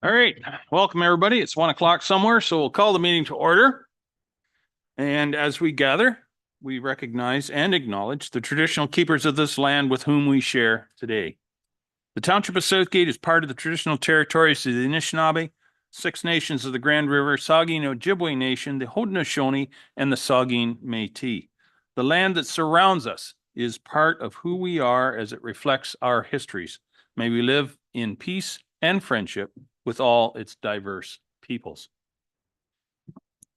All right, welcome everybody. It's 1 o'clock somewhere, so we'll call the meeting to order. And as we gather, we recognize and acknowledge the traditional keepers of this land with whom we share today. The Township of Southgate is part of the traditional territories of the Anishinaabe, Six Nations of the Grand River, Saugeen Ojibwe Nation, the Haudenosaunee, and the Saugeen Métis. The land that surrounds us is part of who we are as it reflects our histories. May we live in peace and friendship with all its diverse peoples.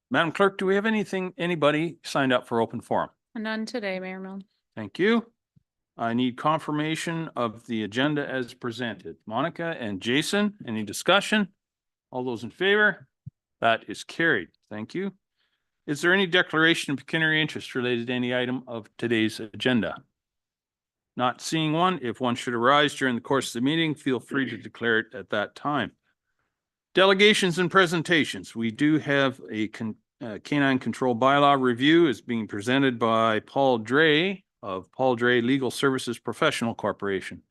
Madam Clerk, do we have anybody signed up for open forum? None today, Mayor Milne. Thank you. I need confirmation of the agenda as presented. Monica and Jason, any discussion? All those in favor? That is carried. Thank you. Is there any declaration of pecuniary interest related to any item of today's agenda? Not seeing one. If one should arise during the course of the meeting, feel free to declare it at that time. Delegations and presentations. We do have a canine control bylaw review is being presented by Paul Dre of Paul Dre Legal Services Professional Corporation.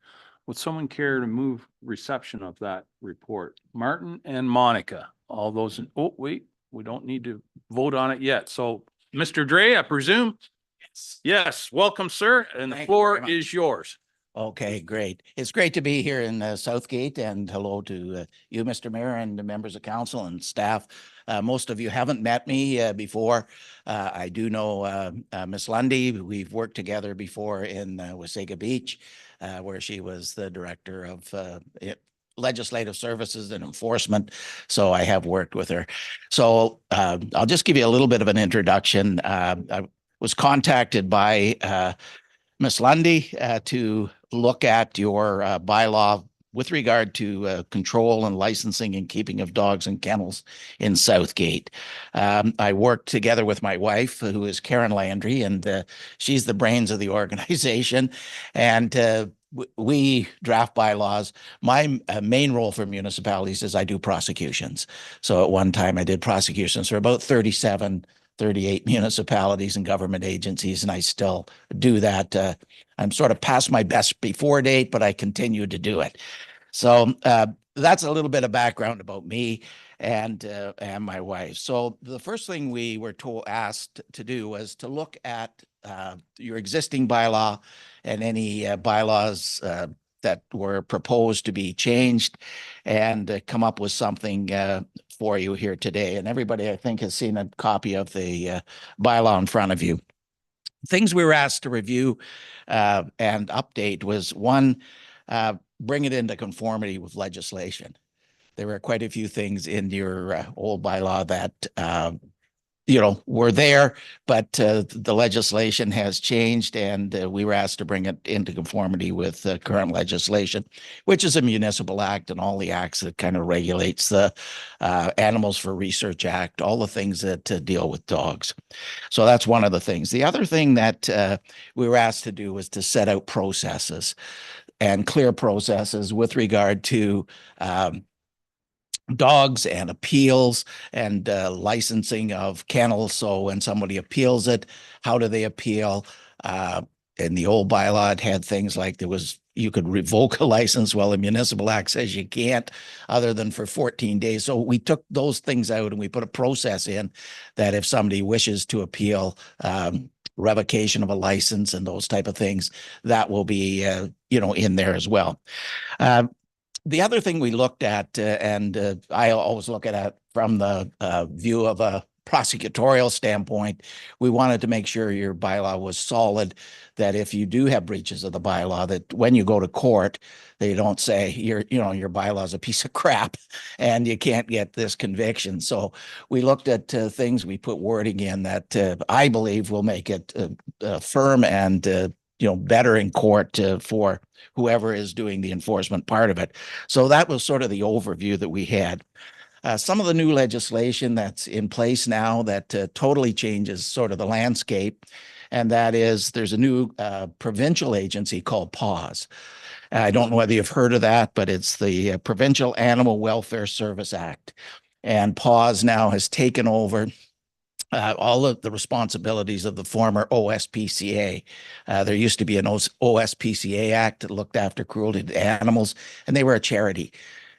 Would someone care to move reception of that report? Martin and Monica, all those oh, wait, we don't need to vote on it yet. So Mr. Dre, I presume? Yes, welcome, sir. And the floor is yours. Okay, great. It's great to be here in Southgate, and hello to you, Mr. Mayor, and the members of council and staff. Most of you haven't met me before. I do know Miss Lundy. We've worked together before in Wasaga Beach, where she was the director of legislative services and enforcement. So I have worked with her. So I'll just give you a little bit of an introduction. I was contacted by Ms. Lundy to look at your bylaw with regard to control and licensing and keeping of dogs and kennels in Southgate. I worked together with my wife, who is Karen Landry, and she's the brains of the organization. And we draft bylaws. My main role for municipalities is I do prosecutions. So at one time I did prosecutions for about 38 municipalities and government agencies, and I still do that. I'm sort of past my best before date, but I continue to do it. So that's a little bit of background about me and my wife. So the first thing we were asked to do was to look at your existing bylaw and any bylaws that were proposed to be changed and come up with something for you here today. And everybody, I think, has seen a copy of the bylaw in front of you. Things we were asked to review and update was one, bring it into conformity with legislation. There were quite a few things in your old bylaw that were there, but the legislation has changed, and we were asked to bring it into conformity with current legislation, which is a municipal act and all the acts that kind of regulates the Animals for Research Act, all the things that deal with dogs. So that's one of the things. The other thing that we were asked to do was to set out processes and clear processes with regard to dogs and appeals and licensing of kennels. So when somebody appeals it, how do they appeal? In the old bylaw, it had things like you could revoke a license. Well, the municipal act says you can't, other than for 14 days. So we took those things out and we put a process in that if somebody wishes to appeal revocation of a license and those type of things, that will be in there as well. The other thing we looked at, and I always look at it from the view of a prosecutorial standpoint, we wanted to make sure your bylaw was solid, that if you do have breaches of the bylaw, that when you go to court, they don't say your bylaw is a piece of crap and you can't get this conviction. So we looked at things, we put wording in that I believe will make it firm and better in court for whoever is doing the enforcement part of it. So that was sort of the overview that we had. Some of the new legislation that's in place now that totally changes sort of the landscape, and that is there's a new provincial agency called PAWS. I don't know whether you've heard of that, but it's the Provincial Animal Welfare Service Act. And PAWS now has taken over all of the responsibilities of the former OSPCA. There used to be an OSPCA Act that looked after cruelty to animals, and they were a charity.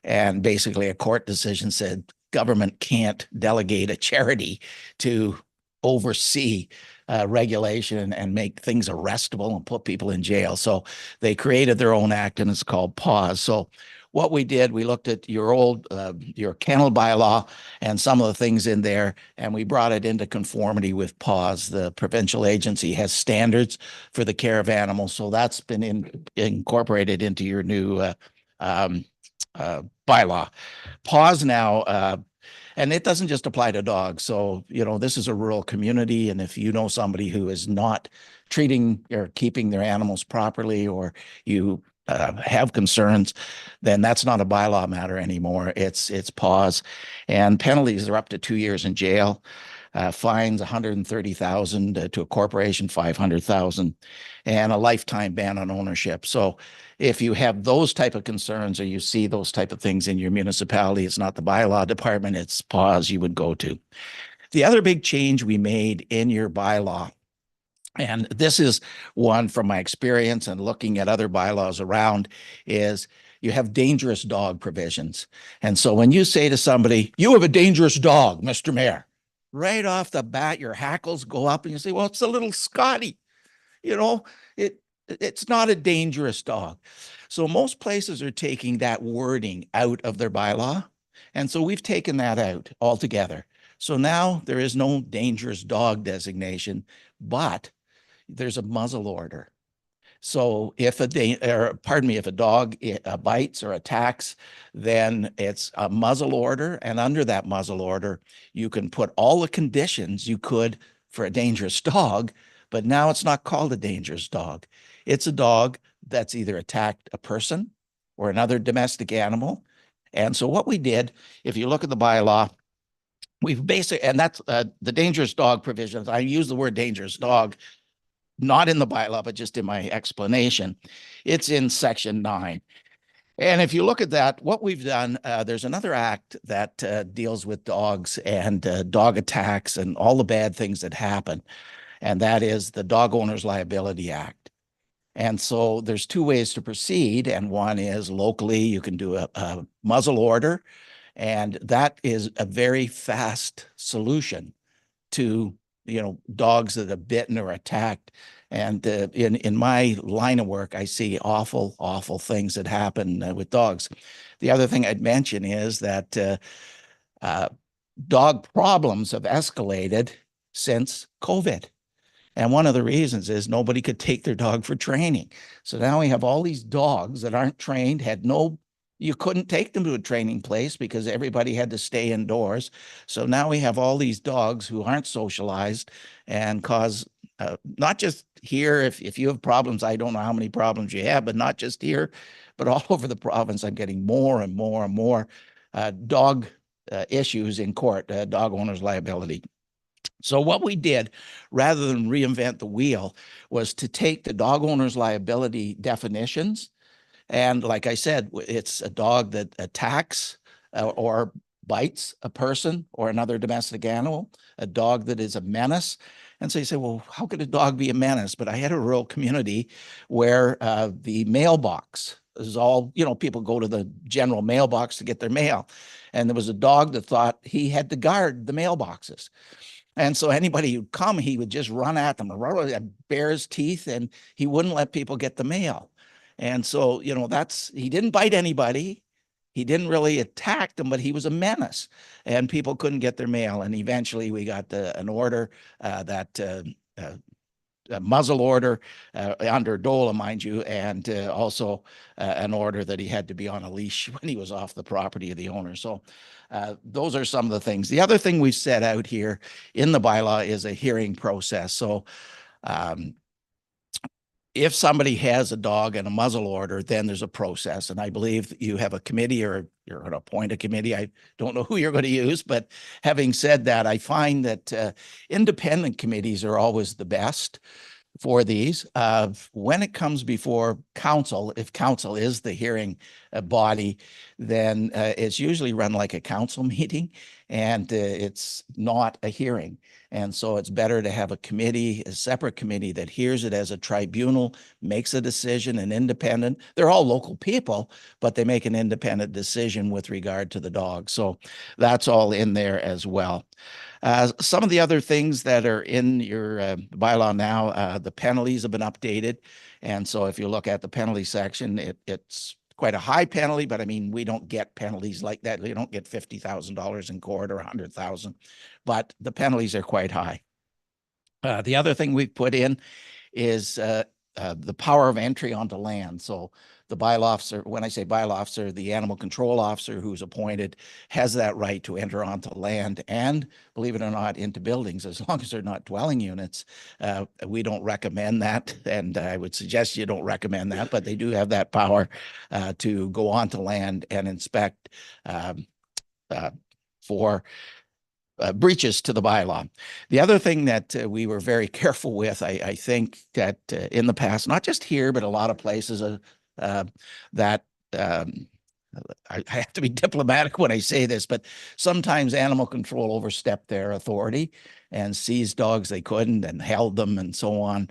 And basically a court decision said government can't delegate a charity to oversee regulation and make things arrestable and put people in jail. So they created their own act, and it's called PAWS. So what we did, we looked at your kennel bylaw and some of the things in there, and we brought it into conformity with PAWS. The provincial agency has standards for the care of animals, so that's been incorporated into your new bylaw. PAWS now, and it doesn't just apply to dogs. So, this is a rural community, and if you know somebody who is not treating or keeping their animals properly, or you have concerns, then that's not a bylaw matter anymore. It's PAWS, and penalties are up to 2 years in jail. Fines 130,000 to a corporation, 500,000, and a lifetime ban on ownership. So if you have those type of concerns, or you see those type of things in your municipality, it's not the bylaw department, it's PAWS you would go to. The other big change we made in your bylaw, and this is one from my experience and looking at other bylaws around, is you have dangerous dog provisions. And so when you say to somebody, "You have a dangerous dog, Mr. Mayor," right off the bat, your hackles go up and you say, "Well, it's a little Scotty. It's not a dangerous dog." So most places are taking that wording out of their bylaw. And so we've taken that out altogether. So now there is no dangerous dog designation, but there's a muzzle order. So if a dog bites or attacks, then it's a muzzle order. And under that muzzle order, you can put all the conditions you could for a dangerous dog, but now it's not called a dangerous dog. It's a dog that's either attacked a person or another domestic animal. And so what we did, if you look at the bylaw, and that's the dangerous dog provisions. I use the word dangerous dog not in the bylaw, but just in my explanation. It's in section 9. And if you look at that, what we've done, there's another act that deals with dogs and dog attacks and all the bad things that happen. And that is the Dog Owners Liability Act. And so there's 2 ways to proceed. And one is locally, you can do a muzzle order. And that is a very fast solution to dogs that are bitten or attacked. And in my line of work, I see awful, awful things that happen with dogs. The other thing I'd mention is that dog problems have escalated since COVID. And one of the reasons is nobody could take their dog for training. So now we have all these dogs that aren't trained, you couldn't take them to a training place because everybody had to stay indoors. So now we have all these dogs who aren't socialized and cause not just here. If you have problems, I don't know how many problems you have, but not just here, but all over the province. I'm getting more and more and more dog issues in court, dog owners liability. So what we did, rather than reinvent the wheel, was to take the dog owners liability definitions. And like I said, it's a dog that attacks or bites a person or another domestic animal, a dog that is a menace. And so you say, well, how could a dog be a menace? But I had a rural community where the mailbox is all, people go to the general mailbox to get their mail. And there was a dog that thought he had to guard the mailboxes. And so anybody who'd come, he would just run at them, bare his teeth, and he wouldn't let people get the mail. And so, he didn't bite anybody. He didn't really attack them, but he was a menace, and people couldn't get their mail. And eventually we got an order a muzzle order under DOLA, mind you, and also an order that he had to be on a leash when he was off the property of the owner. So those are some of the things. The other thing we set out here in the bylaw is a hearing process. So if somebody has a dog and a muzzle order, then there's a process. And I believe you have a committee, or you're going to appoint a committee. I don't know who you're going to use, but having said that, I find that independent committees are always the best for these. When it comes before council, if council is the hearing body, then it's usually run like a council meeting. and it's not a hearing. And so it's better to have a committee, a separate committee that hears it as a tribunal, makes a decision, an independent. They're all local people, but they make an independent decision with regard to the dog. So that's all in there as well. Some of the other things that are in your bylaw now, the penalties have been updated. And so if you look at the penalty section, it's quite a high penalty, but I mean, we don't get penalties like that. We don't get $50,000 in court or 100,000, but the penalties are quite high. The other thing we've put in is the power of entry onto land. So the bylaw officer, when I say bylaw officer, the animal control officer who's appointed has that right to enter onto land and, believe it or not, into buildings, as long as they're not dwelling units. We don't recommend that, and I would suggest you don't recommend that, but they do have that power to go onto land and inspect for breaches to the bylaw. The other thing that we were very careful with, I think that in the past, not just here, but a lot of places that I have to be diplomatic when I say this, but sometimes animal control overstepped their authority and seized dogs they couldn't and held them and so on,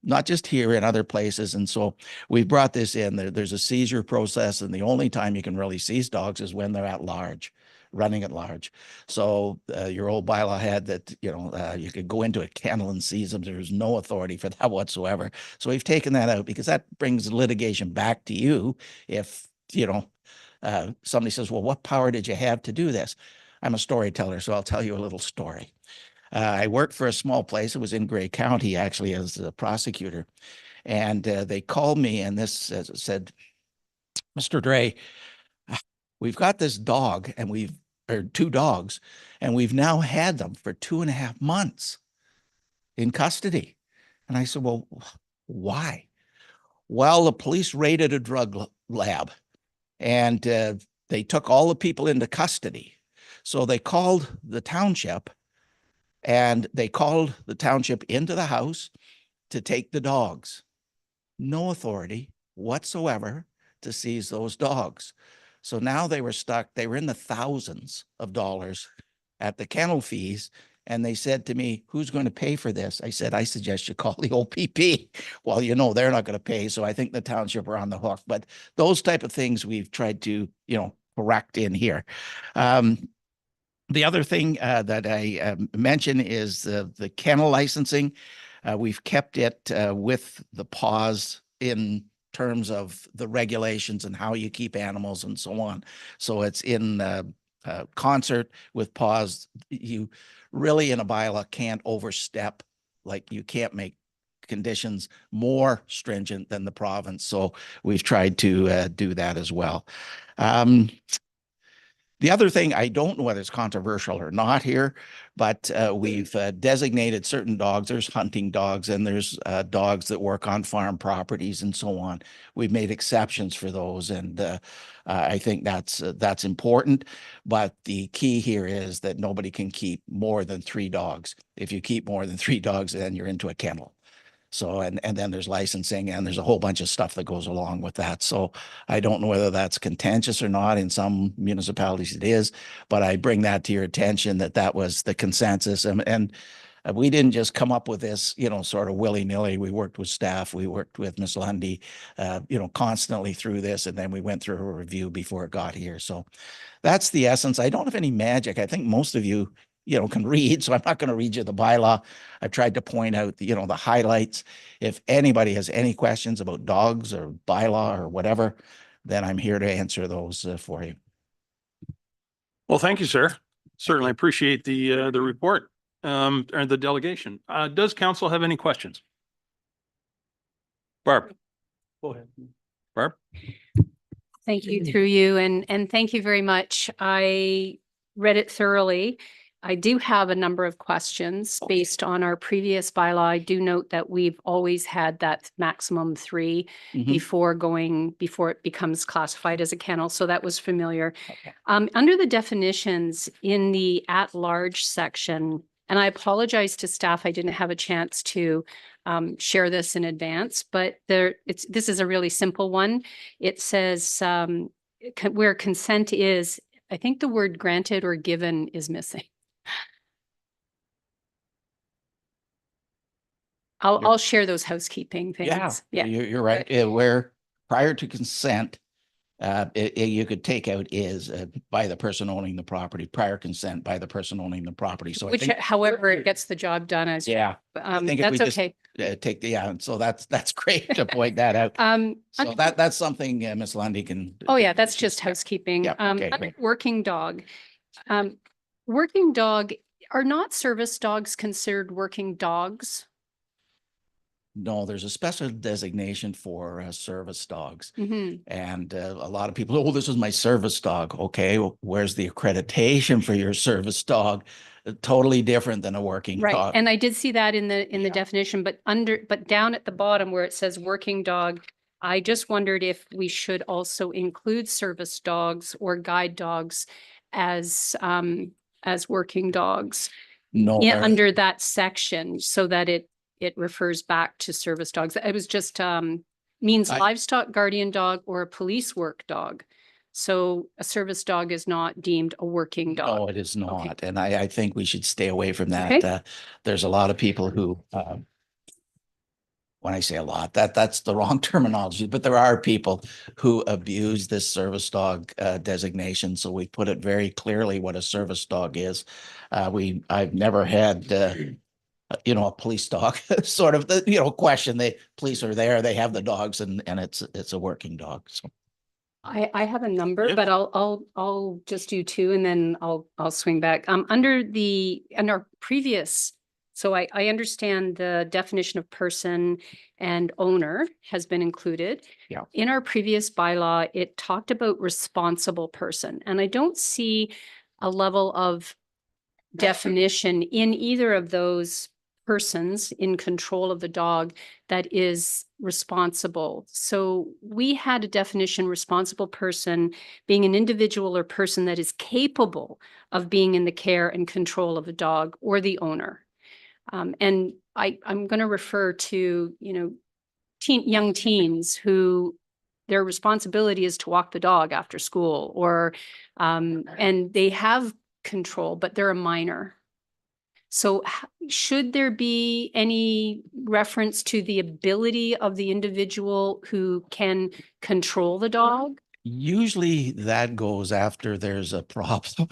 not just here, in other places. And so we brought this in. There's a seizure process, and the only time you can really seize dogs is when they're at large, running at large. So your old bylaw had that, you could go into a kennel and seize them. There's no authority for that whatsoever. So we've taken that out because that brings litigation back to you if, somebody says, well, what power did you have to do this? I'm a storyteller, so I'll tell you a little story. I worked for a small place. It was in Grey County, actually, as a prosecutor. And they called me, and this said, Mr. Dre, we've got this dog, and or two dogs, and we've now had them for 2.5 months in custody. And I said, well, why? Well, the police raided a drug lab, and they took all the people into custody. So they called the township, and they called the township into the house to take the dogs. No authority whatsoever to seize those dogs. So now they were stuck. They were in the thousands of dollars at the kennel fees. And they said to me, who's going to pay for this? I said, I suggest you call the OPP. Well, they're not going to pay. So I think the township are on the hook. But those type of things we've tried to, correct in here. The other thing that I mentioned is the kennel licensing. We've kept it with the pause in terms of the regulations and how you keep animals and so on. So it's in concert with pause. You really in a bylaw can't overstep, like you can't make conditions more stringent than the province. So we've tried to do that as well. The other thing, I don't know whether it's controversial or not here, but we've designated certain dogs. There's hunting dogs and there's dogs that work on farm properties and so on. We've made exceptions for those, and I think that's important. But the key here is that nobody can keep more than 3 dogs. If you keep more than 3 dogs, then you're into a kennel. So, and then there's licensing, and there's a whole bunch of stuff that goes along with that. So I don't know whether that's contentious or not. In some municipalities it is, but I bring that to your attention that was the consensus. And we didn't just come up with this, sort of willy-nilly. We worked with staff. We worked with Ms. Lundy, constantly through this. And then we went through a review before it got here. So that's the essence. I don't have any magic. I think most of you can read, so I'm not going to read you the bylaw. I've tried to point out the highlights. If anybody has any questions about dogs or bylaw or whatever, then I'm here to answer those for you. Well, thank you, sir. Certainly appreciate the report or the delegation. Does council have any questions? Barb. Go ahead. Barb. Thank you through you, and thank you very much. I read it thoroughly. I do have a number of questions based on our previous bylaw. I do note that we've always had that maximum 3 before it becomes classified as a kennel. So that was familiar. Okay. Under the definitions in the at-large section, and I apologize to staff, I didn't have a chance to share this in advance, but this is a really simple one. It says where consent is I think the word granted or given is missing. I'll share those housekeeping Yeah, things. Yeah. you're right. Where prior to consent, you could take out is by the person owning the property, prior consent by the person owning the property. So I Which, think, however, it gets the job done as, yeah, think if we that's just okay. take the, yeah, so that's great to point that out. So that's something Ms. Lundy can. Oh, yeah, that's just housekeeping. Yeah, okay, Under great. working dog. Working dog, are not service dogs considered working dogs? No, there's a special designation for service dogs. Mhm. And a lot of people, oh, this is my service dog. Okay, well, where's the accreditation for your service dog? Totally different than a working Right. dog. And I did see that in the Yeah. definition, but down at the bottom where it says working dog, I just wondered if we should also include service dogs or guide dogs as working dogs. No, Yeah, under that section so that it refers back to service dogs. It was just means I- livestock guardian dog or a police work dog. So a service dog is not deemed a working no, dog. it is not. And I think we should stay away from that. Okay. There's a lot of people who, when I say a lot, that's the wrong terminology, but there are people who abuse this service dog designation. So we put it very clearly what a service dog is. I've never had a police dog sort of question. The police are there, they have the dogs, and it's a working dog. So I have a number, Yeah. but I'll just do two and then I'll swing back. Under our previous, so I understand the definition of person and owner has been included. Yeah. In our previous bylaw, it talked about responsible person, and I don't see a level of definition in either of those persons in control of the dog that is responsible. So we had a definition, responsible person being an individual or person that is capable of being in the care and control of a dog or the owner. And I'm going to refer to, young teens who their responsibility is to walk the dog after school or, and they have control, but they're a minor. So should there be any reference to the ability of the individual who can control the dog? usually that goes after there's a problem,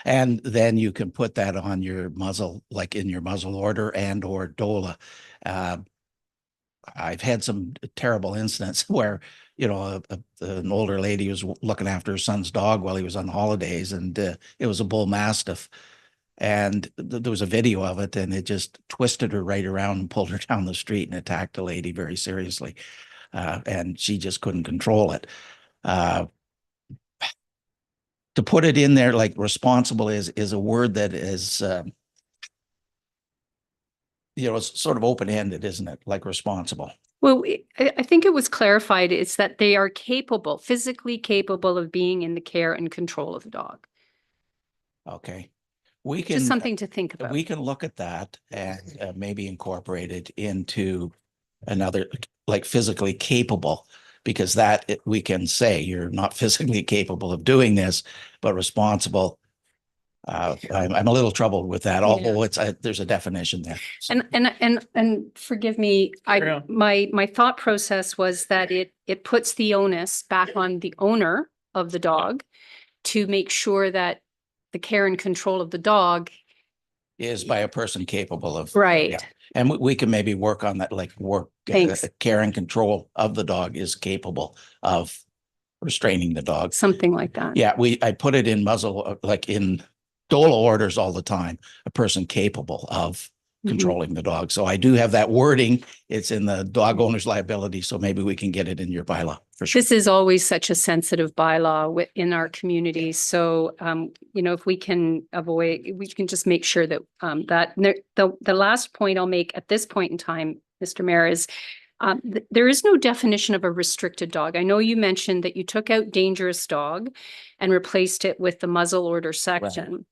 and then you can put that on your muzzle, like in your muzzle order and or DOLA. I've had some terrible incidents where, an older lady was looking after her son's dog while he was on holidays, and it was a bull mastiff. And there was a video of it, and it just twisted her right around and pulled her down the street and attacked the lady very seriously. And she just couldn't control it. To put it in there, like responsible is a word that is, it's sort of open-ended, isn't it? Like responsible. Well, I think it was clarified. It's that they are capable, physically capable of being in the care and control of the dog. Okay. We can, Just something to think about. we can look at that and maybe incorporate it into another, like physically capable, because we can say you're not physically capable of doing this, but responsible. I'm a little troubled with that, although there's a definition there. So, And forgive me, Carry on. my thought process was that it puts the onus back on the owner of the dog to make sure that the care and control of the dog. is by a person capable of. Right. Yeah. And we can maybe work on that, like Thanks. care and control of the dog is capable of restraining the dog. Something like that. Yeah, I put it in muzzle, like in DOLA orders all the time, a person capable of Mhm. controlling the dog. So I do have that wording. It's in the dog owner's liability. So maybe we can get it in your bylaw for sure. This is always such a sensitive bylaw in our community. So, if we can avoid, we can just make sure that, the last point I'll make at this point in time, Mr. Mayor, is there is no definition of a restricted dog. I know you mentioned that you took out dangerous dog and replaced it with the muzzle order section.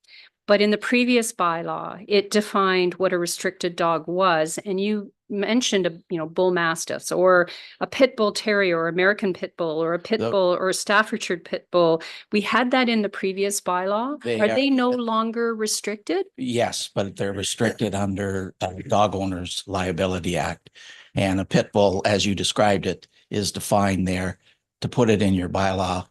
But in the previous bylaw, it defined what a restricted dog was, and you mentioned bull mastiffs or a pit bull terrier or American pit bull or a pit The- bull or a Staffordshire pit bull. We had that in the previous bylaw. They Are are- they no longer restricted? Yes, but they're restricted under Dog Owners Liability Act. And a pit bull, as you described it, is defined there. To put it in your bylaw,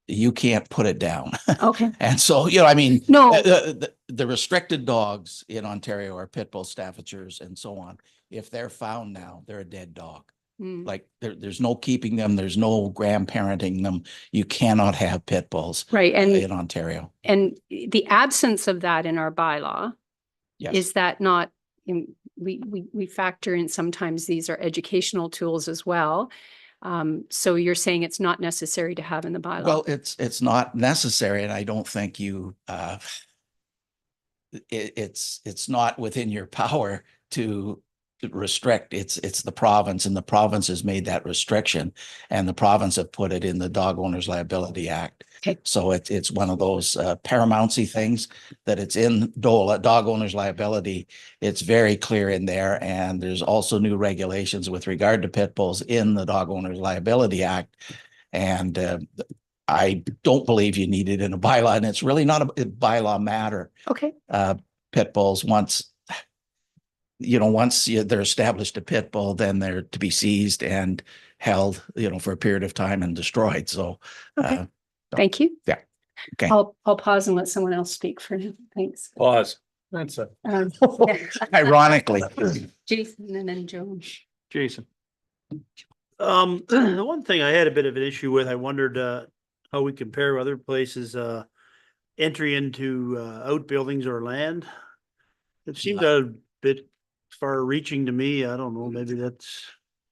you can't put it down. Okay. And so, I mean, No. the restricted dogs in Ontario are pit bulls, Staffordshires, and so on. If they're found now, they're a dead dog. Mm. Like there's no keeping them. There's no grandparenting them. You cannot have pit bulls Right. in Ontario. And the absence of that in our bylaw, Yes. is that not, we factor in sometimes these are educational tools as well. So you're saying it's not necessary to have in the bylaw? Well, it's not necessary, and I don't think you it's not within your power to restrict. It's the province, and the province has made that restriction, and the province have put it in the Dog Owners Liability Act. Okay. So it's one of those paramountcy things that it's in DOLA, Dog Owners Liability. It's very clear in there, and there's also new regulations with regard to pit bulls in the Dog Owners Liability Act. And I don't believe you need it in a bylaw, and it's really not a bylaw matter. Okay. Pit bulls, once they're established a pit bull, then they're to be seized and held, for a period of time and destroyed. So, Okay. Thank you. yeah. Okay. I'll pause and let someone else speak for now. Thanks. Pause. That's it. Ironically, Jason and then Joan. Jason. The one thing I had a bit of an issue with, I wondered how we compare other places, entry into outbuildings or land. It seems a bit far reaching to me. I don't know, maybe that's.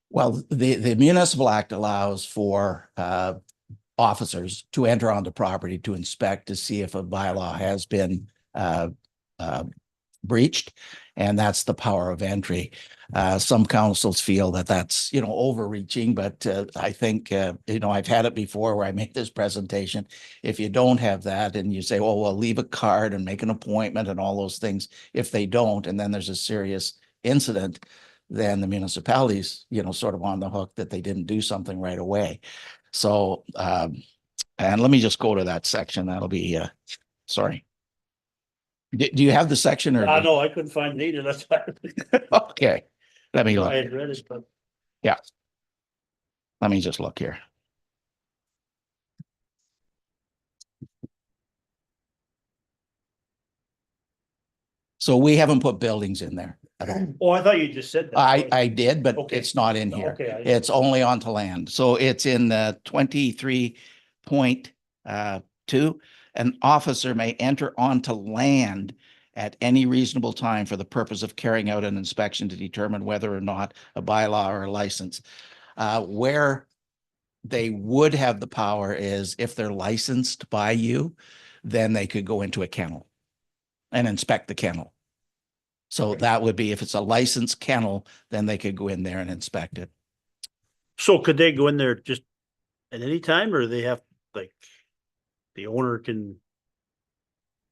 well, the municipal act allows for officers to enter onto property to inspect to see if a bylaw has been breached, and that's the power of entry. Some councils feel that that's, overreaching, but I think, I've had it before where I make this presentation. If you don't have that and you say, oh, well, leave a card and make an appointment and all those things, if they don't, and then there's a serious incident, then the municipality's, sort of on the hook that they didn't do something right away. So, and let me just go to that section. That'll be, sorry. Do you have the section or? No, I couldn't find it either. That's why. Okay, let me look. I had read it, but. Yeah. Let me just look here. So we haven't put buildings in there at all. Oh, I thought you just said that. I did, but Okay. it's not in here. Okay. It's only onto land. So it's in 23.2. An officer may enter onto land at any reasonable time for the purpose of carrying out an inspection to determine whether or not a bylaw or a license. Where they would have the power is if they're licensed by you, then they could go into a kennel and inspect the kennel. So that would be, if it's a licensed kennel, then they could go in there and inspect it. So could they go in there just at any time, or they have, like, the owner can,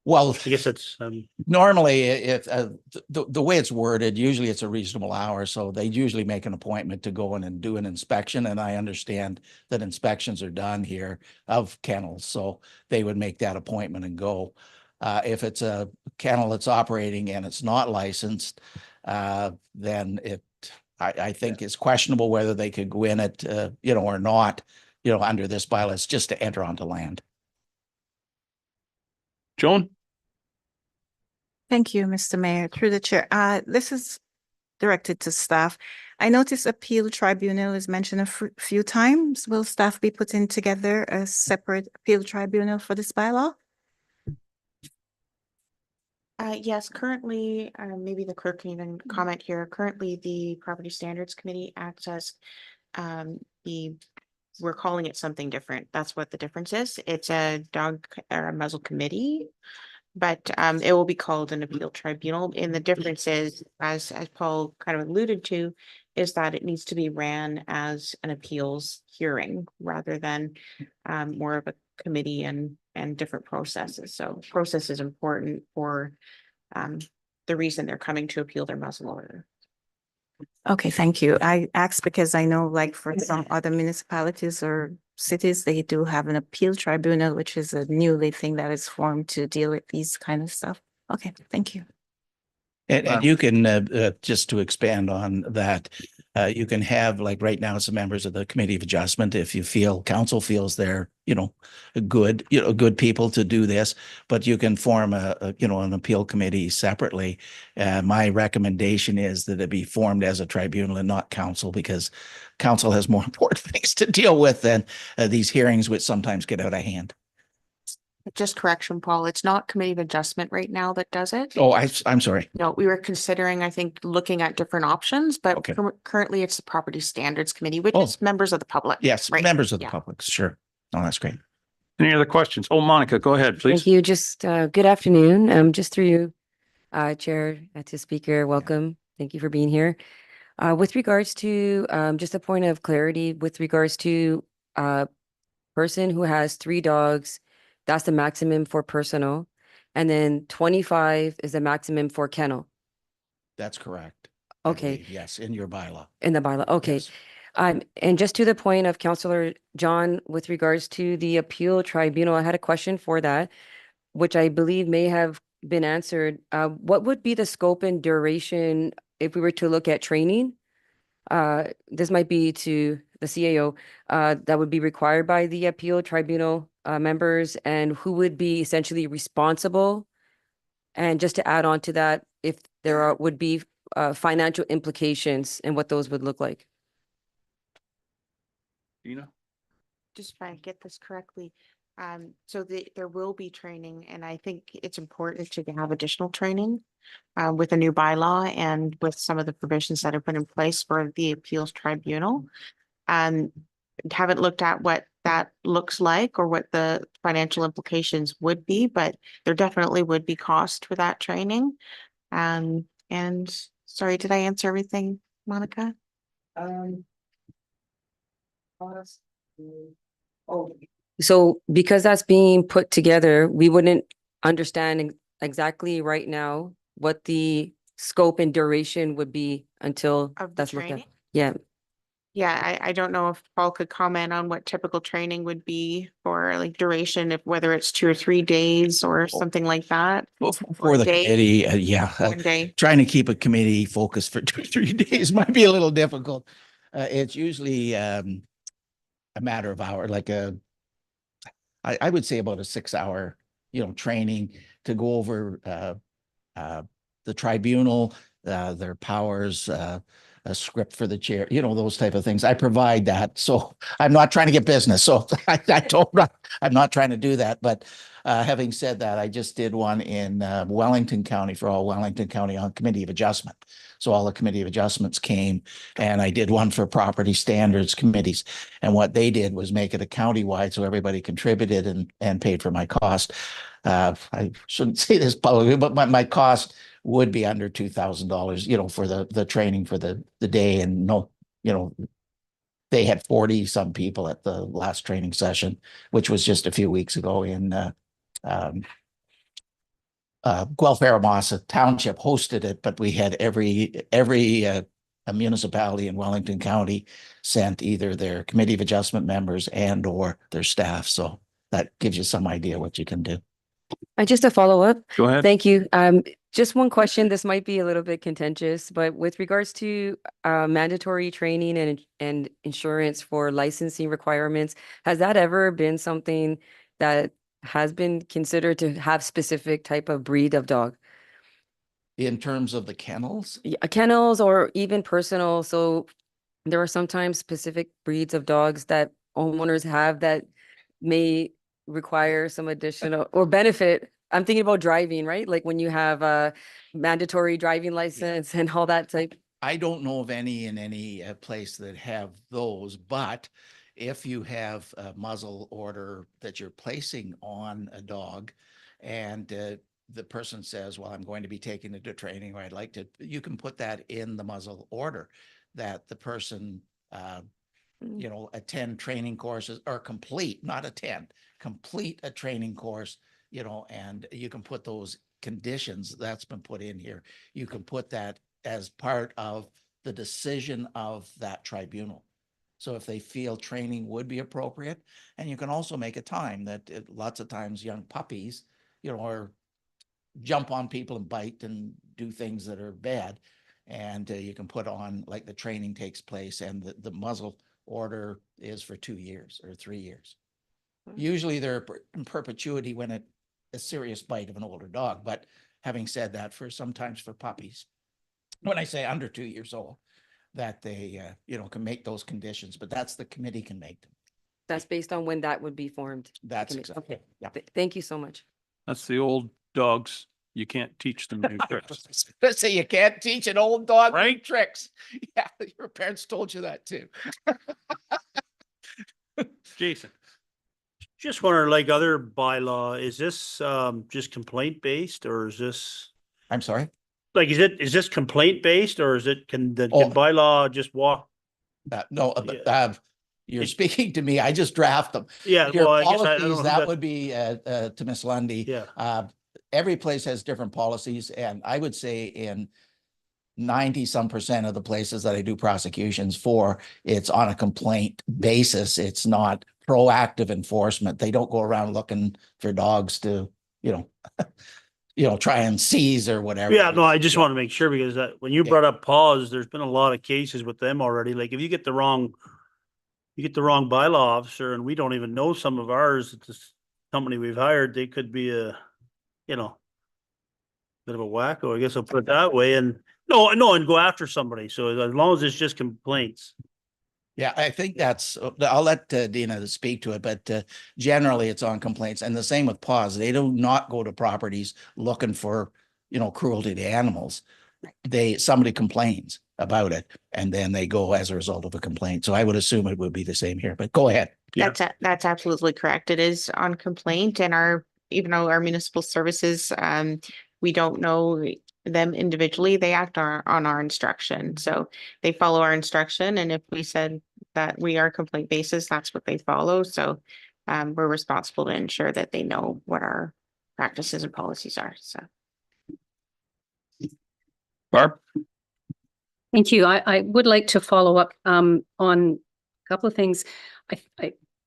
Well, I guess that's, normally if the way it's worded, usually it's a reasonable hour. So they usually make an appointment to go in and do an inspection. And I understand that inspections are done here of kennels. So they would make that appointment and go. If it's a kennel that's operating and it's not licensed, then I think it's questionable whether they could go in it, or not, under this bylaw. It's just to enter onto land. Joan? Thank you, Mr. Mayor. Through the chair, this is directed to staff. I notice appeal tribunal is mentioned a few times. Will staff be putting together a separate appeal tribunal for this bylaw? Yes, currently, maybe the clerk can even comment here. Currently, the Property Standards Committee acts as we're calling it something different. That's what the difference is. It's a dog or a muzzle committee, but it will be called an appeal tribunal. And the difference is, as Paul kind of alluded to, is that it needs to be ran as an appeals hearing rather than more of a committee and and different processes. So process is important for the reason they're coming to appeal their muzzle order. Okay, thank you. I asked because I know like for some other municipalities or cities, they do have an appeal tribunal, which is a newly thing that is formed to deal with these kind of stuff. Okay, thank you. And you can, just to expand on that, you can have, like right now, some members of the Committee of Adjustment, if you feel, council feels they're, good, good people to do this, but you can form an appeal committee separately. My recommendation is that it be formed as a tribunal and not council, because council has more important things to deal with than these hearings, which sometimes get out of hand. Just correction, Paul, it's not Committee of Adjustment right now that does it. Oh, I'm sorry. No, we were considering, I think, looking at different options, but Okay. currently it's the Property Standards Committee, which Oh. is members of the public. Yes, right? members of the Yeah. public, sure. Oh, that's great. Any other questions? Oh, Monica, go ahead, please. Thank you. Just good afternoon. Just through you, Chair, to Speaker, welcome. Thank you for being here. With regards to just a point of clarity, with regards to person who has 3 dogs, that's the maximum for personal, and then 25 is the maximum for kennel. That's correct. I Okay, believe, yes, in your bylaw. in the bylaw. Okay. Yes. And just to the point of Councillor John, with regards to the appeal tribunal, I had a question for that, which I believe may have been answered. What would be the scope and duration if we were to look at training? This might be to the CAO, that would be required by the appeal tribunal members, and who would be essentially responsible? And just to add on to that, if there would be financial implications and what those would look like. Dina? Just trying to get this correctly. So there will be training, and I think it's important to have additional training with a new bylaw and with some of the provisions that are put in place for the appeals tribunal. Haven't looked at what that looks like or what the financial implications would be, but there definitely would be cost for that training. And sorry, did I answer everything, Monica? So because that's being put together, we wouldn't understand exactly right now what the scope and duration would be until Of the that's looked at. training? Yeah, Yeah, I don't know if Paul could comment on what typical training would be for like duration, if whether it's 2 or 3 days or something like that. For the day. committee, yeah. 1 day. Trying to keep a committee focused for 2 or 3 days might be a little difficult. It's usually a matter of hour, like I would say about a 6-hour, training to go over the tribunal, their powers, a script for the chair, those type of things. I provide that. So I'm not trying to get business. So I'm not trying to do that. But having said that, I just did one in Wellington County for all Wellington County on Committee of Adjustment. So all the Committee of Adjustments came, and I did one for Property Standards Committees. And what they did was make it a county-wide, so everybody contributed and paid for my cost. I shouldn't say this publicly, but my cost would be under $2,000, for the training for the day. And they had 40 some people at the last training session, which was just a few weeks ago in Guelph-Aramosa Township hosted it, but we had every a municipality in Wellington County sent either their Committee of Adjustment members and or their staff. So that gives you some idea what you can do. and just a follow up. Go ahead. Thank you. Just one question. This might be a little bit contentious, but with regards to mandatory training and insurance for licensing requirements, has that ever been something that has been considered to have specific type of breed of dog? In terms of the kennels, Kennels or even personal. So there are sometimes specific breeds of dogs that homeowners have that may require some additional or benefit. I'm thinking about driving, right? Like when you have a mandatory driving license and all that type. I don't know of any in any place that have those, but if you have a muzzle order that you're placing on a dog and the person says, well, I'm going to be taking it to training, or I'd like to, you can put that in the muzzle order that the person you know, attend training courses or complete, not attend, complete a training course, you know, and you can put those conditions that's been put in here. You can put that as part of the decision of that tribunal. So if they feel training would be appropriate, and you can also make a time that lots of times young puppies, you know, are jump on people and bite and do things that are bad. And you can put on, like, the training takes place and the muzzle order is for 2 years or 3 years. Usually they're in perpetuity when a serious bite of an older dog. But having said that, sometimes for puppies, when I say under 2 years old, that they, you know, can make those conditions, but that's the committee can make them. That's based on when that would be formed. That's Committee. exactly. Okay. Yeah. Thank you so much. That's the old dogs. You can't teach them new tricks. So you can't teach an old dog new Right? tricks. Yeah, your parents told you that too. Jason, Just wonder, like other bylaw, is this just complaint based or is this, I'm sorry? like, is this complaint based or is it, can Oh. bylaw just walk? No, Yeah. you're speaking to me. I just draft them. Yeah, Your well, I guess I don't know policies, who that got- would be to Miss Lundy. Yeah, Every place has different policies, and I would say in 90% of the places that I do prosecutions for, it's on a complaint basis. It's not proactive enforcement. They don't go around looking for dogs to, you know, try and seize or whatever. yeah, no, I just Yeah. want to make sure because when you Yeah. brought up paws, there's been a lot of cases with them already. Like if you get the wrong bylaw officer and we don't even know some of ours, it's this company we've hired, they could be a, you know, bit of a wacko, I guess I'll put it that way. And and go after somebody. So as long as it's just complaints. Yeah, I think that's, I'll let Dina speak to it, but generally it's on complaints, and the same with paws. They do not go to properties looking for, you know, cruelty to animals. Somebody complains about it and then they go as a result of a complaint. So I would assume it would be the same here, but go ahead. Yeah. That's absolutely correct. It is on complaint and even though our municipal services, we don't know them individually, they act on our instruction. So they follow our instruction. And if we said that we are complaint basis, that's what they follow. So we're responsible to ensure that they know what our practices and policies are. So. Barb? Thank you. I would like to follow up on a couple of things.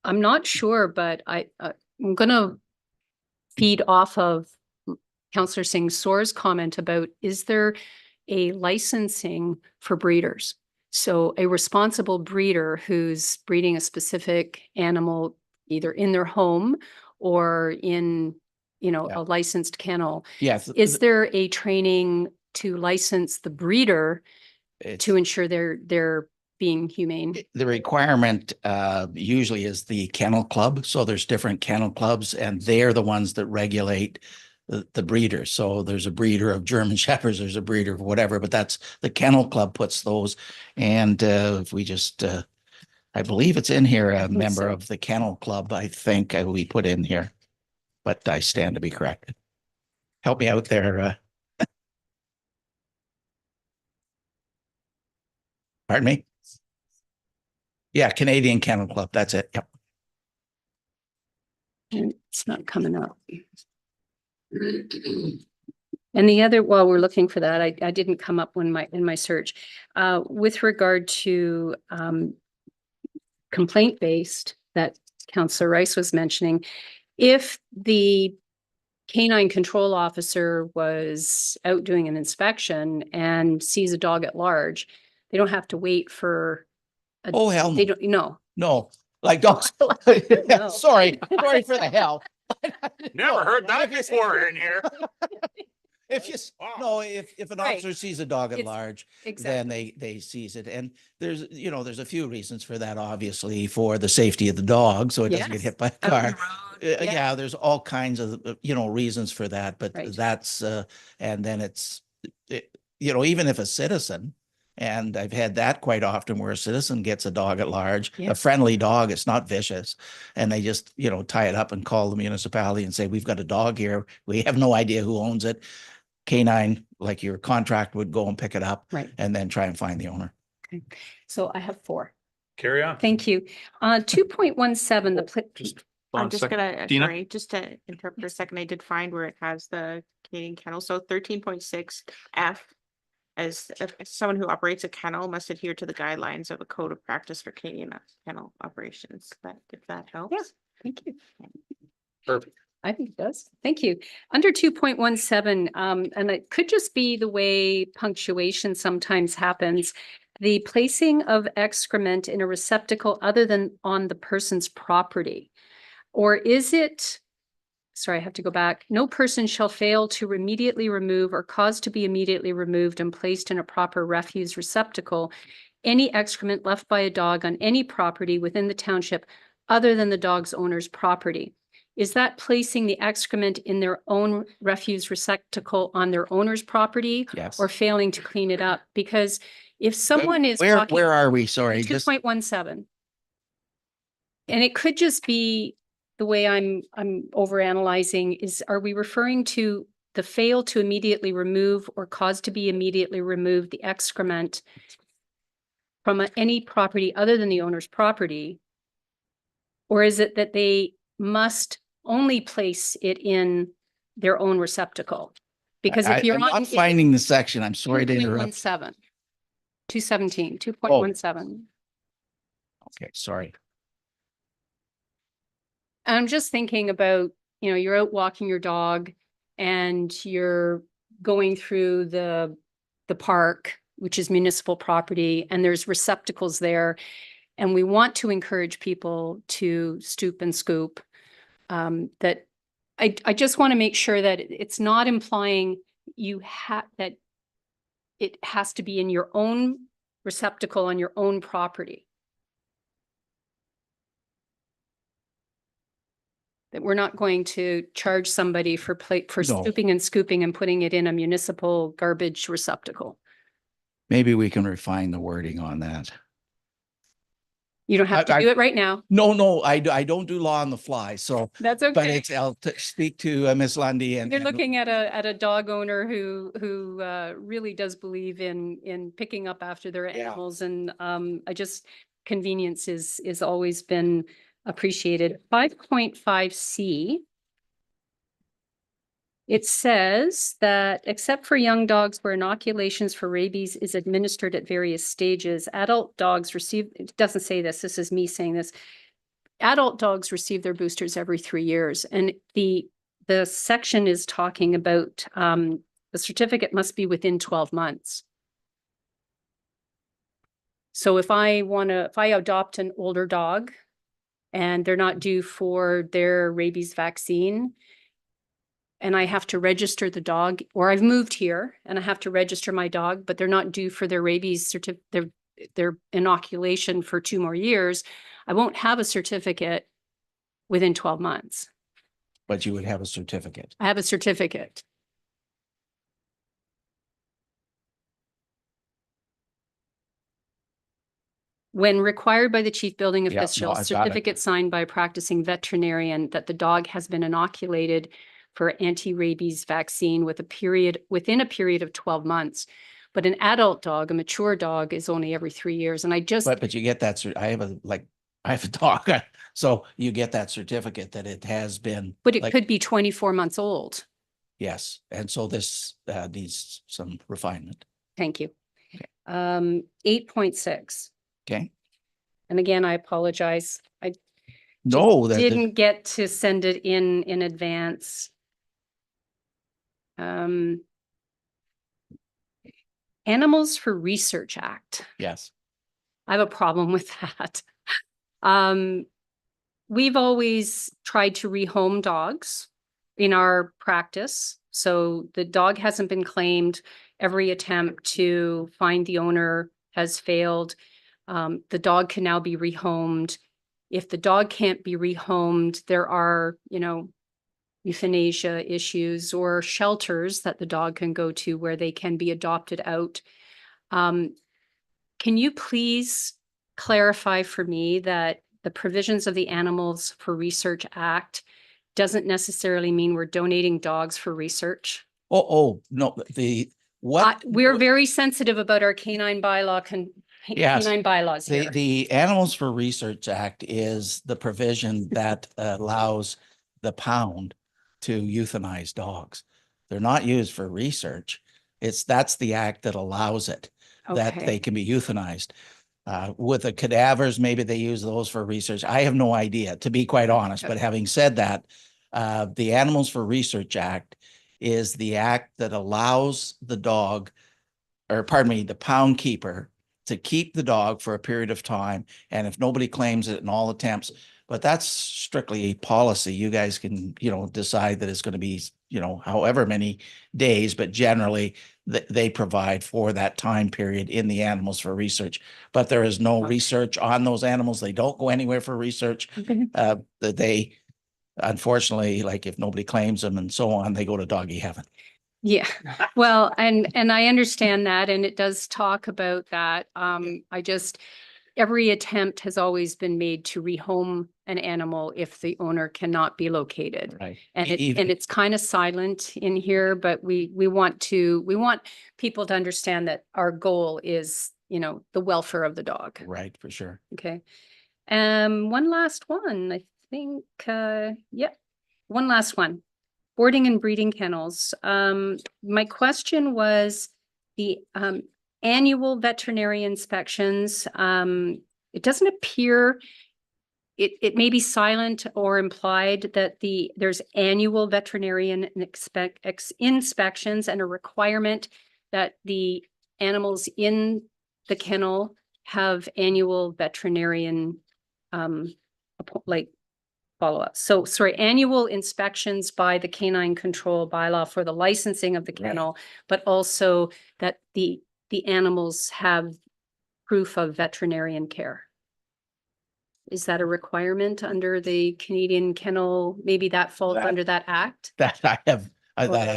I'm not sure, but I'm gonna feed off of Councillor Singh Soar's comment about, is there a licensing for breeders? So a responsible breeder who's breeding a specific animal either in their home or in, you know, Yeah. a licensed kennel. Yes. Is there a training to license the breeder to ensure they're being humane? The requirement usually is the kennel club. So there's different kennel clubs and they're the ones that regulate the breeders. So there's a breeder of German Shepherds, there's a breeder of whatever, but that's the kennel club puts those. And if we just, I believe it's in here, a think member so. of the kennel club, I think we put in here, but I stand to be corrected. Help me out there. Pardon me? Yeah, Canadian Kennel Club. That's it. Yep. And it's not coming up. And the other, while we're looking for that, I didn't come up in my search. With regard to complaint-based that Councillor Rice was mentioning, if the canine control officer was out doing an inspection and sees a dog at large, they don't have to wait for. Oh, hell They no. don't, no. No, like dogs. No. Sorry for the hell. Never No, heard that if you- before in here. If you, no, if an Right. officer sees a dog at It's- large, then Exactly. they seize it. And there's a few reasons for that, obviously, for the safety of the dog, so it doesn't get Yes. hit by a Out on car. the road, yeah. Yeah, there's all kinds of, reasons for that, but Right. that's, and then even if a citizen, and I've had that quite often where a citizen gets a dog at large, Yeah. a friendly dog, it's not vicious. And they just, tie it up and call the municipality and say, we've got a dog here. We have no idea who owns it. Canine, like your contract would go and pick it up Right. and then try and find the owner. So I have 4. Carry on. Thank you. 2.17, the Just I'm one just second. gonna, Dina? sorry, just to interrupt for a second, I did find where it has the Canadian kennel, so 13.6 F. As someone who operates a kennel must adhere to the guidelines of a code of practice for Canadian kennel operations, but if that helps. Thank you. Perfect. I think it does. Thank you. Under 2.17, and it could just be the way punctuation sometimes happens. The placing of excrement in a receptacle other than on the person's property. Or is it, sorry, I have to go back. No person shall fail to immediately remove or cause to be immediately removed and placed in a proper refuse receptacle any excrement left by a dog on any property within the township other than the dog's owner's property. Is that placing the excrement in their own refuse receptacle on their owner's property Yes. or failing to clean it up? Because if someone is Where, walking. where are we? Sorry, just, 2.17. And it could just be the way I'm overanalyzing is, are we referring to the fail to immediately remove or cause to be immediately removed the excrement from any property other than the owner's property? Or is it that they must only place it in their own receptacle? Because if you're I'm on. not finding the section. I'm sorry to interrupt. 217, 2.17. Okay, sorry. I'm just thinking about, you're out walking your dog and you're going through the park, which is municipal property, and there's receptacles there. And we want to encourage people to stoop and scoop. That I just want to make sure that it's not implying that it has to be in your own receptacle on your own property. That we're not going to charge somebody for No. scooping and scooping and putting it in a municipal garbage receptacle. Maybe we can refine the wording on that. You don't have to I- do it right now. No, I don't do law on the fly, so, That's but okay. it's, I'll speak to Miss Lundy and. You're and- looking at a dog owner who really does believe in picking up after their Yeah. animals, and convenience is always been appreciated. 5.5C. It says that except for young dogs where inoculations for rabies is administered at various stages, adult dogs receive, it doesn't say this, this is me saying this. Adult dogs receive their boosters every 3 years. And the section is talking about the certificate must be within 12 months. So if I adopt an older dog and they're not due for their rabies vaccine, and I have to register the dog, or I've moved here and I have to register my dog, but they're not due for their rabies their inoculation for 2 more years, I won't have a certificate within 12 months. But you would have a certificate. I have a certificate. When required by the chief building Yeah, no, official, I got it. certificate signed by a practicing veterinarian that the dog has been inoculated for anti-rabies vaccine within a period of 12 months. But an adult dog, a mature dog, is only every 3 years. And I just, But you get that, I have a dog, so you get that certificate that it has been. but it like- could be 24 months old. Yes, and so this needs some refinement. Thank you. Okay. 8.6. Okay? And again, I apologize. I No, that, didn't get to send it in advance. Animals for Research Act. yes, I have a problem with that. We've always tried to rehome dogs in our practice. So the dog hasn't been claimed. Every attempt to find the owner has failed. The dog can now be rehomed. If the dog can't be rehomed, there are, euthanasia issues or shelters that the dog can go to where they can be adopted out. Can you please clarify for me that the provisions of the Animals for Research Act doesn't necessarily mean we're donating dogs for research? no, what? We're very sensitive about our canine bylaw Yes. canine bylaws The, here. the Animals for Research Act is the provision that allows the pound to euthanize dogs. They're not used for research. That's the act that allows it, that Okay. they can be euthanized. With the cadavers, maybe they use those for research. I have no idea, to be quite honest. But Okay. having said that, the Animals for Research Act is the act that allows the dog, or pardon me, the pound keeper to keep the dog for a period of time. And if nobody claims it in all attempts, but that's strictly policy. You guys can, decide that it's going to be, however many days, but generally they provide for that time period in the Animals for Research. But there is no Okay. research on those animals. They don't go anywhere for research. Okay. That they, unfortunately, like if nobody claims them and so on, they go to doggy heaven. Yeah, well, and I understand that, and it does talk about that. Every attempt has always been made to rehome an animal if the owner cannot be located. Right. And Even- it's kind of silent in here, but we want people to understand that our goal is, the welfare of the dog. Right, for sure. Okay. One last one, I think, one last one. Boarding and breeding kennels. My question was the annual veterinary inspections. It doesn't appear, it may be silent or implied that there's annual veterinarian inspections and a requirement that the animals in the kennel have annual veterinarian follow-up. So sorry, annual inspections by the canine control bylaw for the licensing of the Right. kennel, but also that the animals have proof of veterinarian care. Is that a requirement under the Canadian Kennel? Maybe that falls That- under that act? That I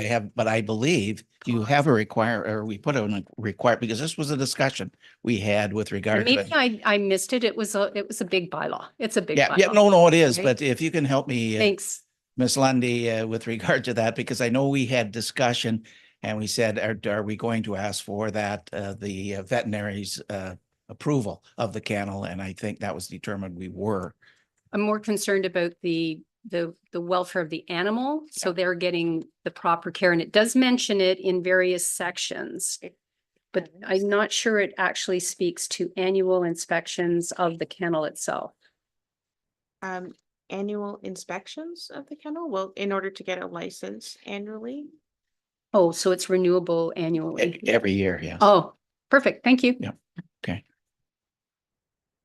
have, but I believe you have we put in a require, because this was a discussion we had with regard to. Maybe I missed it. It was a big bylaw. It's a big Yeah, bylaw. no, it is, Right? but if you can help me, Thanks. Ms. Lundy, with regard to that, because I know we had discussion and we said, are we going to ask for that, the veterinary's approval of the kennel? And I think that was determined we were. I'm more concerned about the welfare of the animal, so they're getting the proper care, and it does mention it in various sections. But I'm not sure it actually speaks to annual inspections of the kennel itself. Annual inspections of the kennel, well, in order to get a license annually. Oh, so it's renewable annually. Every year, yes. Oh, perfect. Thank you. Yeah. Okay.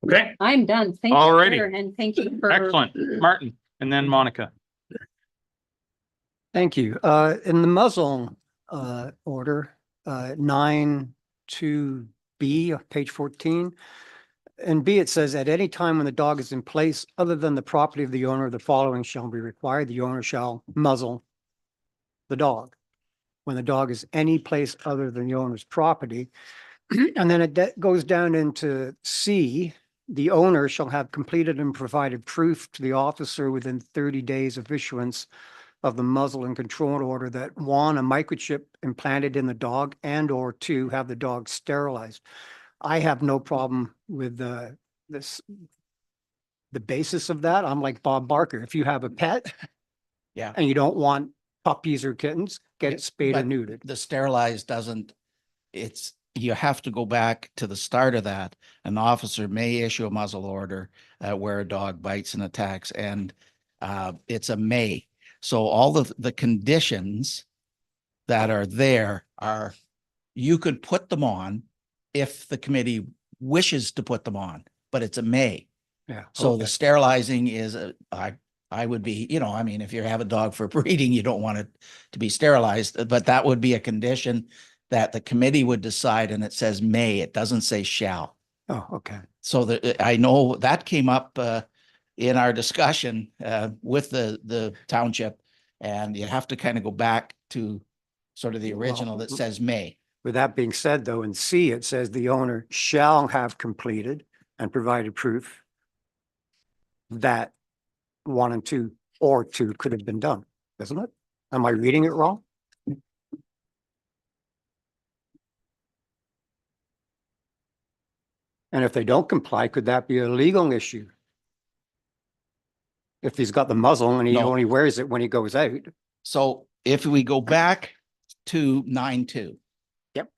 Okay, I'm done. Thank you. Alrighty. Chair, and thank you for. excellent. Martin, and then Monica. Thank you. In the muzzle order, 9(2)B, page 14. In B, it says, at any time when the dog is in place other than the property of the owner, the following shall be required. The owner shall muzzle the dog. When the dog is any place other than the owner's property. And then it goes down into C, the owner shall have completed and provided proof to the officer within 30 days of issuance of the muzzle and control order that one, a microchip implanted in the dog, and or two, have the dog sterilized. I have no problem with the basis of that. I'm like Bob Barker. If you have a pet Yeah. and you don't want puppies or kittens, get it spayed or But neutered. the sterilized doesn't, you have to go back to the start of that. An officer may issue a muzzle order where a dog bites and attacks, and it's a may. So all the conditions that are there are, you could put them on if the committee wishes to put them on, but it's a may. Yeah. So okay. the sterilizing is, I would be, if you have a dog for breeding, you don't want it to be sterilized, but that would be a condition that the committee would decide, and it says may, it doesn't say shall. Oh, okay. So I know that came up in our discussion with the township, and you have to kind of go back to sort of the original that says may. With that being said, though, in C, it says the owner shall have completed and provided proof that 1 and 2 or 2 could have been done, doesn't it? Am I reading it wrong? And if they don't comply, could that be a legal issue? If he's got the muzzle and he No. only wears it when he goes out. So if we go back to 9.2. Yep.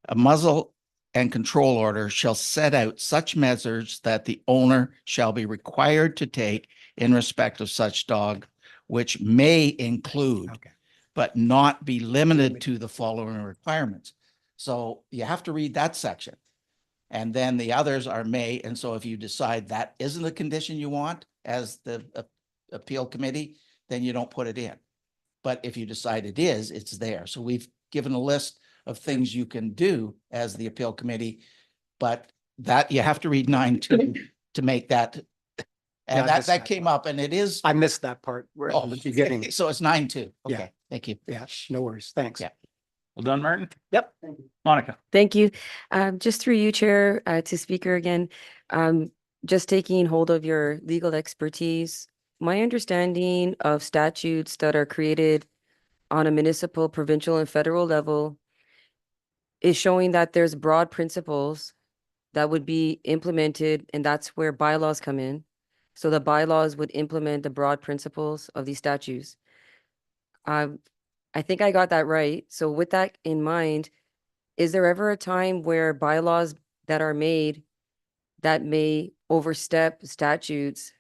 A muzzle and control order shall set out such measures that the owner shall be required to take in respect of such dog, which may include, Okay. but not be limited to the following requirements. So you have to read that section. And then the others are may, and so if you decide that isn't a condition you want as the appeal committee, then you don't put it in. But if you decide it is, it's there. So we've given a list of things you can do as the appeal committee, but that you have to read 9.2 to make that. Yeah, And I that missed that came part. up and it is. I missed that part where Oh, at the beginning. so it's 9.2. Yeah. Okay, thank you. Yeah, no worries. Thanks. Yeah. Well done, Martin. Yep. Monica. Thank you. Just through you, Chair, to Speaker again, just taking hold of your legal expertise. My understanding of statutes that are created on a municipal, provincial, and federal level is showing that there's broad principles that would be implemented, and that's where bylaws come in. So the bylaws would implement the broad principles of these statutes. I think I got that right. So with that in mind, is there ever a time where bylaws that are made that may overstep statutes,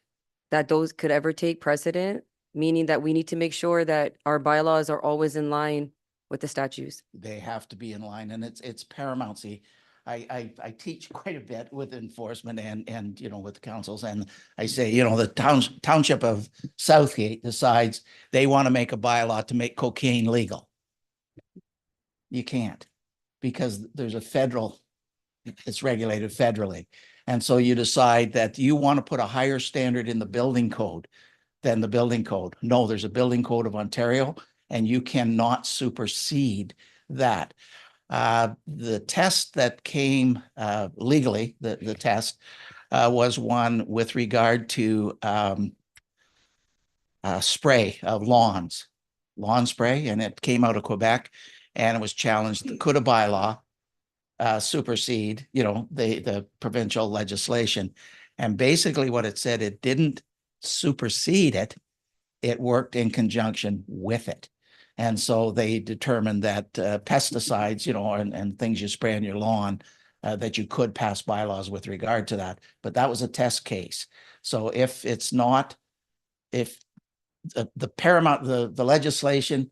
that those could ever take precedent? Meaning that we need to make sure that our bylaws are always in line with the statutes. They have to be in line and it's paramount. See, I teach quite a bit with enforcement and, you know, with the councils, and I say, you know, the township of Southgate decides they want to make a bylaw to make cocaine legal. You can't, because there's a federal, it's regulated federally. And so you decide that you want to put a higher standard in the building code than the building code. No, there's a building code of Ontario and you cannot supersede that. The test that came legally, the test was one with regard to spray of lawn spray, and it came out of Quebec and it was challenged. Could a bylaw supersede, you know, the provincial legislation? And basically what it said, it didn't supersede it. It worked in conjunction with it. And so they determined that pesticides, you know, and things you spray on your lawn, that you could pass bylaws with regard to that. But that was a test case. So if it's not, if the paramount, the legislation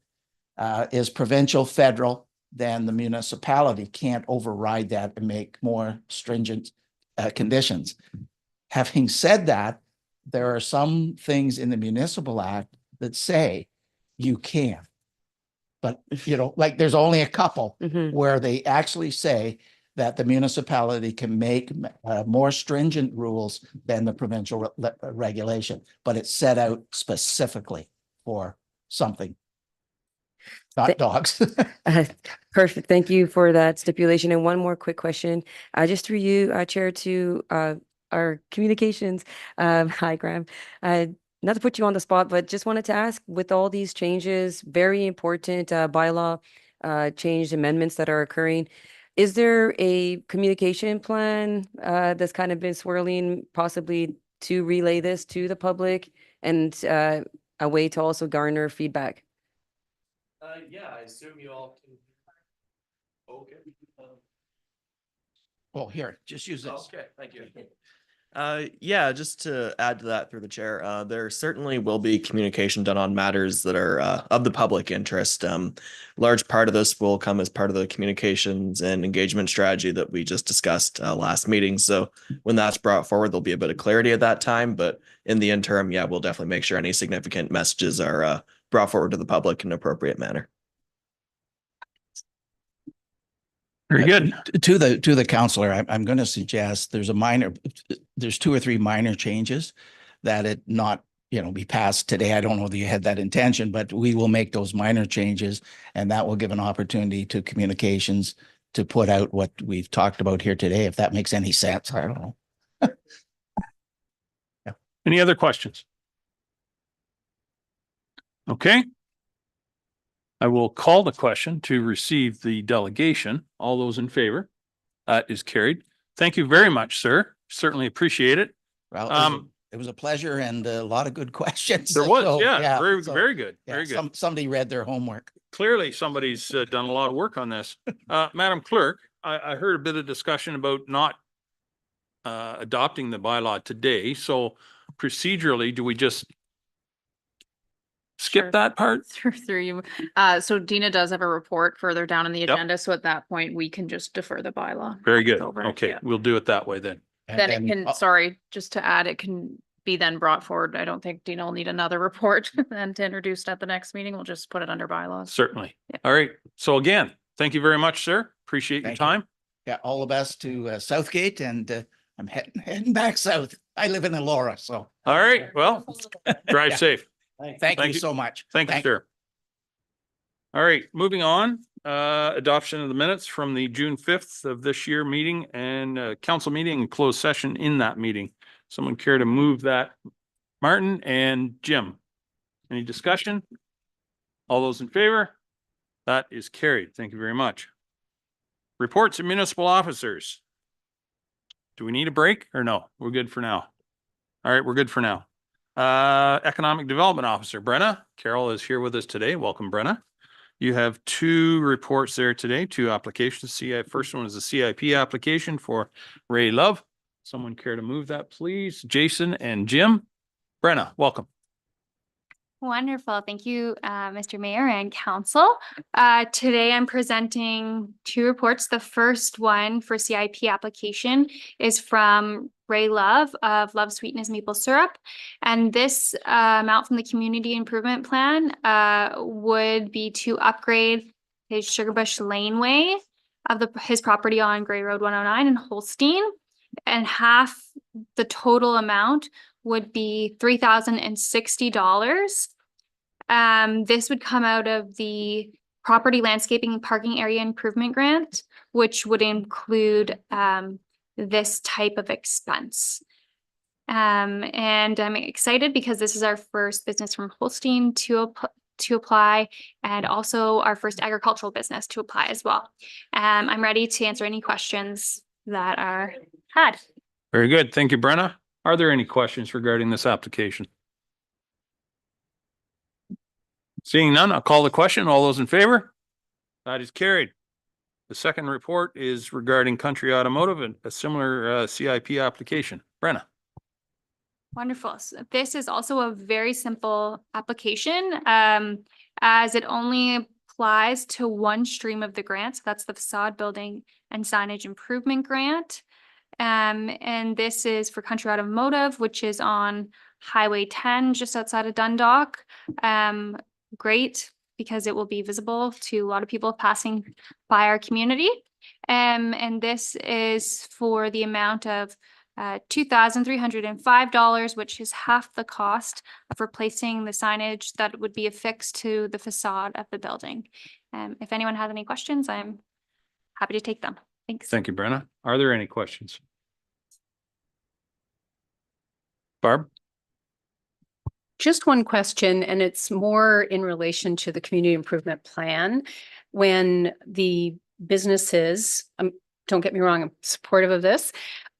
is provincial, federal, then the municipality can't override that and make more stringent conditions. Having said that, there are some things in the Municipal Act that say you can. But, you know, like there's only a couple where they actually say that the municipality can make more stringent rules than the provincial regulation, but it's set out specifically for something, not dogs. Perfect. Thank you for that stipulation. And one more quick question, just through you, Chair, to our communications. Hi, Graham. Not to put you on the spot, but just wanted to ask, with all these changes, very important bylaw change amendments that are occurring, is there a communication plan that's kind of been swirling, possibly to relay this to the public, and a way to also garner feedback? Yeah, I assume you all can. Okay. Well, here, just use this. Okay, thank you. Yeah, just to add to that through the chair, there certainly will be communication done on matters that are of the public interest. Large part of this will come as part of the communications and engagement strategy that we just discussed last meeting. So when that's brought forward, there'll be a bit of clarity at that time. But in the interim, yeah, we'll definitely make sure any significant messages are brought forward to the public in an appropriate manner. Very good. To the counselor, I'm going to suggest there's there's 2 or 3 minor changes that it not, you know, be passed today. I don't know that you had that intention, but we will make those minor changes, and that will give an opportunity to communications to put out what we've talked about here today, if that makes any sense. I don't know. Yeah. Any other questions? Okay. I will call the question to receive the delegation. All those in favor? That is carried. Thank you very much, sir. Certainly appreciate it. Well, Um, it was a pleasure and a lot of good questions. There was, So, yeah, very, so, very good, yeah, very good. Somebody read their homework. Clearly, somebody's done a lot of work on this. Madam Clerk, I heard a bit of discussion about not adopting the bylaw today. So procedurally, do we just skip Sure. that part? Through you. So Dina does have a report further down in the Yep. agenda. So at that point, we can just defer the bylaw. Very good. Over, Okay, yeah. we'll do it that way then. And Then it can, oh, sorry, just to add, it can be then brought forward. I don't think Dina will need another report and to introduce at the next meeting. We'll just put it under bylaws. Certainly. Yeah. All right. So again, thank you very much, sir. Appreciate your Thank you. time. Yeah, all the best to Southgate, and I'm heading back south. I live in Elora, so All right. Well, drive Yeah. safe. thank Thank you you. so much. Thank you, sir. All right, moving on, adoption of the minutes from the June 5th of this year meeting and council meeting and closed session in that meeting. Someone care to move that? Martin and Jim. Any discussion? All those in favor? That is carried. Thank you very much. Reports of municipal officers. Do we need a break or no? We're good for now. All right, we're good for now. Economic Development Officer, Brenna. Carol is here with us today. Welcome, Brenna. You have two reports there today, two applications. First one is a CIP application for Ray Love. Someone care to move that, please? Jason and Jim. Brenna, welcome. Wonderful. Thank you, Mr. Mayor and Council. Today I'm presenting two reports. The first one for CIP application is from Ray Love of Love Sweetness Maple Syrup. And this amount from the Community Improvement Plan would be to upgrade his Sugarbush Laneway of his property on Gray Road 109 in Holstein. And half the total amount would be $3,060. This would come out of the Property Landscaping and Parking Area Improvement Grant, which would include this type of expense. And I'm excited because this is our first business from Holstein to apply, and also our first agricultural business to apply as well. I'm ready to answer any questions that are had. Very good. Thank you, Brenna. Are there any questions regarding this application? Seeing none, I'll call the question. All those in favor? That is carried. The second report is regarding Country Automotive and a similar CIP application. Brenna. Wonderful. So this is also a very simple application, as it only applies to one stream of the grant. So that's the facade building and signage improvement grant. And this is for Country Automotive, which is on Highway 10, just outside of Dundalk. Great, because it will be visible to a lot of people passing by our community. And this is for the amount of $2,305, which is half the cost of replacing the signage that would be affixed to the facade of the building. If anyone has any questions, I'm happy to take them. Thanks. Thank you, Brenna. Are there any questions? Barb? Just one question, and it's more in relation to the community improvement plan. When the businesses, don't get me wrong, I'm supportive of this,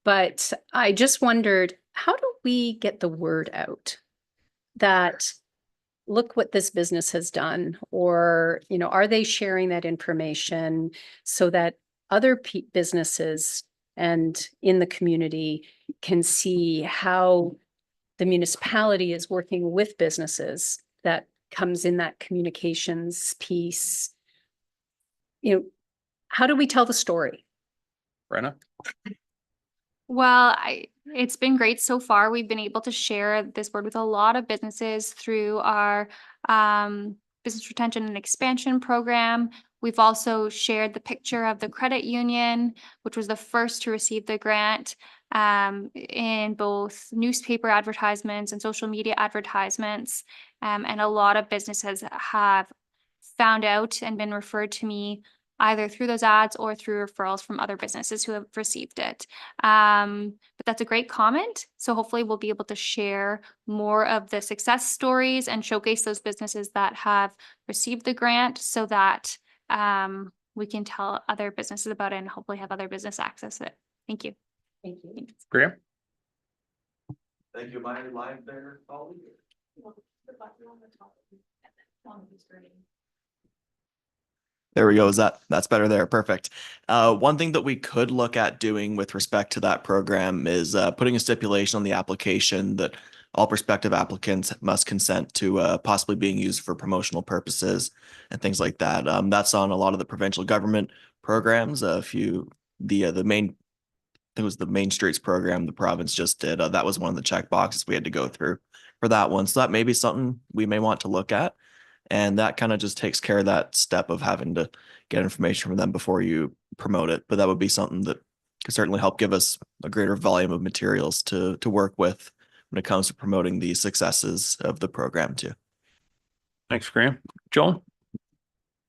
but I just wondered, how do we get the word out that look what this business has done? Or, you know, are they sharing that information so that other businesses and in the community can see how the municipality is working with businesses? That comes in that communications piece. You know, how do we tell the story? Brenna? Well, it's been great so far. We've been able to share this word with a lot of businesses through our business retention and expansion program. We've also shared the picture of the credit union, which was the first to receive the grant, in both newspaper advertisements and social media advertisements. And a lot of businesses have found out and been referred to me either through those ads or through referrals from other businesses who have received it. But that's a great comment. So hopefully we'll be able to share more of the success stories and showcase those businesses that have received the grant, so that we can tell other businesses about it and hopefully have other business access it. Thank you. Thank you. Graham? Thank you. Am I live there, Ollie? There we go. That's better there. Perfect. One thing that we could look at doing with respect to that program is putting a stipulation on the application that all prospective applicants must consent to possibly being used for promotional purposes and things like that. That's on a lot of the provincial government programs. The main, it was the Main Streets program the province just did. That was one of the check boxes we had to go through for that one. So that may be something we may want to look at. And that kind of just takes care of that step of having to get information from them before you promote it. But that would be something that could certainly help give us a greater volume of materials to work with when it comes to promoting the successes of the program too. Thanks, Graham. Joan?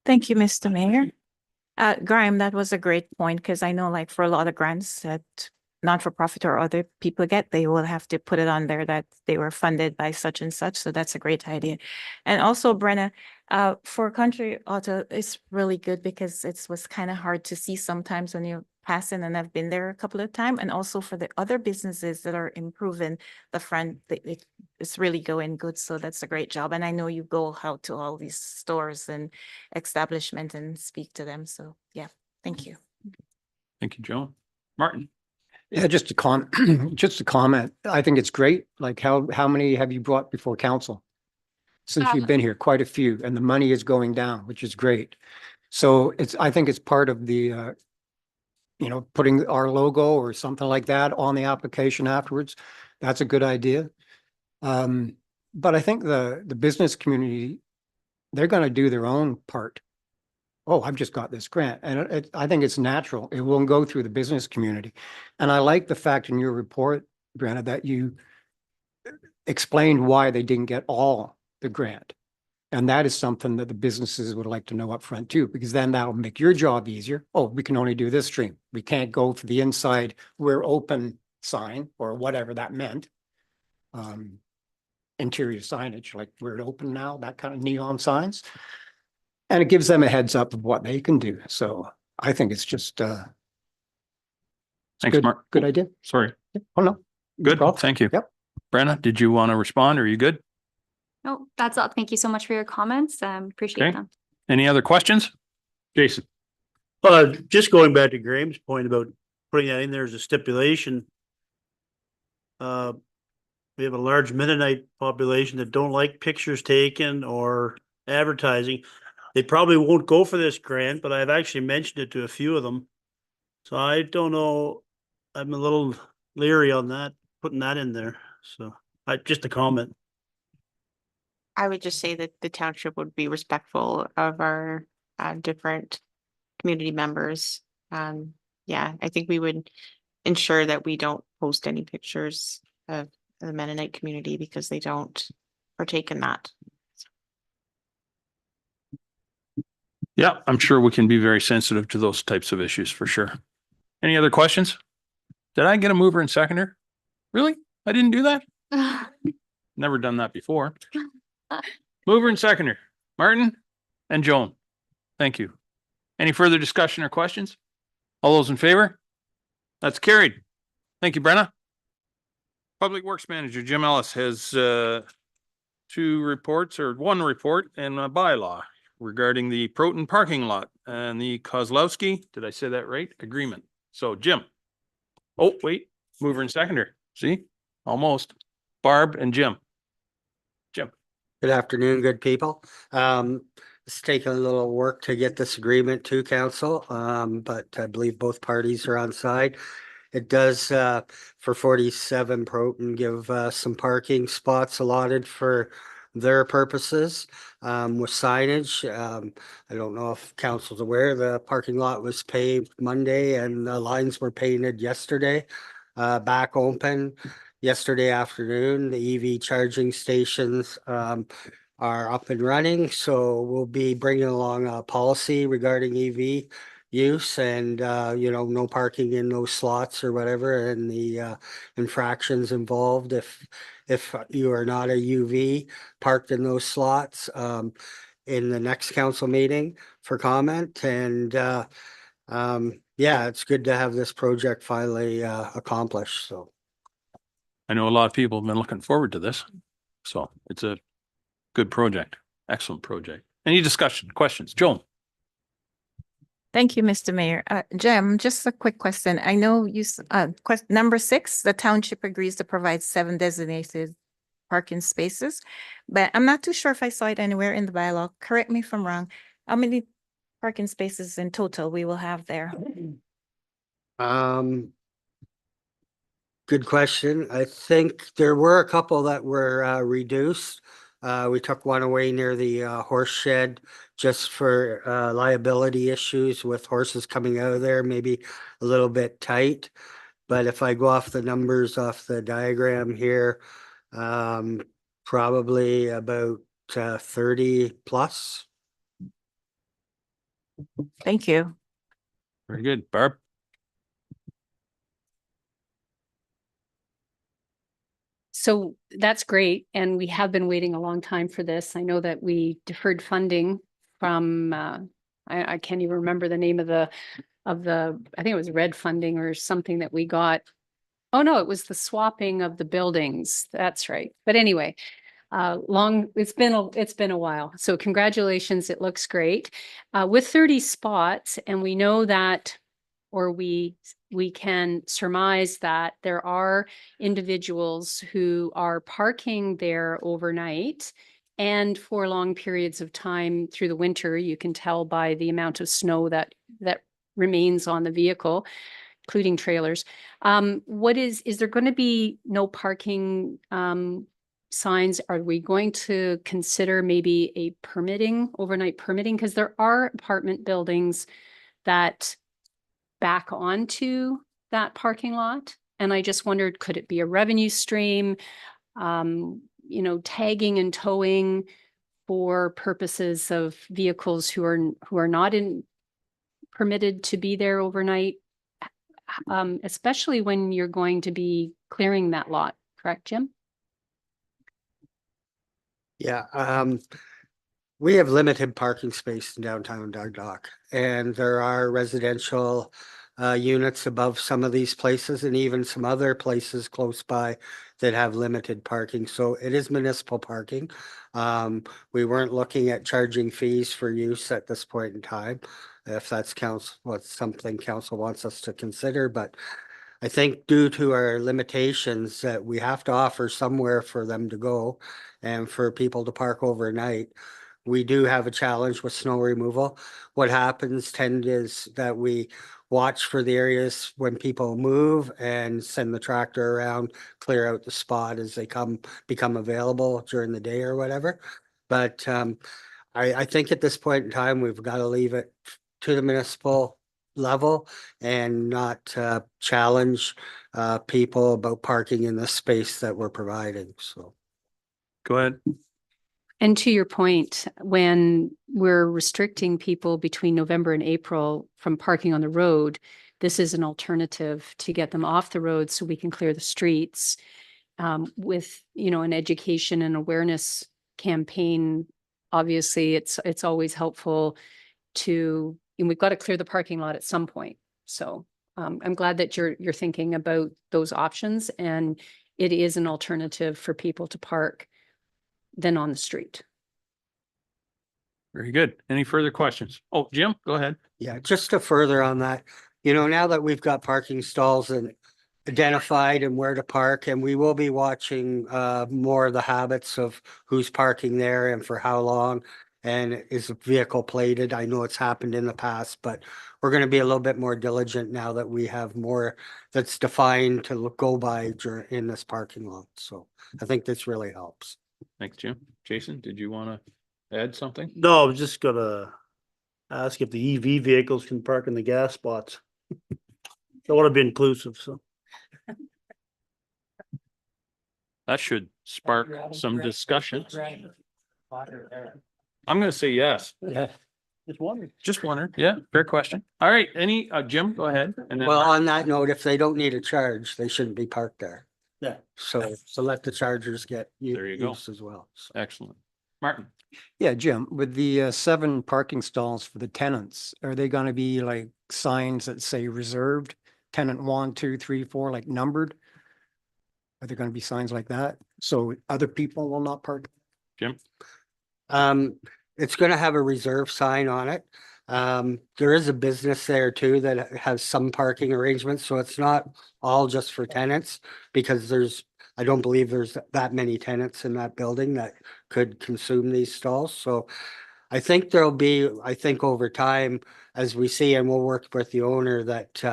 Thank you, Mr. Mayor. Graham, that was a great point, because I know like for a lot of grants that not-for-profit or other people get, they will have to put it on there that they were funded by such and such. So that's a great idea. And also, Brenna, for Country Auto, it's really good because it was kind of hard to see sometimes when you're passing, and I've been there a couple of times. And also for the other businesses that are improving the front, it's really going good. So that's a great job. And I know you go out to all these stores and establishments and speak to them. So yeah, thank you. Thank you, Joan. Martin? Yeah, just a just a comment. I think it's great. Like how many have you brought before council? Since you've been here, quite a few, and the money is going down, which is great. So I think it's part of the, putting our logo or something like that on the application afterwards. That's a good idea. But I think the business community, they're going to do their own part. Oh, I've just got this grant. And I think it's natural. It won't go through the business community. And I like the fact in your report, Brenna, that you explained why they didn't get all the grant. And that is something that the businesses would like to know up front too, because then that'll make your job easier. Oh, we can only do this stream. We can't go for the inside, we're open sign or whatever that meant. Interior signage, like we're open now, that kind of neon signs. And it gives them a heads up of what they can do. So I think it's just Thanks, good, Mark. good idea. Sorry. Oh, no. Good. problem. Thank you. Yep. Brenna, did you want to respond? Are you good? No, that's all. Thank you so much for your comments. Appreciate Okay. them. Any other questions? Jason? Just going back to Graham's point about putting that in there as a stipulation. We have a large Mennonite population that don't like pictures taken or advertising. They probably won't go for this grant, but I've actually mentioned it to a few of them. So I don't know. I'm a little leery on that, putting that in there. So just a comment. I would just say that the township would be respectful of our different community members. Yeah, I think we would ensure that we don't post any pictures of the Mennonite community because they don't partake in that. Yeah, I'm sure we can be very sensitive to those types of issues for sure. Any other questions? Did I get a mover and seconder? Really? I didn't do that? Never done that before. Mover and seconder, Martin and Joan. Thank you. Any further discussion or questions? All those in favor? That's carried. Thank you, Brenna. Public Works Manager Jim Ellis has two reports, or one report and a bylaw regarding the Proton parking lot and the Kozlowski, did I say that right? Agreement. So Jim. Oh, wait, mover and seconder. See, almost. Barb and Jim. Jim. Good afternoon, good people. It's taken a little work to get this agreement to council, but I believe both parties are on side. It does, for 47 Proton, give some parking spots allotted for their purposes with signage. I don't know if council's aware, the parking lot was paved Monday and the lines were painted yesterday, back open. Yesterday afternoon, the EV charging stations are up and running, so we'll be bringing along a policy regarding EV use and, no parking in those slots or whatever, and the infractions involved if you are not a UV parked in those slots in the next council meeting for comment. And Yeah, it's good to have this project finally accomplished, so. I know a lot of people have been looking forward to this. So it's a good project, excellent project. Any discussion, questions? Joan? Thank you, Mr. Mayor. Jem, just a quick question. I know number 6, the township agrees to provide 7 designated parking spaces, but I'm not too sure if I saw it anywhere in the bylaw. Correct me if I'm wrong. How many parking spaces in total we will have there? Good question. I think there were a couple that were reduced. We took one away near the horse shed just for liability issues with horses coming out of there, maybe a little bit tight. But if I go off the numbers off the diagram here, probably about 30 plus. Thank you. Very good. Barb? So that's great. And we have been waiting a long time for this. I know that we deferred funding from, I can't even remember the name of the, I think it was red funding or something that we got. Oh, no, it was the swapping of the buildings. That's right. But anyway, it's been a while. So congratulations. It looks great. With 30 spots, and we know that, or we can surmise that there are individuals who are parking there overnight and for long periods of time through the winter. You can tell by the amount of snow that remains on the vehicle, including trailers. Is there going to be no parking signs? Are we going to consider maybe a overnight permitting? Because there are apartment buildings that back onto that parking lot. And I just wondered, could it be a revenue stream? Tagging and towing for purposes of vehicles who are not permitted to be there overnight, especially when you're going to be clearing that lot, correct, Jim? Yeah, we have limited parking space in downtown Dundalk, and there are residential units above some of these places and even some other places close by that have limited parking. So it is municipal parking. We weren't looking at charging fees for use at this point in time, if that's something council wants us to consider, but I think due to our limitations that we have to offer somewhere for them to go and for people to park overnight. We do have a challenge with snow removal. What happens is that we watch for the areas when people move and send the tractor around, clear out the spot as they become available during the day or whatever. But I think at this point in time, we've got to leave it to the municipal level and not challenge people about parking in the space that we're providing. So Go ahead. And to your point, when we're restricting people between November and April from parking on the road, this is an alternative to get them off the road so we can clear the streets with, an education and awareness campaign. Obviously, it's always helpful and we've got to clear the parking lot at some point. So I'm glad that you're thinking about those options, and it is an alternative for people to park than on the street. Very good. Any further questions? Oh, Jim, go ahead. yeah, just to further on that, now that we've got parking stalls and identified and where to park, and we will be watching more of the habits of who's parking there and for how long, and is the vehicle plated. I know it's happened in the past, but we're going to be a little bit more diligent now that we have more that's defined to go by in this parking lot. So I think this really helps. Thanks, Jim. Jason, did you want to add something? No, I was just gonna ask if the EV vehicles can park in the gas spots. That would have been inclusive, so. That should spark some discussion. I'm going to say yes. Yeah. Just wondering. Yeah, fair question. All right, Jim, go ahead. And then Well, on that note, if they don't need a charge, they shouldn't be parked there. Yeah. So let the chargers get There you go. use as well. So. Excellent. Martin? Yeah, Jim, with the 7 parking stalls for the tenants, are they going to be like signs that say reserved, tenant 1, 2, 3, 4, like numbered? Are there going to be signs like that? So other people will not park? Jim? It's gonna have a reserve sign on it. There is a business there too that has some parking arrangements, so it's not all just for tenants. Because I don't believe there's that many tenants in that building that could consume these stalls, so. I think over time, as we see, and we'll work with the owner that,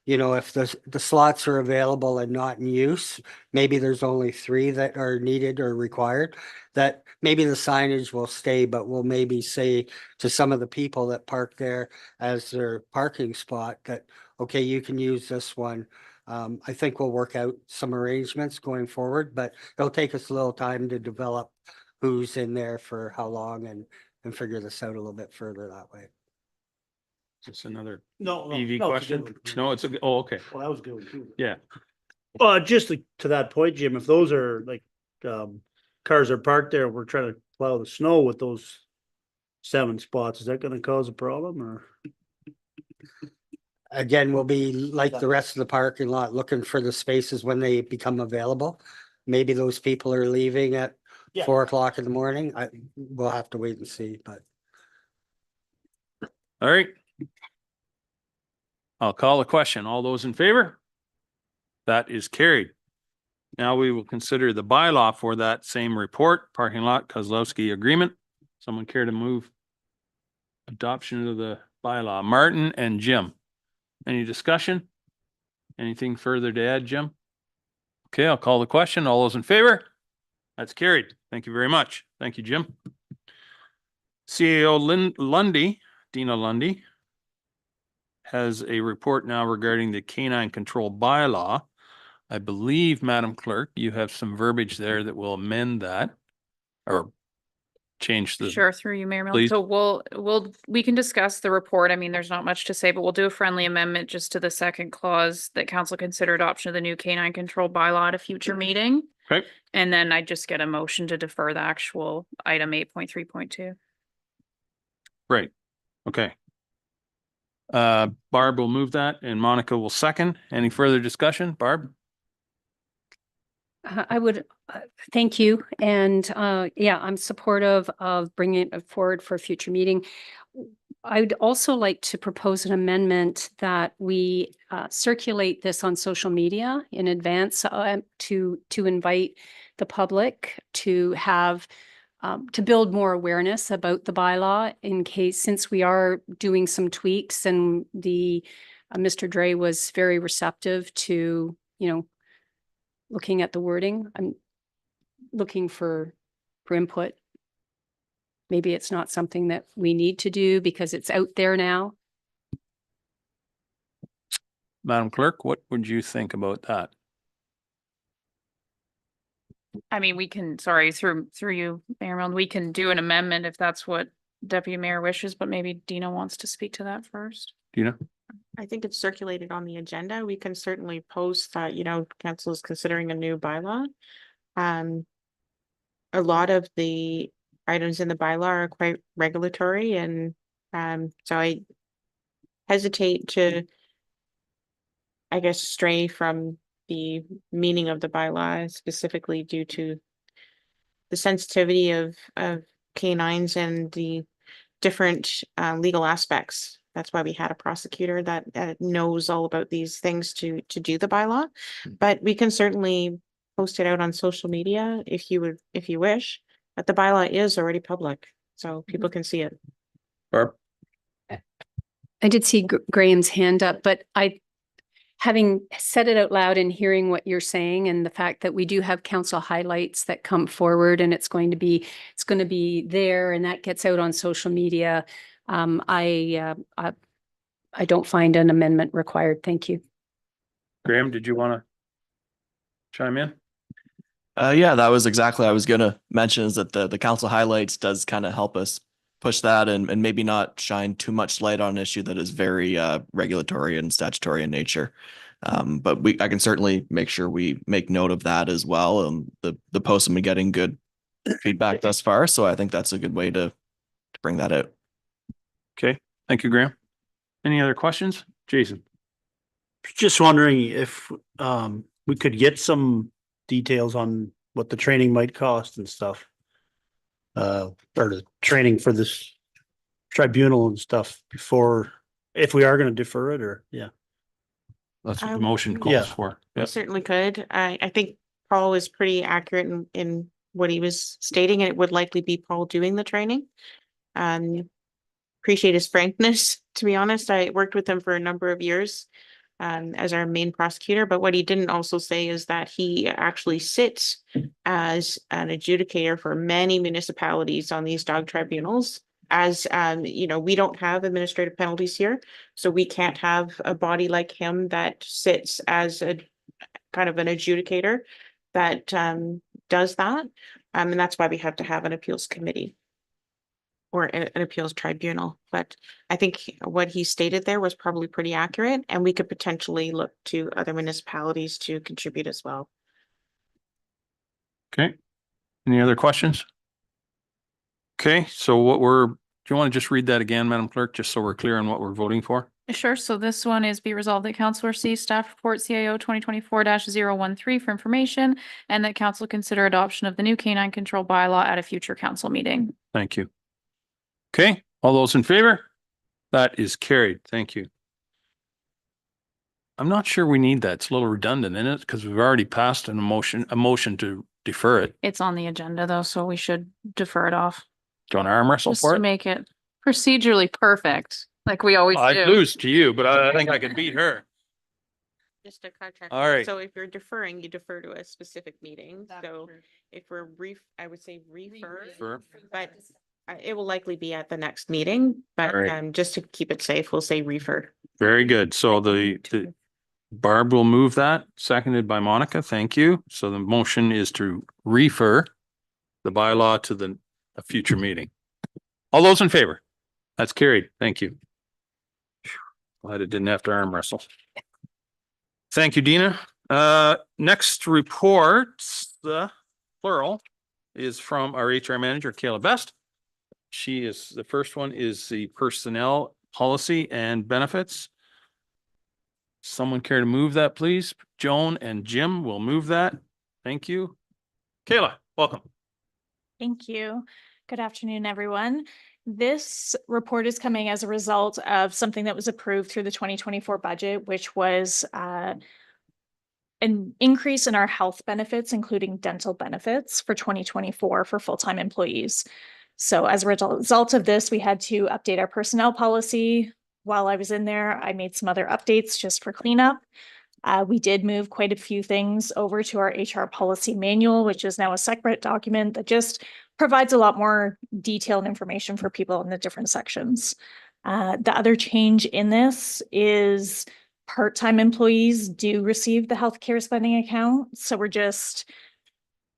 if the slots are available and not in use, maybe there's only 3 that are needed or required, that maybe the signage will stay, but we'll maybe say to some of the people that park there as their parking spot that, okay, you can use this one. I think we'll work out some arrangements going forward, but it'll take us a little time to develop who's in there for how long and figure this out a little bit further that way. Just another No. EV no, question? it's a good one. No, it's oh, okay. Well, that was a good one too. Yeah. Just to that point, Jim, if those are like, cars are parked there, we're trying to plow the snow with those 7 spots, is that gonna cause a problem or? Again, we'll be like the rest of the parking lot, looking for the spaces when they become available. Maybe those people are leaving at Yeah. 4 o'clock in the morning. We'll have to wait and see, but. All right. I'll call the question. All those in favor? That is carried. Now we will consider the bylaw for that same report, parking lot Kozlowski agreement. Someone care to move adoption of the bylaw? Martin and Jim. Any discussion? Anything further to add, Jim? Okay, I'll call the question. All those in favor? That's carried. Thank you very much. Thank you, Jim. CAO Lundy, Dina Lundy, has a report now regarding the canine control bylaw. I believe, Madam Clerk, you have some verbiage there that will amend that or change the. Sure, through you, Mayor Milne. Please. So we can discuss the report. I mean, there's not much to say, but we'll do a friendly amendment just to the second clause that council consider adoption of the new canine control bylaw at a future meeting. Okay. And then I just get a motion to defer the actual item 8.3.2. Right. Okay. Barb will move that and Monica will second. Any further discussion? Barb? I would, thank you. And yeah, I'm supportive of bringing it forward for a future meeting. I'd also like to propose an amendment that we circulate this on social media in advance to invite the public to have to build more awareness about the bylaw in case, since we are doing some tweaks and the Mr. Dre was very receptive to, looking at the wording. I'm looking for input. Maybe it's not something that we need to do because it's out there now. Madam Clerk, what would you think about that? I mean, we can, sorry, through you, Mayor Milne, we can do an amendment if that's what Deputy Mayor wishes, but maybe Dina wants to speak to that first. Dina? I think it's circulated on the agenda. We can certainly post that, council is considering a new bylaw. A lot of the items in the bylaw are quite regulatory and so I hesitate to, I guess, stray from the meaning of the bylaw specifically due to the sensitivity of canines and the different legal aspects. That's why we had a prosecutor that knows all about these things to do the bylaw. But we can certainly post it out on social media if you wish. But the bylaw is already public, so people can see it. Barb? I did see Graham's hand up, but having said it out loud and hearing what you're saying and the fact that we do have council highlights that come forward and it's going to be there and that gets out on social media. I don't find an amendment required. Thank you. Graham, did you want to chime in? Yeah, that was exactly what I was gonna mention, is that the council highlights does kind of help us push that and maybe not shine too much light on an issue that is very regulatory and statutory in nature. But I can certainly make sure we make note of that as well. The posts have been getting good feedback thus far, so I think that's a good way to bring that out. Okay, thank you, Graham. Any other questions? Jason? Just wondering if we could get some details on what the training might cost and stuff. Or the training for this tribunal and stuff before, if we are gonna defer it, or, yeah. That's what the Um, motion yeah. calls for. We Yep. certainly could. I think Paul was pretty accurate in what he was stating, and it would likely be Paul doing the training. Appreciate his frankness, to be honest. I worked with him for a number of years as our main prosecutor, but what he didn't also say is that he actually sits as an adjudicator for many municipalities on these dog tribunals. As you know, we don't have administrative penalties here, so we can't have a body like him that sits as a kind of an adjudicator that does that. And that's why we have to have an appeals committee or an appeals tribunal. But I think what he stated there was probably pretty accurate, and we could potentially look to other municipalities to contribute as well. Okay. Any other questions? Okay, so do you want to just read that again, Madam Clerk, just so we're clear on what we're voting for? Sure. So this one is be resolved that council receive staff report CIO 2024-013 for information, and that council consider adoption of the new canine control bylaw at a future council meeting. Thank you. Okay, all those in favor? That is carried. Thank you. I'm not sure we need that. It's a little redundant, isn't it? Because we've already passed a motion to defer it. It's on the agenda though, so we should defer it off. Do you want to arm wrestle Just for to it? make it procedurally perfect, like we always I'd do. lose to you, but I think I could beat her. Just a contract. All right. So if you're deferring, you defer to a specific meeting. So if we're I would say refer, Defer. but it will likely be at the next meeting. But All right. just to keep it safe, we'll say refer. Very good. So the Barb will move that, seconded by Monica. Thank you. So the motion is to refer the bylaw to a future meeting. All those in favor? That's carried. Thank you. Glad it didn't have to arm wrestle. Thank you, Dina. Next report, the plural, is from our HR manager, Kayla Best. The first one is the personnel policy and benefits. Someone care to move that, please? Joan and Jim will move that. Thank you. Kayla, welcome. Thank you. Good afternoon, everyone. This report is coming as a result of something that was approved through the 2024 budget, which was an increase in our health benefits, including dental benefits for 2024 for full-time employees. So as a result of this, we had to update our personnel policy. While I was in there, I made some other updates just for cleanup. We did move quite a few things over to our HR policy manual, which is now a separate document that just provides a lot more detailed information for people in the different sections. The other change in this is part-time employees do receive the healthcare spending account. So we're just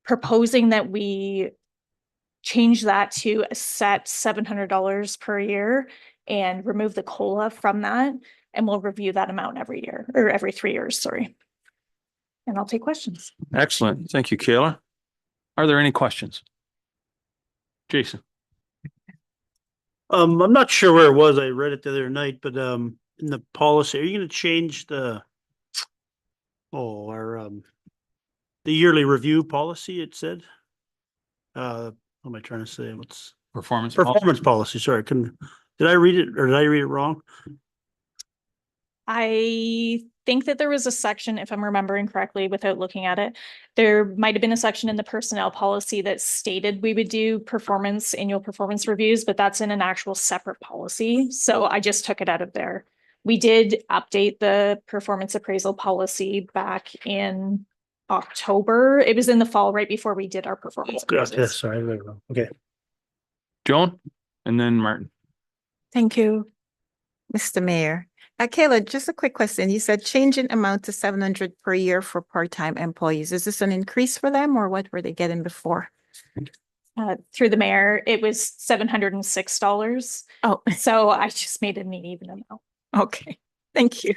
proposing that we change that to a set $700 per year and remove the COLA from that. And we'll review that amount every year or every 3 years, sorry. And I'll take questions. Excellent. Thank you, Kayla. Are there any questions? Jason? I'm not sure where it was. I read it the other night, but in the policy, are you gonna change the yearly review policy, it said? What am I trying to say? What's Performance policy? Sorry, did I read it or did I read it wrong? I think that there was a section, if I'm remembering correctly, without looking at it, there might have been a section in the personnel policy that stated we would do annual performance reviews, but that's in an actual separate policy. So I just took it out of there. We did update the performance appraisal policy back in October. It was in the fall, right before we did our performance. Yes, appraisals. sorry, I read it wrong. Okay. Joan and then Martin. Thank you, Mr. Mayor. Kayla, just a quick question. You said changing amount to 700 per year for part-time employees. Is this an increase for them or what were they getting before? Through the mayor, it was $706. Oh, So I just made it an even amount. okay. Thank you.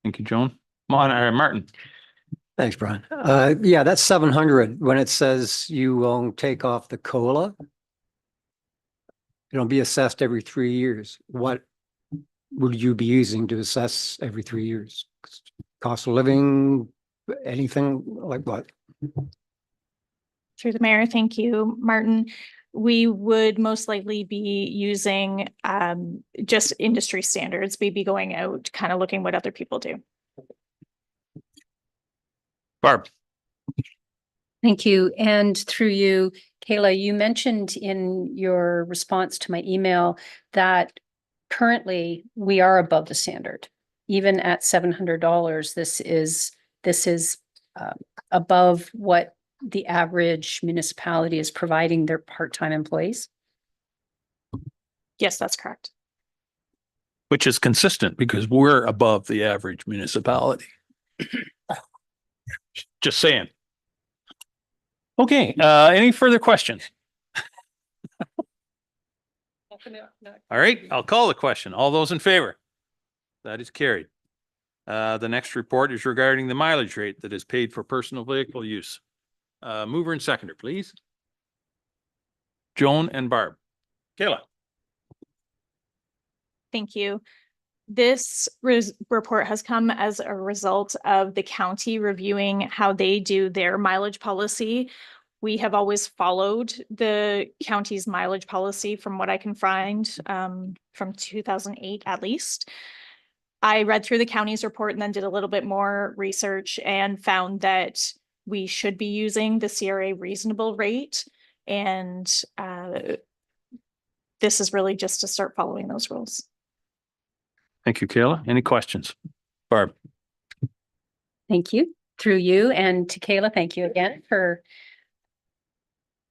Thank you, Joan. Martin. Thanks, Brian. Yeah, that's 700. When it says you will take off the COLA, it'll be assessed every 3 years. What would you be using to assess every 3 years? Cost of living, anything like what? Through the mayor, thank you, Martin. We would most likely be using just industry standards. We'd be going out, kind of looking what other people do. Barb. Thank you. And through you, Kayla, you mentioned in your response to my email that currently we are above the standard. Even at $700, this is above what the average municipality is providing their part-time employees. Yes, that's correct. Which is consistent because we're above the average municipality. Just saying. Okay, any further questions? All right, I'll call the question. All those in favor? That is carried. The next report is regarding the mileage rate that is paid for personal vehicle use. Mover and seconder, please. Joan and Barb. Kayla. Thank you. This report has come as a result of the county reviewing how they do their mileage policy. We have always followed the county's mileage policy from what I can find from 2008 at least. I read through the county's report and then did a little bit more research and found that we should be using the CRA reasonable rate. And this is really just to start following those rules. Thank you, Kayla. Any questions? Barb. Thank you. Through you and to Kayla, thank you again for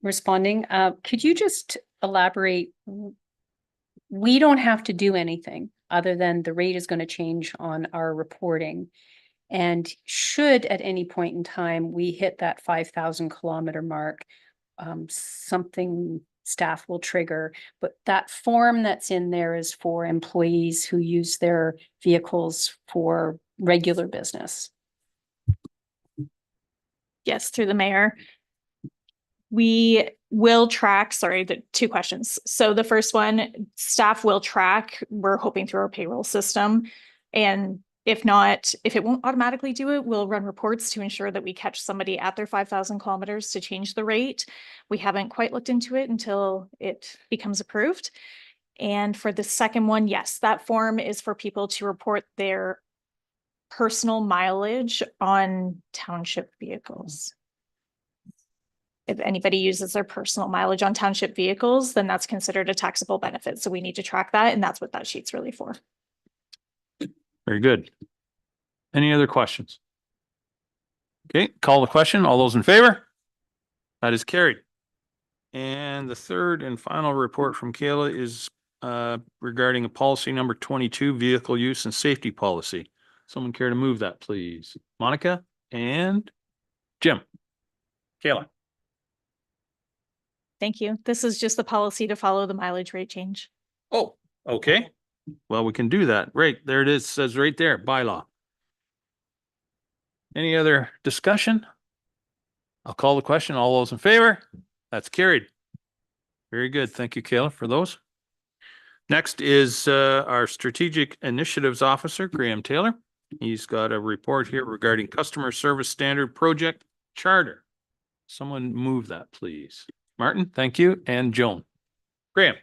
responding. Could you just elaborate? We don't have to do anything other than the rate is going to change on our reporting. And should at any point in time we hit that 5,000 kilometer mark, something staff will trigger, but that form that's in there is for employees who use their vehicles for regular business. Yes, through the mayor. We will track, sorry, the two questions. So the first one, staff will track, we're hoping through our payroll system. And if not, if it won't automatically do it, we'll run reports to ensure that we catch somebody at their 5,000 kilometers to change the rate. We haven't quite looked into it until it becomes approved. And for the second one, yes, that form is for people to report their personal mileage on township vehicles. If anybody uses their personal mileage on township vehicles, then that's considered a taxable benefit. So we need to track that, and that's what that sheet's really for. Very good. Any other questions? Okay, call the question. All those in favor? That is carried. And the third and final report from Kayla is regarding a policy number 22, vehicle use and safety policy. Someone care to move that, please? Monica and Jim. Kayla. Thank you. This is just the policy to follow the mileage rate change. Oh, okay. Well, we can do that. Right, there it is. Says right there, bylaw. Any other discussion? I'll call the question. All those in favor? That's carried. Very good. Thank you, Kayla, for those. Next is our Strategic Initiatives Officer, Graham Taylor. He's got a report here regarding Customer Service Standard Project Charter. Someone move that, please. Martin, thank you. And Joan. Graham.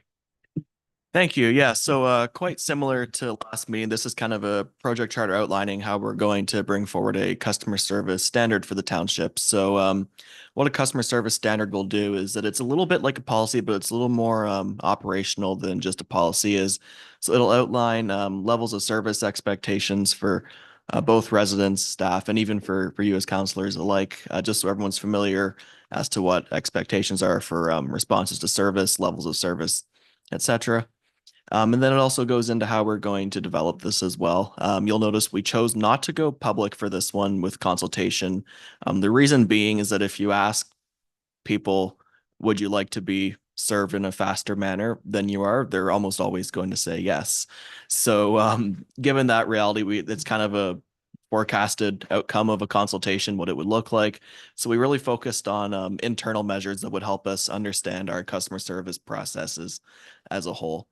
Thank you. Yeah, so quite similar to last meeting, this is kind of a project charter outlining how we're going to bring forward a customer service standard for the township. So what a customer service standard will do is that it's a little bit like a policy, but it's a little more operational than just a policy is. So it'll outline levels of service expectations for both residents, staff, and even for you as counselors alike, just so everyone's familiar as to what expectations are for responses to service, levels of service, etc. And then it also goes into how we're going to develop this as well. You'll notice we chose not to go public for this one with consultation. The reason being is that if you ask people, would you like to be served in a faster manner than you are, they're almost always going to say yes. So given that reality, it's kind of a forecasted outcome of a consultation, what it would look like. So we really focused on internal measures that would help us understand our customer service processes as a whole.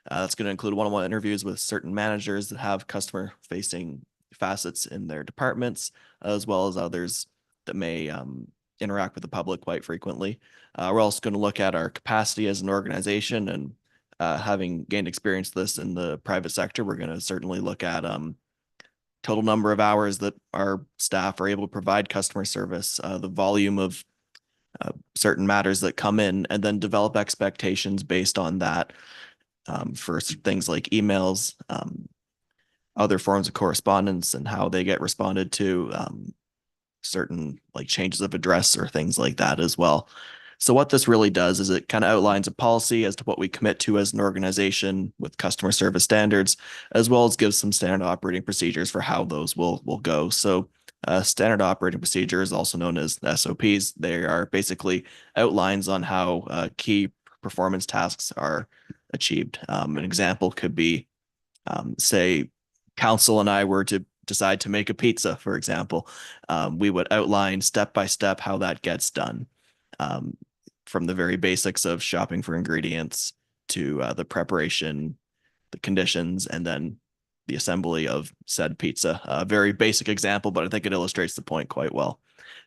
That's going to include one-on-one interviews with certain managers that have customer-facing facets in their departments, as well as others that may interact with the public quite frequently. We're also going to look at our capacity as an organization, and having gained experience with this in the private sector, we're going to certainly look at total number of hours that our staff are able to provide customer service, the volume of certain matters that come in, and then develop expectations based on that for things like emails, other forms of correspondence, and how they get responded to, certain like changes of address or things like that as well. So what this really does is it kind of outlines a policy as to what we commit to as an organization with customer service standards, as well as gives some standard operating procedures for how those will go. So standard operating procedures, also known as SOPs, they are basically outlines on how key performance tasks are achieved. An example could be, say, council and I were to decide to make a pizza, for example. We would outline step by step how that gets done, from the very basics of shopping for ingredients to the preparation, the conditions, and then the assembly of said pizza. A very basic example, but I think it illustrates the point quite well.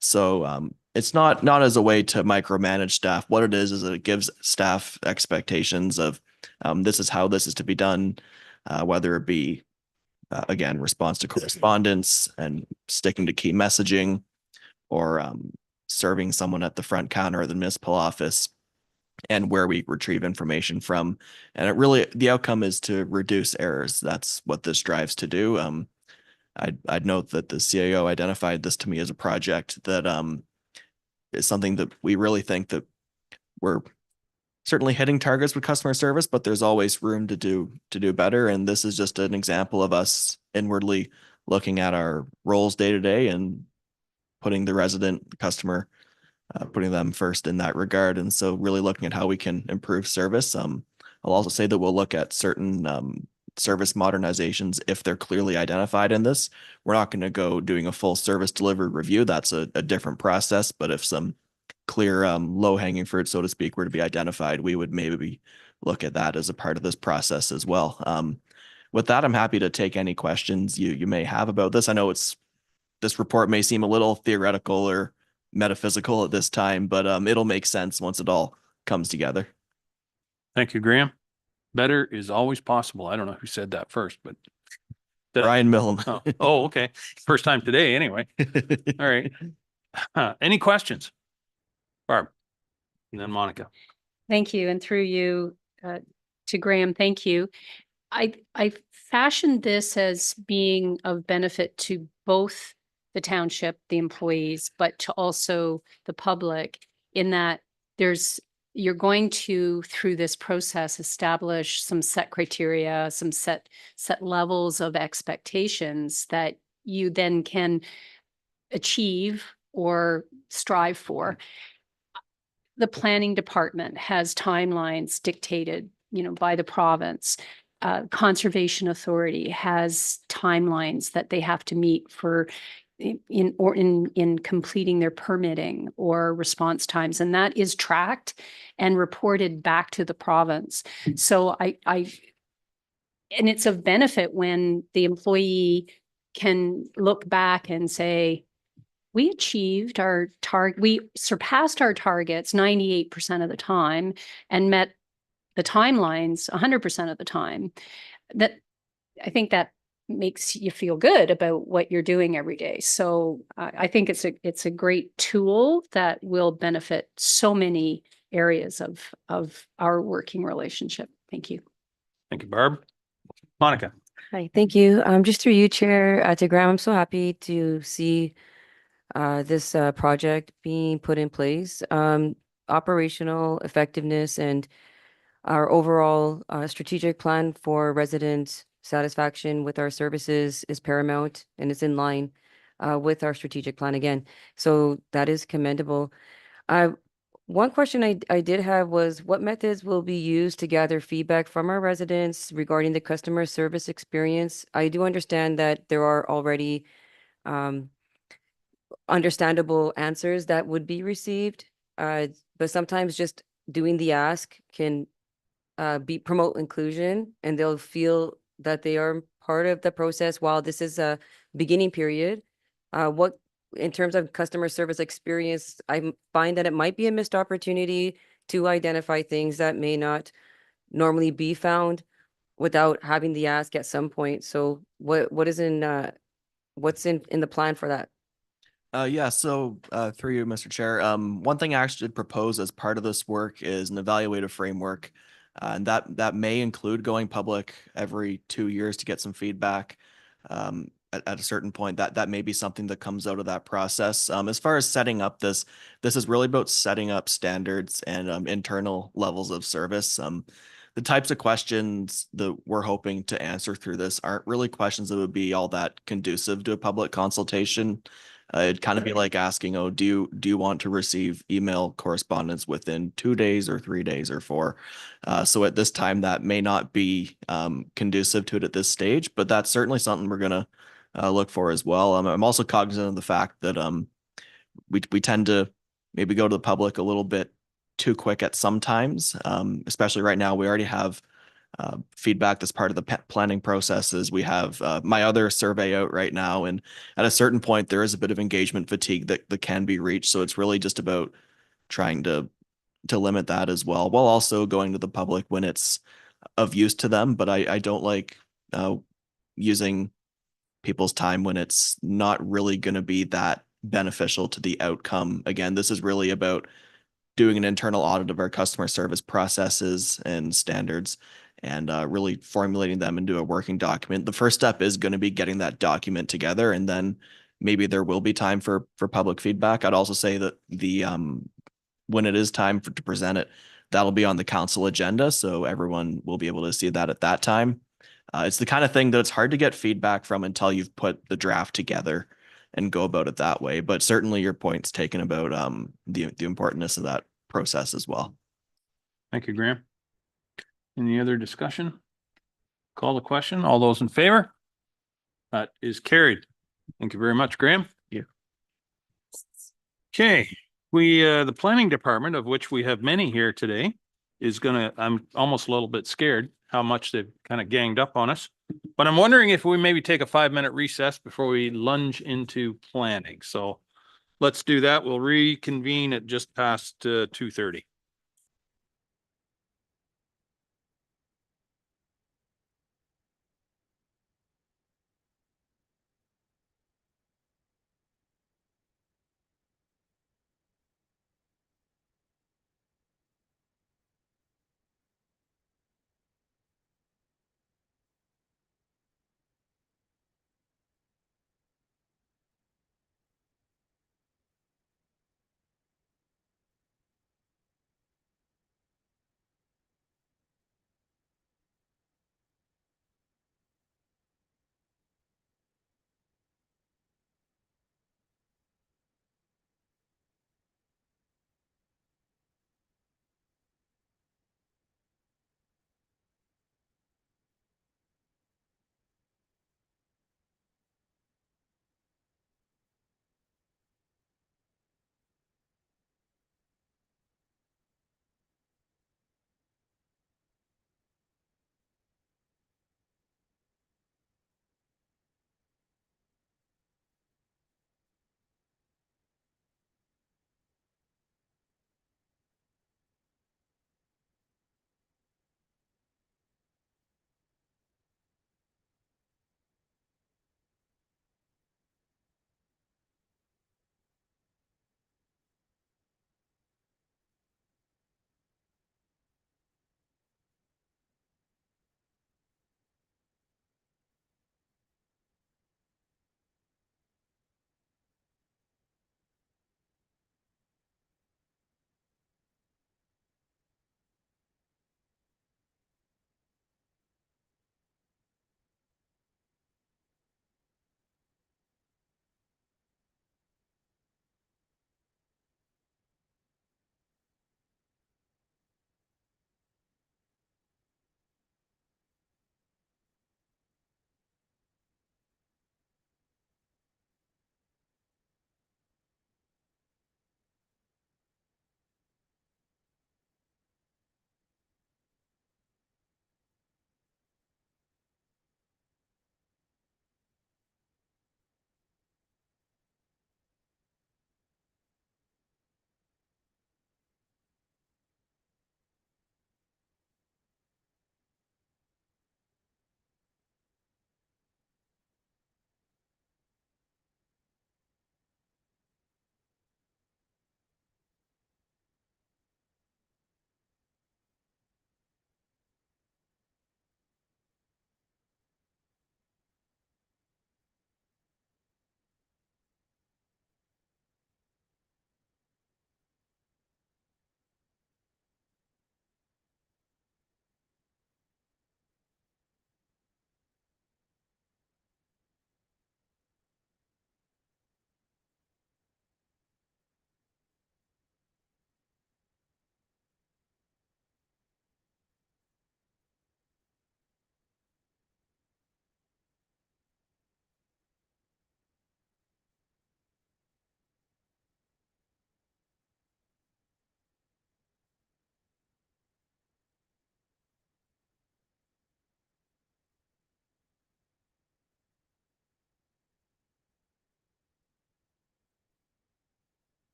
So it's not as a way to micromanage staff. What it is it gives staff expectations of this is how this is to be done, whether it be again, response to correspondence and sticking to key messaging, or serving someone at the front counter of the municipal office, and where we retrieve information from. And it really, the outcome is to reduce errors. That's what this drives to do. I'd note that the CAO identified this to me as a project that is something that we really think that we're certainly hitting targets with customer service, but there's always room to do better. And this is just an example of us inwardly looking at our roles day to day and putting the resident, the customer, putting them first in that regard. And so really looking at how we can improve service. I'll also say that we'll look at certain service modernizations if they're clearly identified in this. We're not going to go doing a full service delivery review. That's a different process. But if some clear low-hanging fruit, so to speak, were to be identified, we would maybe look at that as a part of this process as well. With that, I'm happy to take any questions you may have about this. I know this report may seem a little theoretical or metaphysical at this time, but it'll make sense once it all comes together. Thank you, Graham. Better is always possible. I don't know who said that first, but Brian Millam. Oh, okay. First time today, anyway. All right. Any questions? Barb, and then Monica. Thank you. And through you to Graham, thank you. I fashioned this as being of benefit to both the township, the employees, but to also the public, in that you're going to, through this process, establish some set criteria, some set levels of expectations that you then can achieve or strive for. The planning department has timelines dictated, by the province. Conservation Authority has timelines that they have to meet for in completing their permitting or response times, and that is tracked and reported back to the province. So and it's of benefit when the employee can look back and say, we achieved our target, we surpassed our targets 98% of the time and met the timelines 100% of the time. That, I think that makes you feel good about what you're doing every day. So I think it's a great tool that will benefit so many areas of our working relationship. Thank you. Thank you, Barb. Monica. Hi, thank you. Just through you, Chair, to Graham, I'm so happy to see this project being put in place. Operational effectiveness and our overall strategic plan for resident satisfaction with our services is paramount, and it's in line with our strategic plan again. So that is commendable. One question I did have was, what methods will be used to gather feedback from our residents regarding the customer service experience? I do understand that there are already understandable answers that would be received, but sometimes just doing the ask can promote inclusion, and they'll feel that they are part of the process while this is a beginning period. What, in terms of customer service experience, find that it might be a missed opportunity to identify things that may not normally be found without having the ask at some point. So what is what's in the plan for that? Yeah, so through you, Mr. Chair, one thing I actually did propose as part of this work is an evaluative framework. And that may include going public every 2 years to get some feedback. At a certain point, that may be something that comes out of that process. As far as setting up this is really about setting up standards and internal levels of service. The types of questions that we're hoping to answer through this aren't really questions that would be all that conducive to a public consultation. It'd kind of be like asking, oh, do you want to receive email correspondence within 2 days or 3 days or 4? So at this time, that may not be conducive to it at this stage, but that's certainly something we're gonna look for as well. I'm also cognizant of the fact that we tend to maybe go to the public a little bit too quick at some times, especially right now. We already have feedback that's part of the planning processes. We have my other survey out right now, and at a certain point, there is a bit of engagement fatigue that can be reached. So it's really just about trying to limit that as well, while also going to the public when it's of use to them. But I don't like using people's time when it's not really going to be that beneficial to the outcome. Again, this is really about doing an internal audit of our customer service processes and standards, and really formulating them into a working document. The first step is going to be getting that document together, and then maybe there will be time for public feedback. I'd also say that the when it is time to present it, that'll be on the council agenda, so everyone will be able to see that at that time. It's the kind of thing that it's hard to get feedback from until you've put the draft together and go about it that way. But certainly your point's taken about the importance of that process as well. Thank you, Graham. Any other discussion? Call the question. All those in favor? That is carried. Thank you very much, Graham. Yeah. Okay, the planning department, of which we have many here today, is I'm almost a little bit scared how much they've kind of ganged up on us. But I'm wondering if we maybe take a 5-minute recess before we lunge into planning. So let's do that. We'll reconvene at just past 2:30.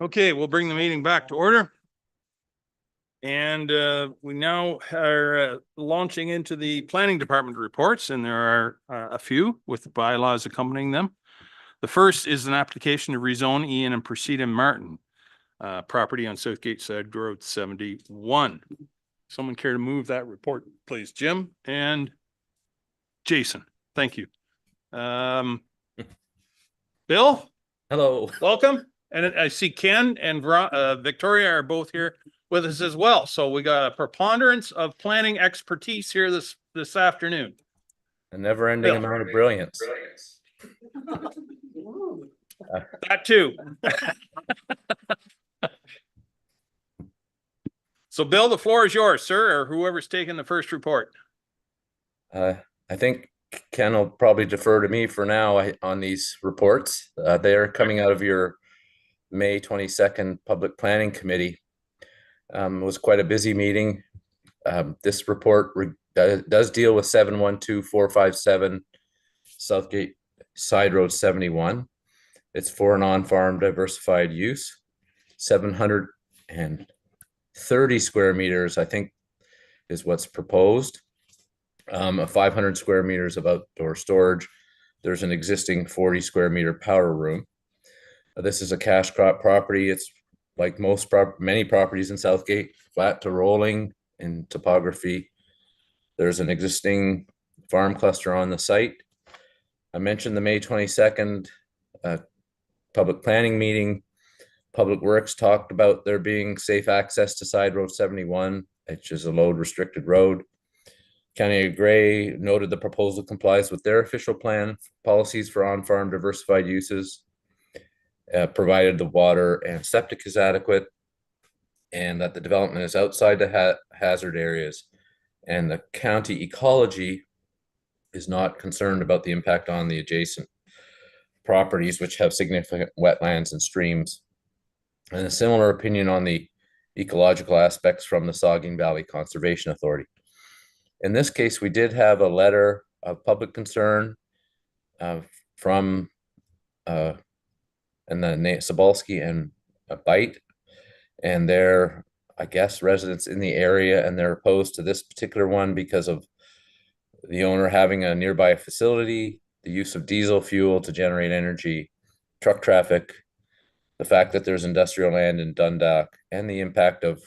Okay, we'll bring the meeting back to order. And we now are launching into the planning department reports, and there are a few with the bylaws accompanying them. The first is an application to rezone Ian and Presida Martin property on Southgate Side Road 71. Someone care to move that report, please? Jim and Jason, thank you. Bill? Hello. Welcome. And I see Ken and Victoria are both here with us as well. So we got a preponderance of planning expertise here this afternoon. A never-ending Bill. amount of brilliance. That too. So Bill, the floor is yours, sir, or whoever's taking the first report. I think Ken will probably defer to me for now on these reports. They are coming out of your May 22nd Public Planning Committee. It was quite a busy meeting. This report does deal with 712457 Southgate Side Road 71. It's for an on-farm diversified use. 730 square meters, I think, is what's proposed. 500 square meters of outdoor storage. There's an existing 40 square meter powder room. This is a cash crop property. It's like many properties in Southgate, flat to rolling in topography. There's an existing farm cluster on the site. I mentioned the May 22nd public planning meeting. Public Works talked about there being safe access to Side Road 71, which is a load restricted road. County of Grey noted the proposal complies with their official plan policies for on-farm diversified uses, provided the water and septic is adequate, and that the development is outside the hazard areas, and the county ecology is not concerned about the impact on the adjacent properties, which have significant wetlands and streams. And a similar opinion on the ecological aspects from the Saugeen Valley Conservation Authority. In this case, we did have a letter of public concern from and the Sobalski and Bite, and they're, I guess, residents in the area, and they're opposed to this particular one because of the owner having a nearby facility, the use of diesel fuel to generate energy, truck traffic, the fact that there's industrial land in Dundalk, and the impact of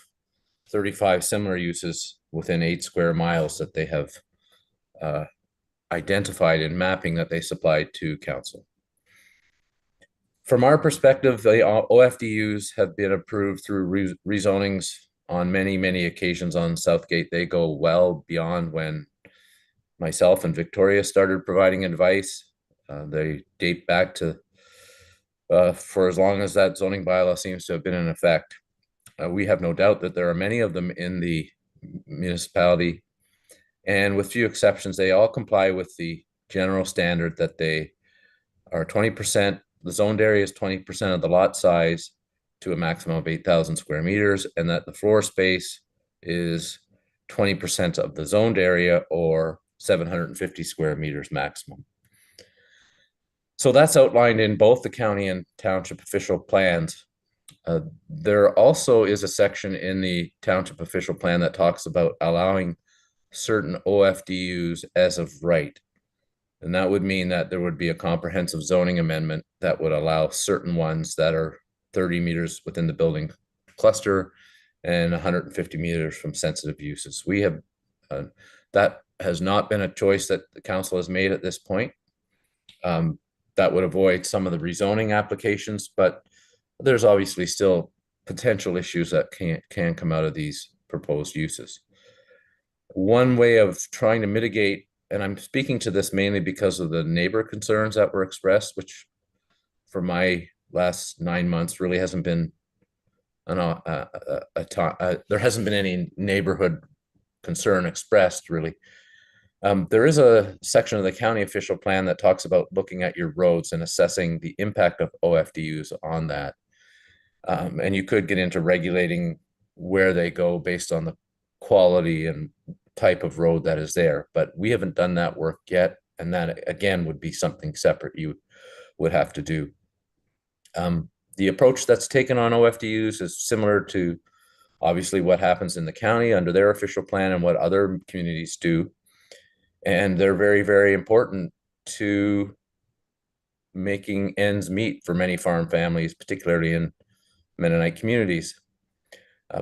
35 similar uses within 8 square miles that they have identified in mapping that they supplied to council. From our perspective, the OFDUs have been approved through rezonings on many occasions on Southgate. They go well beyond when myself and Victoria started providing advice. They date back to for as long as that zoning bylaw seems to have been in effect. We have no doubt that there are many of them in the municipality, and with few exceptions, they all comply with the general standard that they are 20%. The zoned area is 20% of the lot size to a maximum of 8,000 square meters, and that the floor space is 20% of the zoned area or 750 square meters maximum. So that's outlined in both the county and township official plans. There also is a section in the township official plan that talks about allowing certain OFDUs as of right. And that would mean that there would be a comprehensive zoning amendment that would allow certain ones that are 30 meters within the building cluster and 150 meters from sensitive uses. We have, that has not been a choice that the council has made at this point. That would avoid some of the rezoning applications, but there's obviously still potential issues that can come out of these proposed uses. One way of trying to mitigate, and I'm speaking to this mainly because of the neighbor concerns that were expressed, which for my last 9 months really hasn't been there hasn't been any neighborhood concern expressed really. There is a section of the county official plan that talks about looking at your roads and assessing the impact of OFDUs on that. And you could get into regulating where they go based on the quality and type of road that is there, but we haven't done that work yet. And that again would be something separate you would have to do. The approach that's taken on OFDUs is similar to obviously what happens in the county under their official plan and what other communities do. And they're very, very important to making ends meet for many farm families, particularly in Mennonite communities.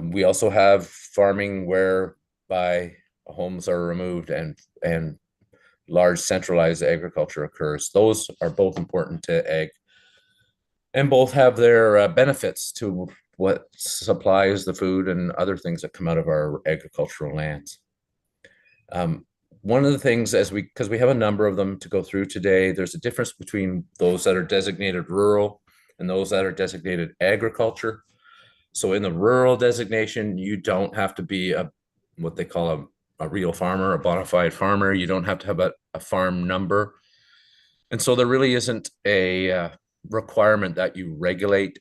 We also have farming whereby homes are removed and large centralized agriculture occurs. Those are both important to ag, and both have their benefits to what supplies the food and other things that come out of our agricultural lands. One of the things, because we have a number of them to go through today, there's a difference between those that are designated rural and those that are designated agriculture. So in the rural designation, you don't have to be what they call a real farmer, a bona fide farmer. You don't have to have a farm number. And so there really isn't a requirement that you regulate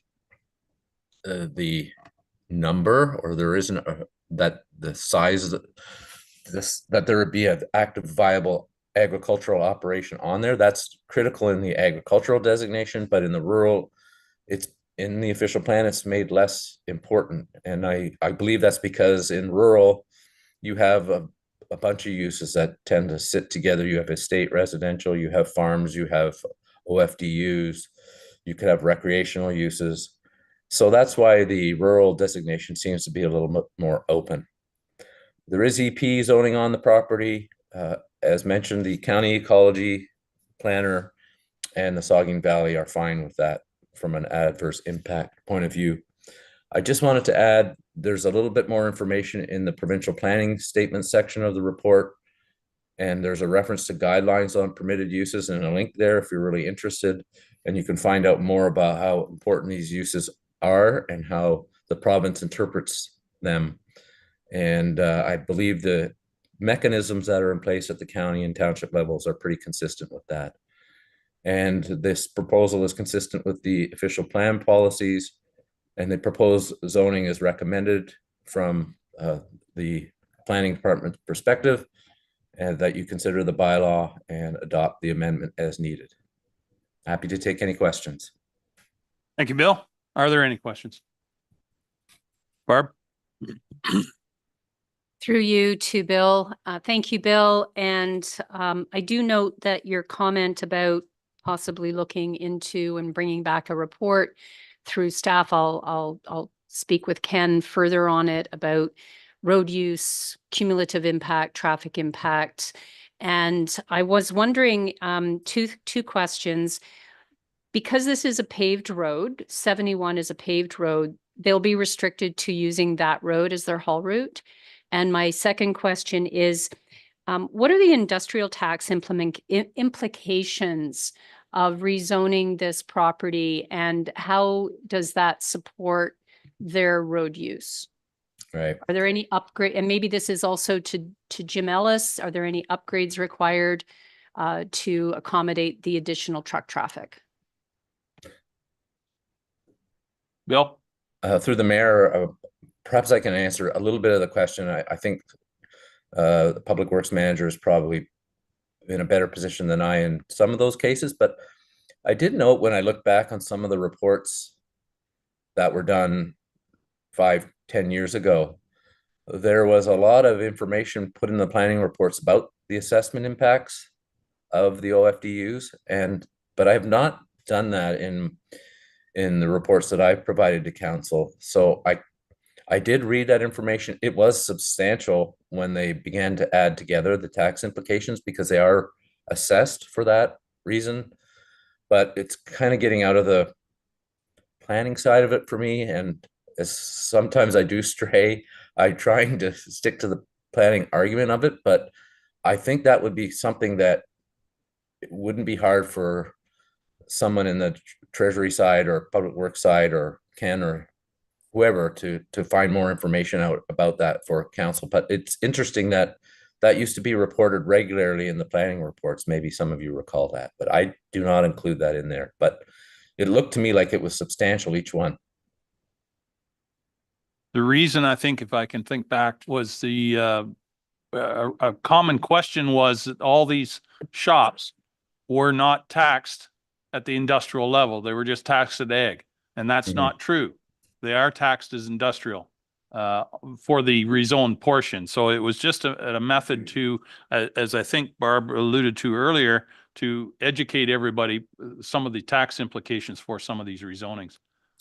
the number, or there isn't that the size of that there would be an active viable agricultural operation on there. That's critical in the agricultural designation, but in the rural, it's in the official plan, it's made less important. And I believe that's because in rural, you have a bunch of uses that tend to sit together. You have estate residential, you have farms, you have OFDUs, you could have recreational uses. So that's why the rural designation seems to be a little bit more open. There is EP zoning on the property. As mentioned, the county ecology planner and the Saugeen Valley are fine with that from an adverse impact point of view. I just wanted to add, there's a little bit more information in the provincial planning statement section of the report. And there's a reference to guidelines on permitted uses and a link there if you're really interested. And you can find out more about how important these uses are and how the province interprets them. And I believe the mechanisms that are in place at the county and township levels are pretty consistent with that. And this proposal is consistent with the official plan policies, and the proposed zoning is recommended from the planning department's perspective, and that you consider the bylaw and adopt the amendment as needed. Happy to take any questions. Thank you, Bill. Are there any questions? Barb? Through you to Bill. Thank you, Bill. And I do note that your comment about possibly looking into and bringing back a report through staff, I'll speak with Ken further on it about road use, cumulative impact, traffic impact. And I was wondering, two questions. Because this is a paved road, 71 is a paved road, they'll be restricted to using that road as their haul route. And my second question is, what are the industrial tax implications of rezoning this property, and how does that support their road use? Right. Are there any upgrade, and maybe this is also to Jim Ellis, are there any upgrades required to accommodate the additional truck traffic? Bill? Through the mayor, perhaps I can answer a little bit of the question. I think the public works manager is probably in a better position than I in some of those cases, but I did note when I look back on some of the reports that were done 5-10 years ago, there was a lot of information put in the planning reports about the assessment impacts of the OFDUs, but I have not done that in the reports that I've provided to council. So I did read that information. It was substantial when they began to add together the tax implications, because they are assessed for that reason. But it's kind of getting out of the planning side of it for me. And as sometimes I do stray, I'm trying to stick to the planning argument of it. But I think that would be something that it wouldn't be hard for someone in the treasury side or public works side or Ken or whoever to find more information out about that for council. But it's interesting that that used to be reported regularly in the planning reports. Maybe some of you recall that, but I do not include that in there. But it looked to me like it was substantial, each one. The reason, I think, if I can think back, was the a common question was that all these shops were not taxed at the industrial level. They were just taxed at ag. And that's Mhm. not true. They are taxed as industrial for the rezoned portion. So it was just a method to, as I think Barb alluded to earlier, to educate everybody some of the tax implications for some of these rezonings.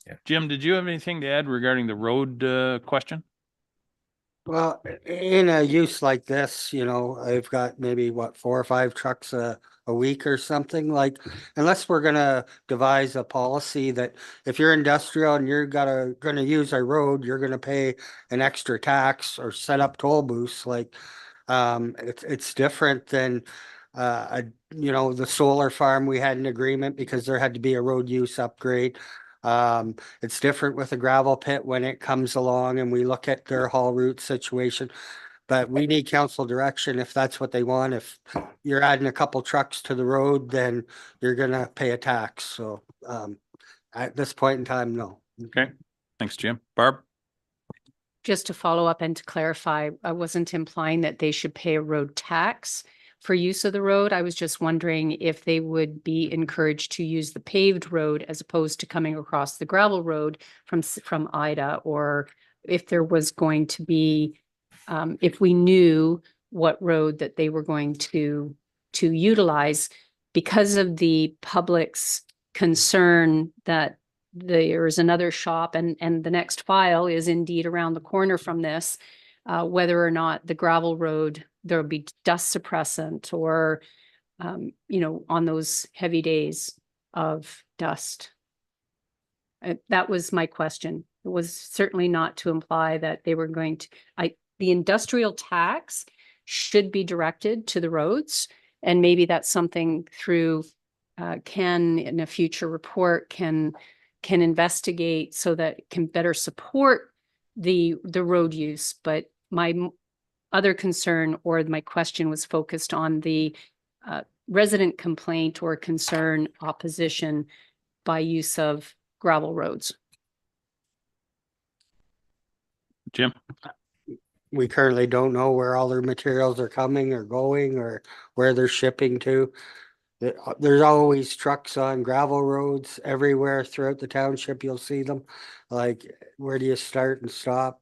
Yeah. Jim, did you have anything to add regarding the road question? Well, in a use like this, you know, I've got maybe what, 4 or 5 trucks a week or something, like, unless we're gonna devise a policy that if you're industrial and you're gonna use our road, you're gonna pay an extra tax or set up toll booths, like, it's different than you know, the solar farm, we had an agreement because there had to be a road use upgrade. It's different with a gravel pit when it comes along and we look at their haul route situation. But we need council direction if that's what they want. If you're adding a couple trucks to the road, then you're gonna pay a tax. So at this point in time, no. Okay, thanks, Jim. Barb? Just to follow up and to clarify, I wasn't implying that they should pay a road tax for use of the road. I was just wondering if they would be encouraged to use the paved road as opposed to coming across the gravel road from Ida, or if there was going to be, if we knew what road that they were going to utilize because of the public's concern that there is another shop and the next file is indeed around the corner from this, whether or not the gravel road, there'll be dust suppressant or, you know, on those heavy days of dust. That was my question. It was certainly not to imply that they were going to, the industrial tax should be directed to the roads. And maybe that's something through, Ken in a future report can investigate so that it can better support the road use. But my other concern or my question was focused on the resident complaint or concern opposition by use of gravel roads. Jim? We currently don't know where all their materials are coming or going or where they're shipping to. There's always trucks on gravel roads everywhere throughout the township. You'll see them. Like, where do you start and stop?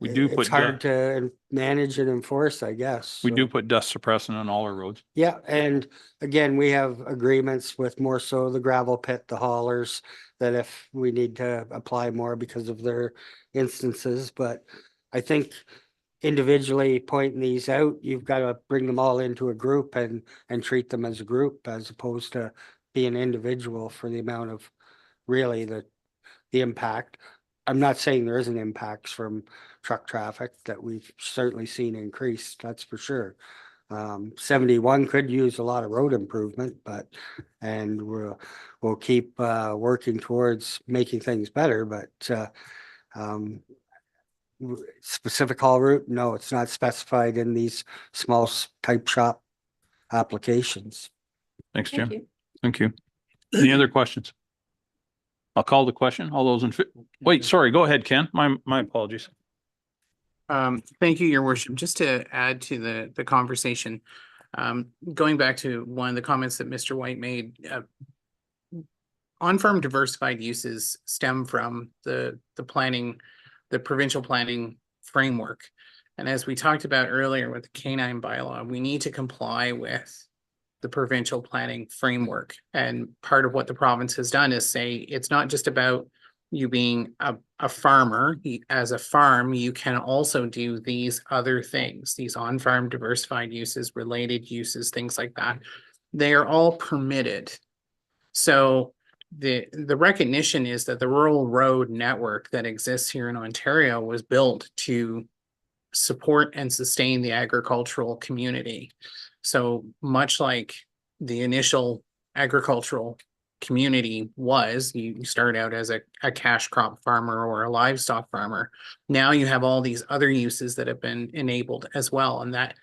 We do It's put hard to manage and enforce, I guess. We do So, put dust suppressant on all our roads. yeah, and again, we have agreements with more so the gravel pit, the haulers, that if we need to apply more because of their instances, but I think individually pointing these out, you've got to bring them all into a group and treat them as a group as opposed to being individual for the amount of really the impact. I'm not saying there isn't impacts from truck traffic that we've certainly seen increase, that's for sure. 71 could use a lot of road improvement, and we'll keep working towards making things better, but specific haul route, no, it's not specified in these small type shop applications. Thanks, Thank Jim. you. Thank you. Any other questions? I'll call the question. All those in, wait, sorry, go ahead, Ken. My apologies. Thank you, your worship. Just to add to the conversation, going back to one of the comments that Mr. White made, on-farm diversified uses stem from the planning, the provincial planning framework. And as we talked about earlier with the canine bylaw, we need to comply with the provincial planning framework. And part of what the province has done is say, it's not just about you being a farmer. As a farm, you can also do these other things, these on-farm diversified uses, related uses, things like that. They are all permitted. So the recognition is that the rural road network that exists here in Ontario was built to support and sustain the agricultural community. So much like the initial agricultural community was, you start out as a cash crop farmer or a livestock farmer. Now you have all these other uses that have been enabled as well. And that,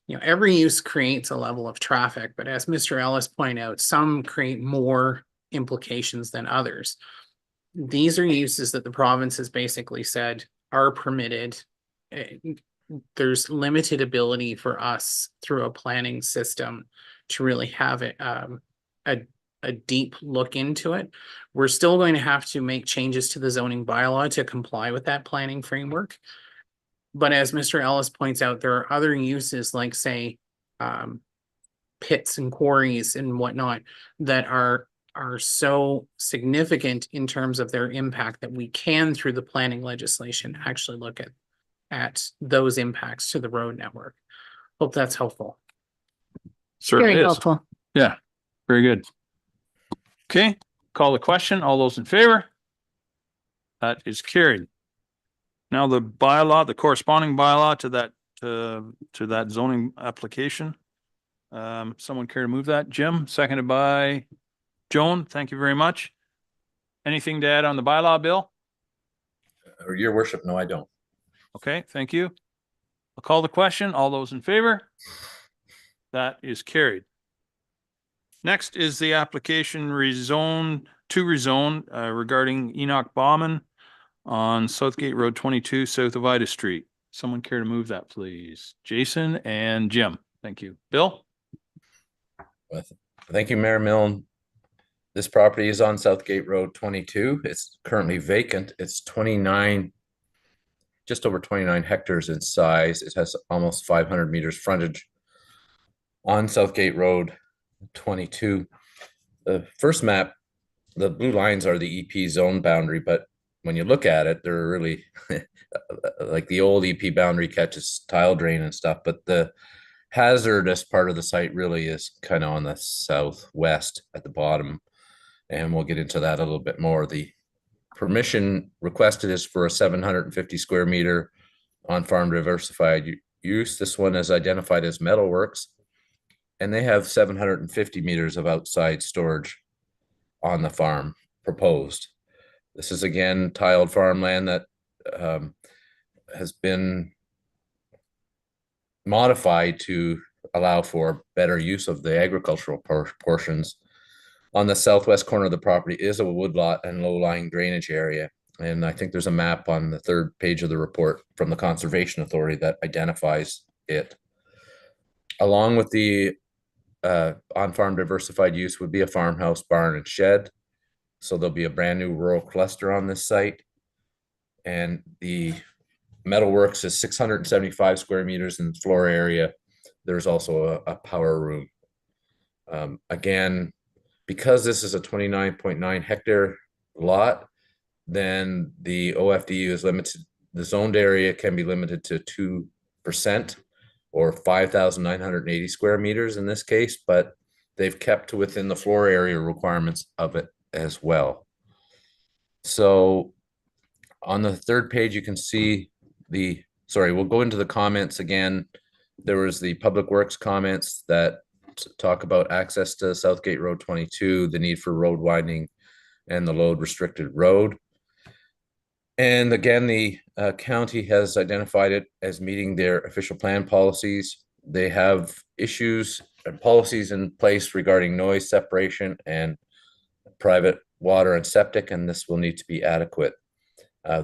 you know, every use creates a level of traffic, but as Mr. Ellis pointed out, some create more implications than others. These are uses that the province has basically said are permitted. There's limited ability for us through a planning system to really have it, a deep look into it. We're still going to have to make changes to the zoning bylaw to comply with that planning framework. But as Mr. Ellis points out, there are other uses like, say, pits and quarries and whatnot that are so significant in terms of their impact that we can, through the planning legislation, actually look at those impacts to the road network. Hope that's helpful. Certainly Very is. helpful. Yeah, very good. Okay, call the question. All those in favor? That is carried. Now the bylaw, the corresponding bylaw to that zoning application. Someone care to move that? Jim, seconded by Joan. Thank you very much. Anything to add on the bylaw, Bill? Your worship, no, I don't. Okay, thank you. I'll call the question. All those in favor? That is carried. Next is the application rezone regarding Enoch Bauman on Southgate Road 22, south of Ida Street. Someone care to move that, please? Jason and Jim. Thank you. Bill? Thank you, Mayor Milne. This property is on Southgate Road 22. It's currently vacant. It's just over 29 hectares in size. It has almost 500 meters frontage on Southgate Road 22. The first map, the blue lines are the EP zone boundary, but when you look at it, they're really like the old EP boundary catches tile drain and stuff, but the hazardous part of the site really is kind of on the southwest at the bottom. And we'll get into that a little bit more. The permission requested is for a 750 square meter on-farm diversified use. This one is identified as Metalworks, and they have 750 meters of outside storage on the farm proposed. This is again tiled farmland that has been modified to allow for better use of the agricultural portions. On the southwest corner of the property is a woodlot and low-lying drainage area. And I think there's a map on the third page of the report from the Conservation Authority that identifies it. Along with the on-farm diversified use would be a farmhouse, barn, and shed. So there'll be a brand new rural cluster on this site. And the Metalworks is 675 square meters in floor area. There's also a power room. Again, because this is a 29.9 hectare lot, then the OFDU is limited. The zoned area can be limited to 2% or 5,980 square meters in this case, but they've kept to within the floor area requirements of it as well. So on the third page, you can see we'll go into the comments again. There was the Public Works comments that talk about access to Southgate Road 22, the need for road widening, and the load restricted road. And again, the county has identified it as meeting their official plan policies. They have issues and policies in place regarding noise separation and private water and septic, and this will need to be adequate.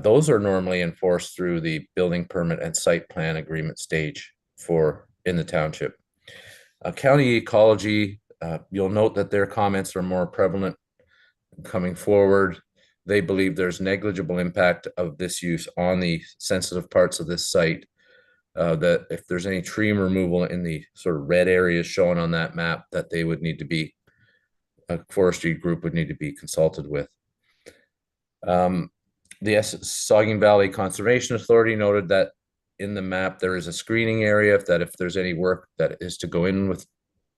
Those are normally enforced through the building permit and site plan agreement stage in the township. County ecology, you'll note that their comments are more prevalent coming forward. They believe there's negligible impact of this use on the sensitive parts of this site. That if there's any tree removal in the sort of red areas shown on that map, that they would need to be, a forestry group would need to be consulted with. The Saugeen Valley Conservation Authority noted that in the map, there is a screening area that if there's any work that is to go in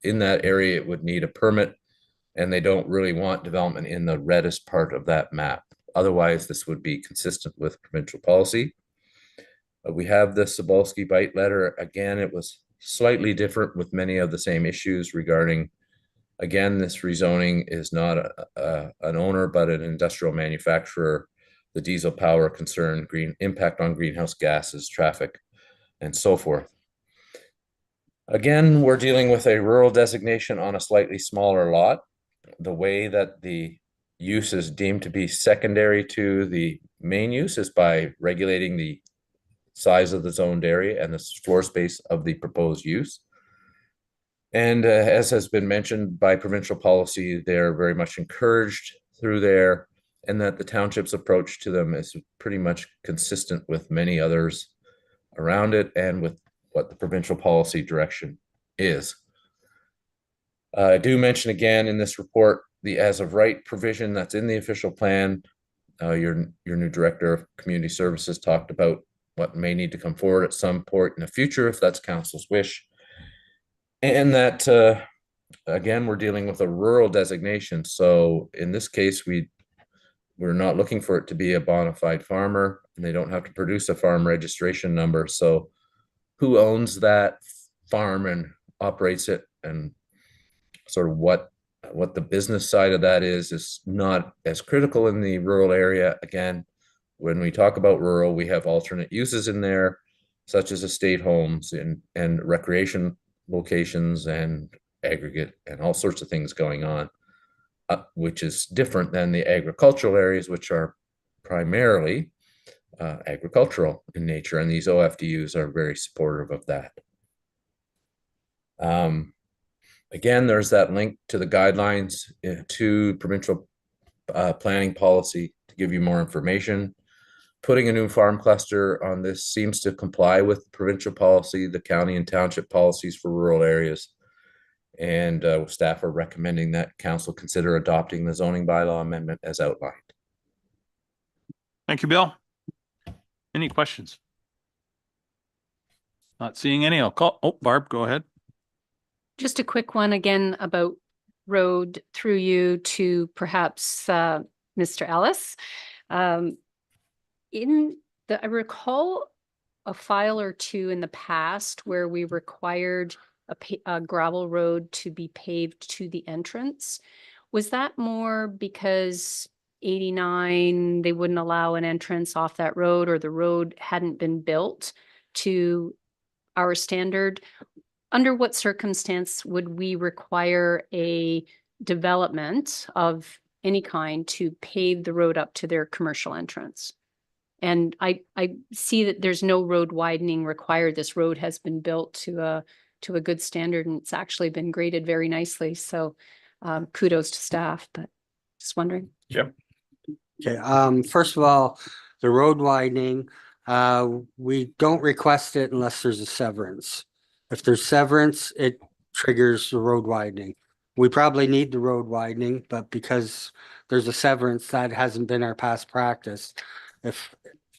that area, it would need a permit, and they don't really want development in the reddest part of that map. Otherwise, this would be consistent with provincial policy. We have the Sobolski Bite letter. Again, it was slightly different with many of the same issues regarding, again, this rezoning is not an owner, but an industrial manufacturer. The diesel power concern, impact on greenhouse gases, traffic, and so forth. Again, we're dealing with a rural designation on a slightly smaller lot. The way that the use is deemed to be secondary to the main use is by regulating the size of the zoned area and the floor space of the proposed use. And as has been mentioned by provincial policy, they're very much encouraged through there, and that the township's approach to them is pretty much consistent with many others around it and with what the provincial policy direction is. I do mention again in this report the as of right provision that's in the official plan. Your new director of community services talked about what may need to come forward at some point in the future if that's council's wish. And that again, we're dealing with a rural designation. So in this case, we're not looking for it to be a bona fide farmer, and they don't have to produce a farm registration number. So who owns that farm and operates it, and sort of what the business side of that is not as critical in the rural area. Again, when we talk about rural, we have alternate uses in there, such as estate homes and recreation locations and aggregate and all sorts of things going on, which is different than the agricultural areas, which are primarily agricultural in nature, and these OFDUs are very supportive of that. Again, there's that link to the guidelines to provincial planning policy to give you more information. Putting a new farm cluster on this seems to comply with provincial policy, the county and township policies for rural areas. And staff are recommending that council consider adopting the zoning bylaw amendment as outlined. Thank you, Bill. Any questions? Not seeing any. I'll call. Oh, Barb, go ahead. Just a quick one again about road through you to perhaps Mr. Ellis. I recall a file or two in the past where we required a gravel road to be paved to the entrance. Was that more because 89, they wouldn't allow an entrance off that road, or the road hadn't been built to our standard? Under what circumstance would we require a development of any kind to pave the road up to their commercial entrance? And I see that there's no road widening required. This road has been built to a good standard, and it's actually been graded very nicely. So kudos to staff, but just wondering. Yep. Okay, first of all, the road widening, we don't request it unless there's a severance. If there's severance, it triggers the road widening. We probably need the road widening, but because there's a severance, that hasn't been our past practice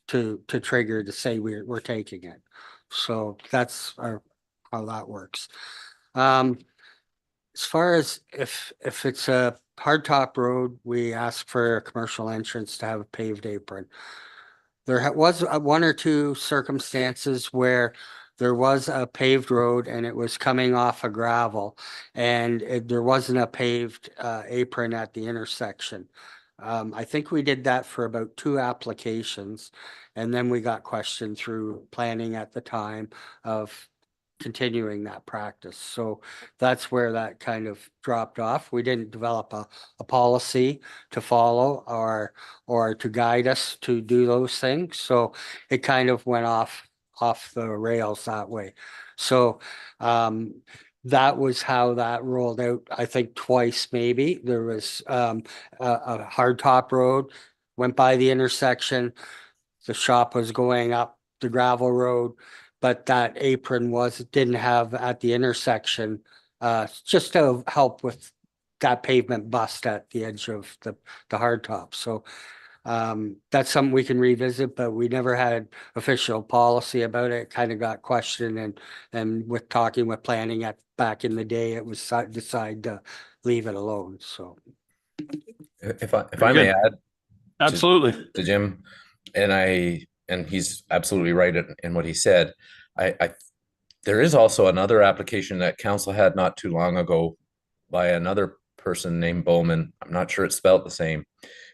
to trigger to say we're taking it. So that's how that works. As far as if it's a hardtop road, we ask for a commercial entrance to have a paved apron. There was one or two circumstances where there was a paved road and it was coming off of gravel, and there wasn't a paved apron at the intersection. I think we did that for about 2 applications, and then we got questioned through planning at the time of continuing that practice. So that's where that kind of dropped off. We didn't develop a policy to follow or to guide us to do those things. So it kind of went off the rails that way. So that was how that rolled out. I think twice maybe. There was a hardtop road, went by the intersection. The shop was going up the gravel road, but that apron didn't have at the intersection, just to help with that pavement bust at the edge of the hardtop. So that's something we can revisit, but we never had official policy about it. Kind of got questioned, and with talking with planning back in the day, it was decided to leave it alone. So if I may add, absolutely, to Jim, and he's absolutely right in what he said. There is also another application that council had not too long ago by another person named Bowman. I'm not sure it's spelled the same,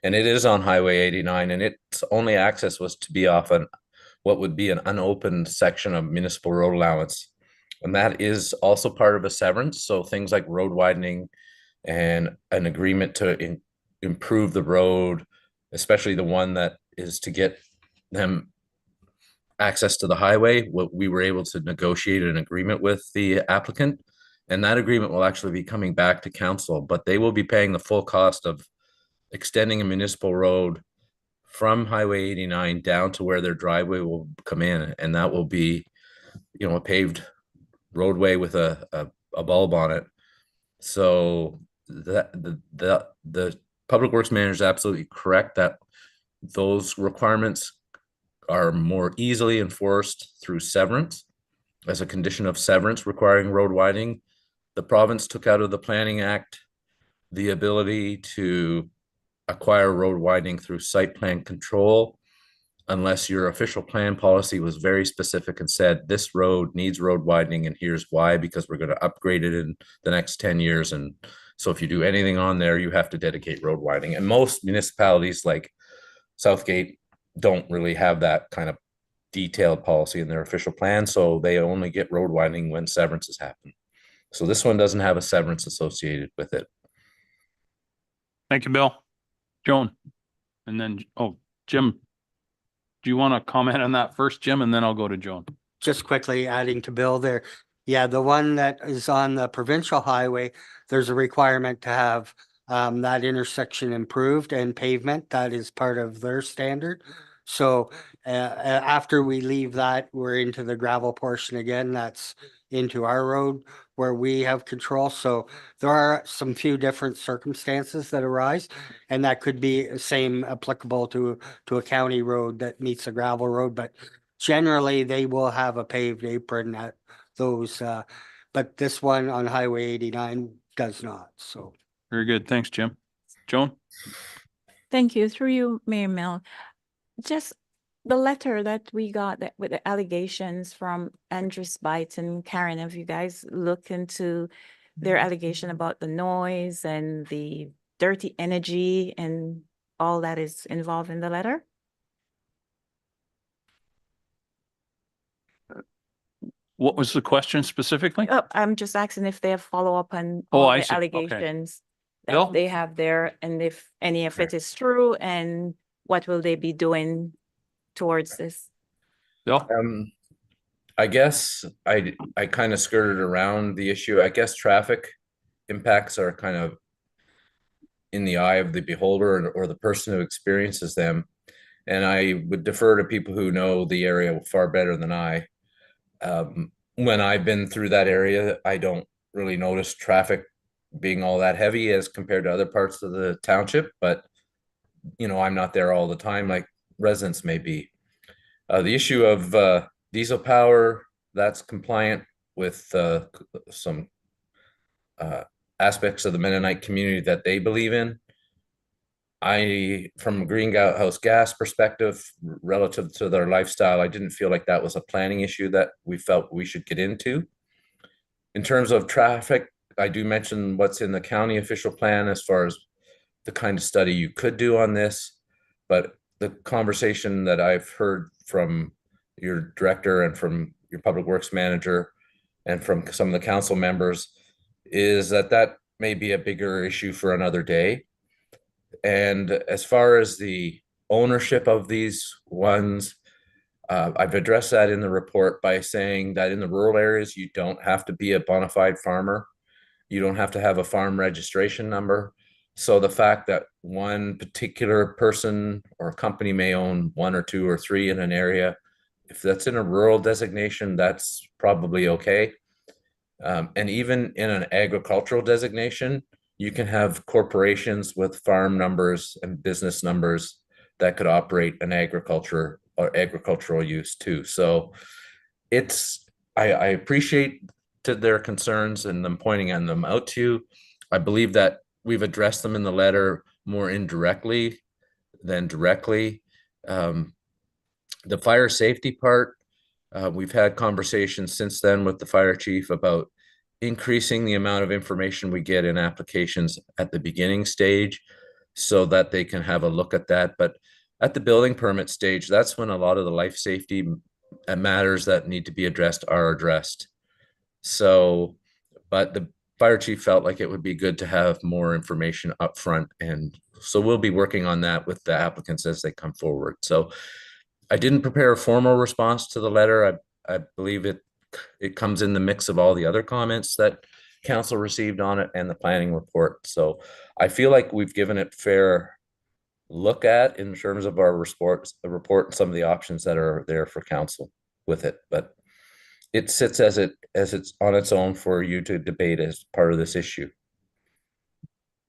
and it is on Highway 89, and its only access was to be off what would be an unopened section of municipal road allowance, and that is also part of a severance. So things like road widening and an agreement to improve the road, especially the one that is to get them access to the highway, we were able to negotiate an agreement with the applicant, And that agreement will actually be coming back to council, but they will be paying the full cost of extending a municipal road from Highway 89 down to where their driveway will come in. And that will be, a paved roadway with a bulb on it. So the Public Works Manager is absolutely correct that those requirements are more easily enforced through severance, as a condition of severance requiring road widening. The province took out of the Planning Act the ability to acquire road widening through site plan control, unless your official plan policy was very specific and said, this road needs road widening and here's why, because we're going to upgrade it in the next 10 years. And so if you do anything on there, you have to dedicate road widening. And most municipalities like Southgate don't really have that kind of detailed policy in their official plan. So they only get road widening when severances happen. So this one doesn't have a severance associated with it. Thank you, Bill. Joan, and then, Jim, do you want to comment on that first, Jim, and then I'll go to Joan? Just quickly adding to Bill there. Yeah, the one that is on the provincial highway, there's a requirement to have that intersection improved and pavement. That is part of their standard. So after we leave that, we're into the gravel portion again. That's into our road where we have control. So there are some few different circumstances that arise, and that could be the same applicable to a county road that meets a gravel road, but generally they will have a paved apron at those, but this one on Highway 89 does not, so. Very good. Thanks, Jim. Joan? Thank you. Through you, Mayor Mill. Just the letter that we got with the allegations from Andrews Bites and Karen, have you guys looked into their allegation about the noise and the dirty energy and all that is involved in the letter? What was the question specifically? I'm just asking if they have follow up on Oh, all I the see. Okay. allegations Bill? that they have there, and if any of it is true, and what will they be doing towards this? Bill? I guess I kind of skirted around the issue. I guess traffic impacts are kind of in the eye of the beholder or the person who experiences them. And I would defer to people who know the area far better than I. When I've been through that area, I don't really notice traffic being all that heavy as compared to other parts of the township, but I'm not there all the time like residents may be. The issue of diesel power, that's compliant with some aspects of the Mennonite community that they believe in. From a greenhouse gas perspective, relative to their lifestyle, I didn't feel like that was a planning issue that we felt we should get into. In terms of traffic, I do mention what's in the county official plan as far as the kind of study you could do on this, but the conversation that I've heard from your director and from your public works manager and from some of the council members is that may be a bigger issue for another day. And as far as the ownership of these ones, I've addressed that in the report by saying that in the rural areas, you don't have to be a bona fide farmer. You don't have to have a farm registration number. So the fact that one particular person or company may own 1 or 2 or 3 in an area, if that's in a rural designation, that's probably okay. And even in an agricultural designation, you can have corporations with farm numbers and business numbers that could operate an agriculture or agricultural use too. So I appreciate their concerns and them pointing on them out to you. I believe that we've addressed them in the letter more indirectly than directly. The fire safety part, we've had conversations since then with the fire chief about increasing the amount of information we get in applications at the beginning stage so that they can have a look at that. But at the building permit stage, that's when a lot of the life safety matters that need to be addressed are addressed. So, but the fire chief felt like it would be good to have more information up front. And so we'll be working on that with the applicants as they come forward. So I didn't prepare a formal response to the letter. I believe it comes in the mix of all the other comments that council received on it and the planning report. So I feel like we've given it fair look at in terms of our report and some of the options that are there for council with it. But it sits as it's on its own for you to debate as part of this issue.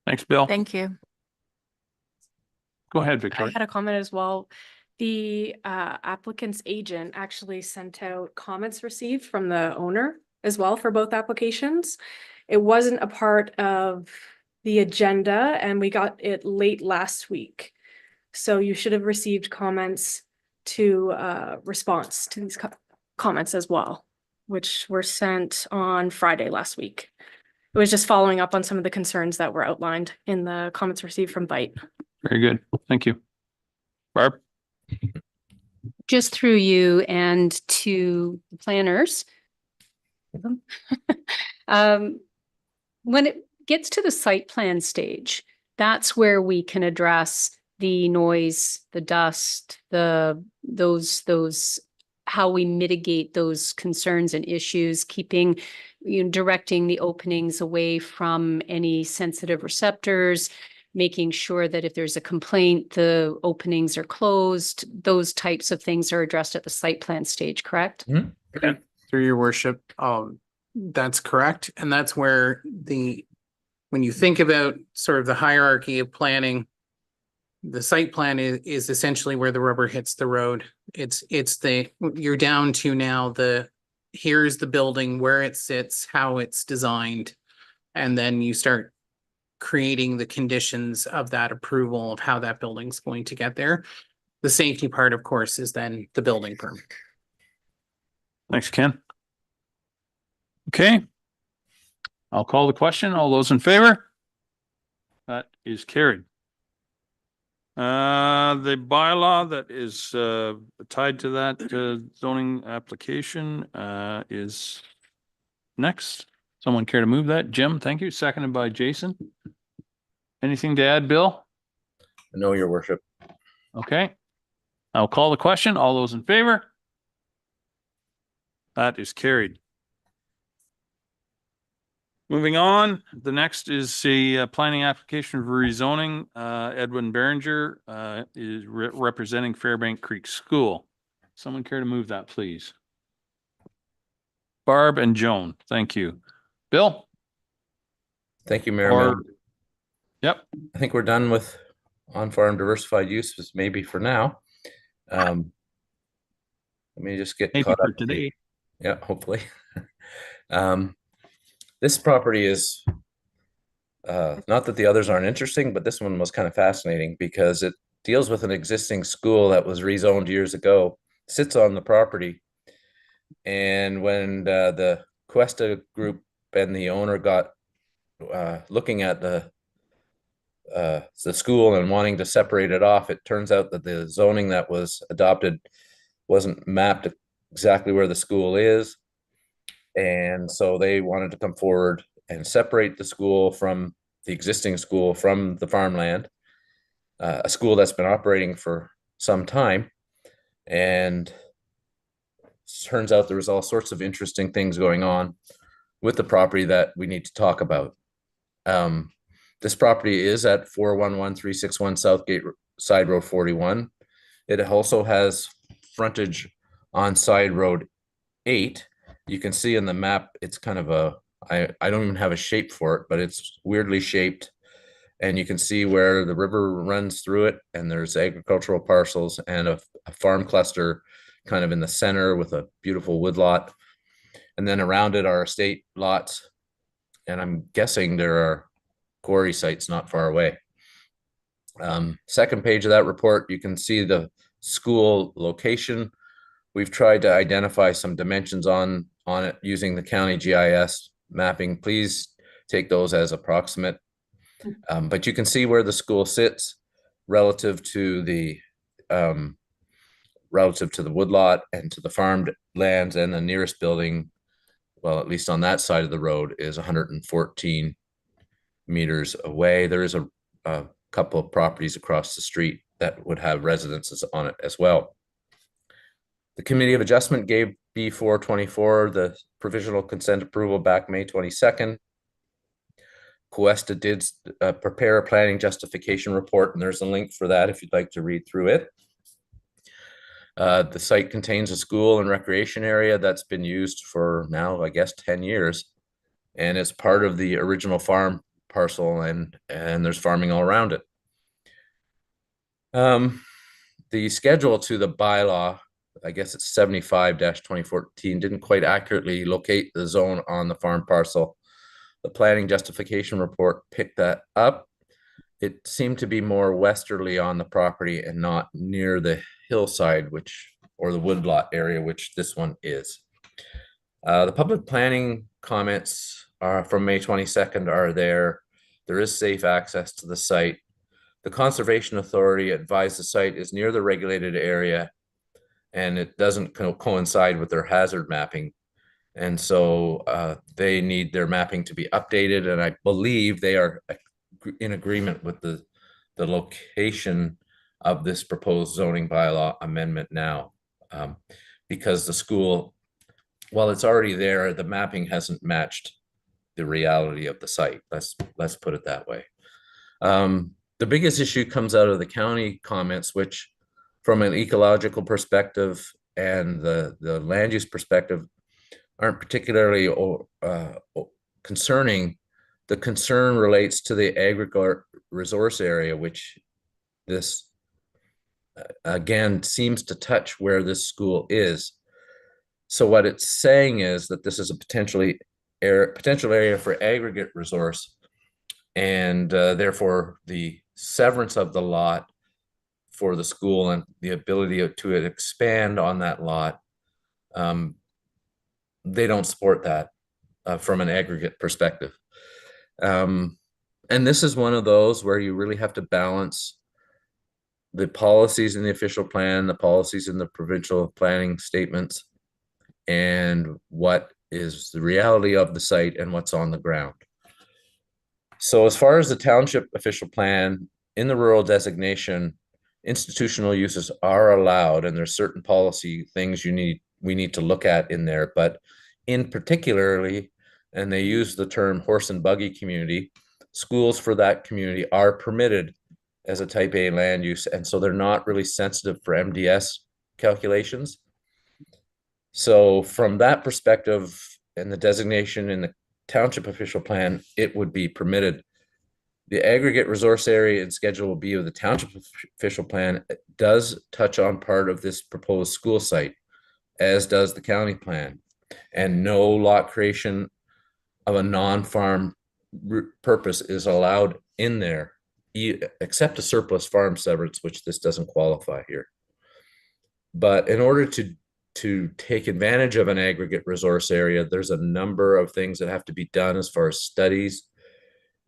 Thanks, Bill. Thank you. Go ahead, I Victoria. had a comment as well. The applicant's agent actually sent out comments received from the owner as well for both applications. It wasn't a part of the agenda and we got it late last week. So you should have received comments to response to these comments as well, which were sent on Friday last week. It was just following up on some of the concerns that were outlined in the comments received from Byte. Very good. Thank you. Barb? Just through you and to the planners. When it gets to the site plan stage, that's where we can address the noise, the dust, those how we mitigate those concerns and issues, keeping, directing the openings away from any sensitive receptors, making sure that if there's a complaint, the openings are closed. Those types of things are addressed at the site plan stage, correct? Okay. Through your worship, that's correct. And that's where when you think about sort of the hierarchy of planning, the site plan is essentially where the rubber hits the road. You're down to now here's the building, where it sits, how it's designed. And then you start creating the conditions of that approval of how that building's going to get there. The safety part, of course, is then the building permit. Thanks, Ken. Okay. I'll call the question. All those in favor? That is carried. The bylaw that is tied to that zoning application is next. Someone care to move that? Jim, thank you. Seconded by Jason. Anything to add, Bill? No, your worship. Okay. I'll call the question. All those in favor? That is carried. Moving on, the next is a planning application for rezoning. Edwin Berenger is representing Fairbank Creek School. Someone care to move that, please? Barb and Joan, thank you. Bill? Thank you, Mayor. Or, yep. I think we're done with on-farm diversified uses, maybe for now. Let me just get Maybe caught for up today. Yeah, hopefully. This property is not that the others aren't interesting, but this one was kind of fascinating because it deals with an existing school that was rezoned years ago, sits on the property. And when the Cuesta group and the owner got looking at the school and wanting to separate it off, it turns out that the zoning that was adopted wasn't mapped exactly where the school is. And so they wanted to come forward and separate the school from the existing school from the farmland, a school that's been operating for some time. And turns out there was all sorts of interesting things going on with the property that we need to talk about. This property is at 411361 Southgate Side Road 41. It also has frontage on Side Road 8. You can see in the map, it's kind of I don't even have a shape for it, but it's weirdly shaped. And you can see where the river runs through it, and there's agricultural parcels and a farm cluster kind of in the center with a beautiful woodlot. And then around it are estate lots. And I'm guessing there are quarry sites not far away. Second page of that report, you can see the school location. We've tried to identify some dimensions on it using the county GIS mapping. Please take those as approximate. But you can see where the school sits relative to the woodlot and to the farmed lands, and the nearest building, well, at least on that side of the road, is 114 meters away. There is a couple of properties across the street that would have residences on it as well. The Committee of Adjustment gave B424 the provisional consent approval back May 22nd. Cuesta did prepare a planning justification report, and there's a link for that if you'd like to read through it. The site contains a school and recreation area that's been used for now, I guess, 10 years. And it's part of the original farm parcel, and there's farming all around it. The schedule to the bylaw, I guess it's 75-2014, didn't quite accurately locate the zone on the farm parcel. The planning justification report picked that up. It seemed to be more westerly on the property and not near the hillside, or the woodlot area, which this one is. The public planning comments from May 22nd are there. There is safe access to the site. The Conservation Authority advised the site is near the regulated area and it doesn't coincide with their hazard mapping. And so they need their mapping to be updated. And I believe they are in agreement with the location of this proposed zoning bylaw amendment now. Because the school, while it's already there, the mapping hasn't matched the reality of the site. Let's put it that way. The biggest issue comes out of the county comments, which from an ecological perspective and the land use perspective aren't particularly concerning. The concern relates to the agricultural resource area, which this again seems to touch where this school is. So what it's saying is that this is a potential area for aggregate resource, and therefore the severance of the lot for the school and the ability to expand on that lot, they don't support that from an aggregate perspective. And this is one of those where you really have to balance the policies in the official plan, the policies in the provincial planning statements, and what is the reality of the site and what's on the ground. So as far as the township official plan, in the rural designation, institutional uses are allowed, and there's certain policy things we need to look at in there, but in particularly, and they use the term horse and buggy community, schools for that community are permitted as a type A land use, and so they're not really sensitive for MDS calculations. So from that perspective, and the designation in the township official plan, it would be permitted. The aggregate resource area and Schedule B of the township official plan does touch on part of this proposed school site, as does the county plan, and no lot creation of a non-farm purpose is allowed in there, except a surplus farm severance, which this doesn't qualify here. But in order to take advantage of an aggregate resource area, there's a number of things that have to be done as far as studies,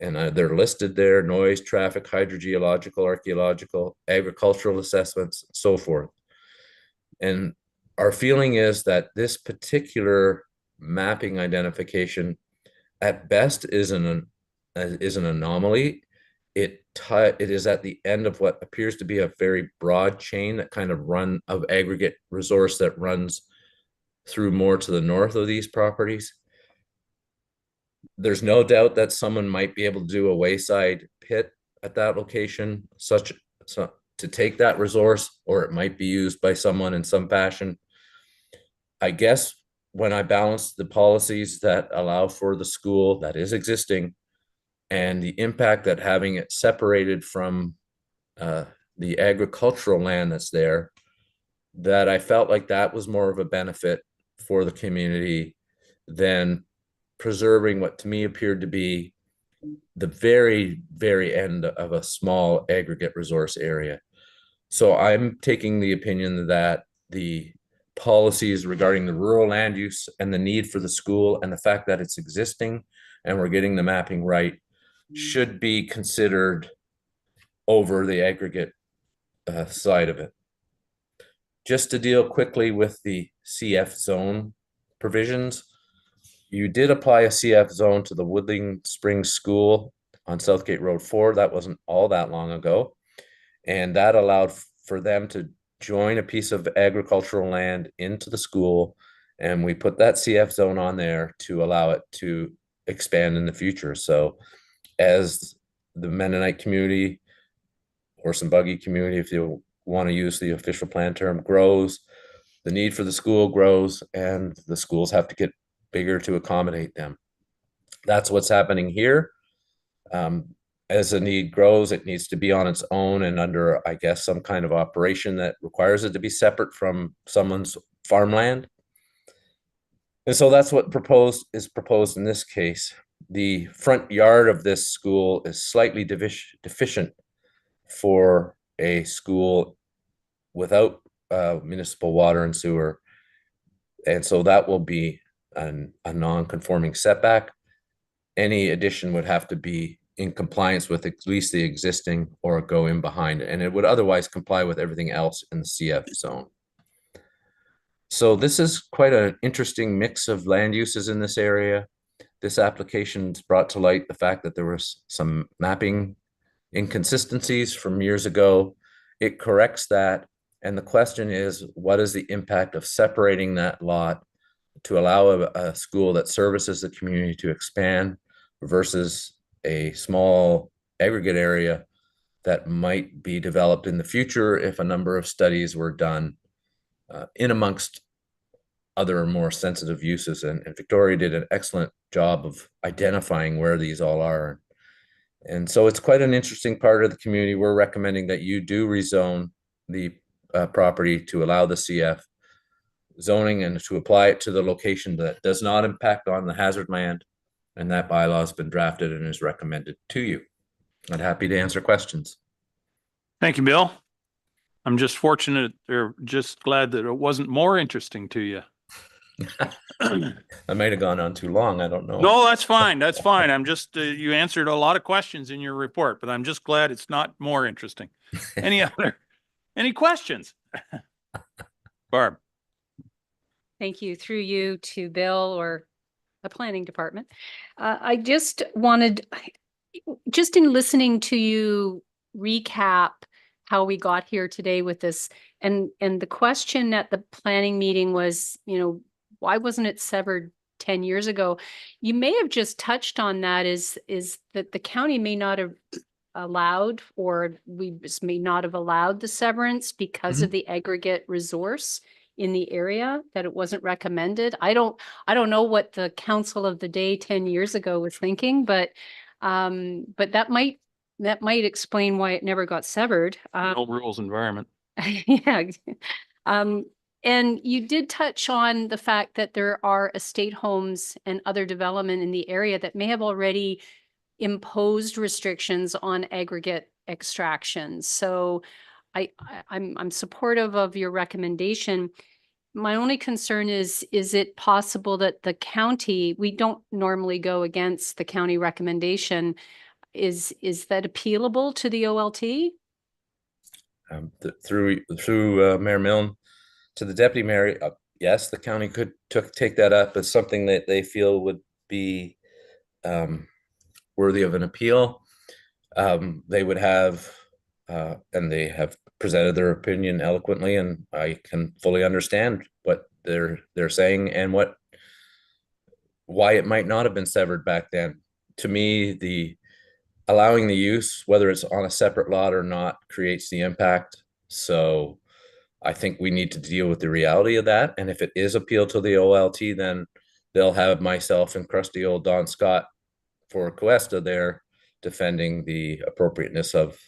and they're listed there: noise, traffic, hydrogeological, archaeological, agricultural assessments, and so forth. And our feeling is that this particular mapping identification at best is an anomaly. It is at the end of what appears to be a very broad chain that kind of aggregate resource that runs through more to the north of these properties. There's no doubt that someone might be able to do a wayside pit at that location, to take that resource, or it might be used by someone in some fashion. I guess when I balance the policies that allow for the school that is existing and the impact that having it separated from the agricultural land that's there, that I felt like that was more of a benefit for the community than preserving what to me appeared to be the very, very end of a small aggregate resource area. So I'm taking the opinion that the policies regarding the rural land use and the need for the school and the fact that it's existing and we're getting the mapping right should be considered over the aggregate side of it. Just to deal quickly with the CF zone provisions, you did apply a CF zone to the Woodling Springs School on Southgate Road 4. That wasn't all that long ago. And that allowed for them to join a piece of agricultural land into the school. And we put that CF zone on there to allow it to expand in the future. So as the Mennonite community, horse and buggy community, if you want to use the official plan term, grows, the need for the school grows, and the schools have to get bigger to accommodate them. That's what's happening here. As the need grows, it needs to be on its own and under, I guess, some kind of operation that requires it to be separate from someone's farmland. And so that's what is proposed in this case. The front yard of this school is slightly deficient for a school without municipal water and sewer. And so that will be a non-conforming setback. Any addition would have to be in compliance with at least the existing or go in behind it. And it would otherwise comply with everything else in the CF zone. So this is quite an interesting mix of land uses in this area. This application's brought to light the fact that there was some mapping inconsistencies from years ago. It corrects that. And the question is, what is the impact of separating that lot to allow a school that services the community to expand versus a small aggregate area that might be developed in the future if a number of studies were done in amongst other more sensitive uses. And Victoria did an excellent job of identifying where these all are. And so it's quite an interesting part of the community. We're recommending that you do rezone the property to allow the CF zoning and to apply it to the location that does not impact on the hazard land. And that bylaw has been drafted and is recommended to you. I'm happy to answer questions. Thank you, Bill. I'm just fortunate or just glad that it wasn't more interesting to you. I might have gone on too long. I don't know. No, that's fine. That's fine. I'm just, you answered a lot of questions in your report, but I'm just glad it's not more interesting. Any questions? Barb. Thank you. Through you to Bill or the planning department. I just wanted, just in listening to you recap how we got here today with this, and the question at the planning meeting was, why wasn't it severed 10 years ago? You may have just touched on that, is that the county may not have allowed, or we just may not have allowed the severance because of the aggregate resource in the area, that it wasn't recommended. I don't know what the council of the day 10 years ago was thinking, but that might explain why it never got severed. No rules environment. Yeah. And you did touch on the fact that there are estate homes and other development in the area that may have already imposed restrictions on aggregate extractions. So I'm supportive of your recommendation. My only concern is it possible that the county, we don't normally go against the county recommendation. Is that appealable to the OLT? Through Mayor Milne to the deputy mayor, yes, the county could take that up as something that they feel would be worthy of an appeal. They would have, and they have presented their opinion eloquently, and I can fully understand what they're saying and why it might not have been severed back then. To me, allowing the use, whether it's on a separate lot or not, creates the impact. So I think we need to deal with the reality of that. And if it is appealed to the OLT, then they'll have myself and crusty old Don Scott for Cuesta there defending the appropriateness of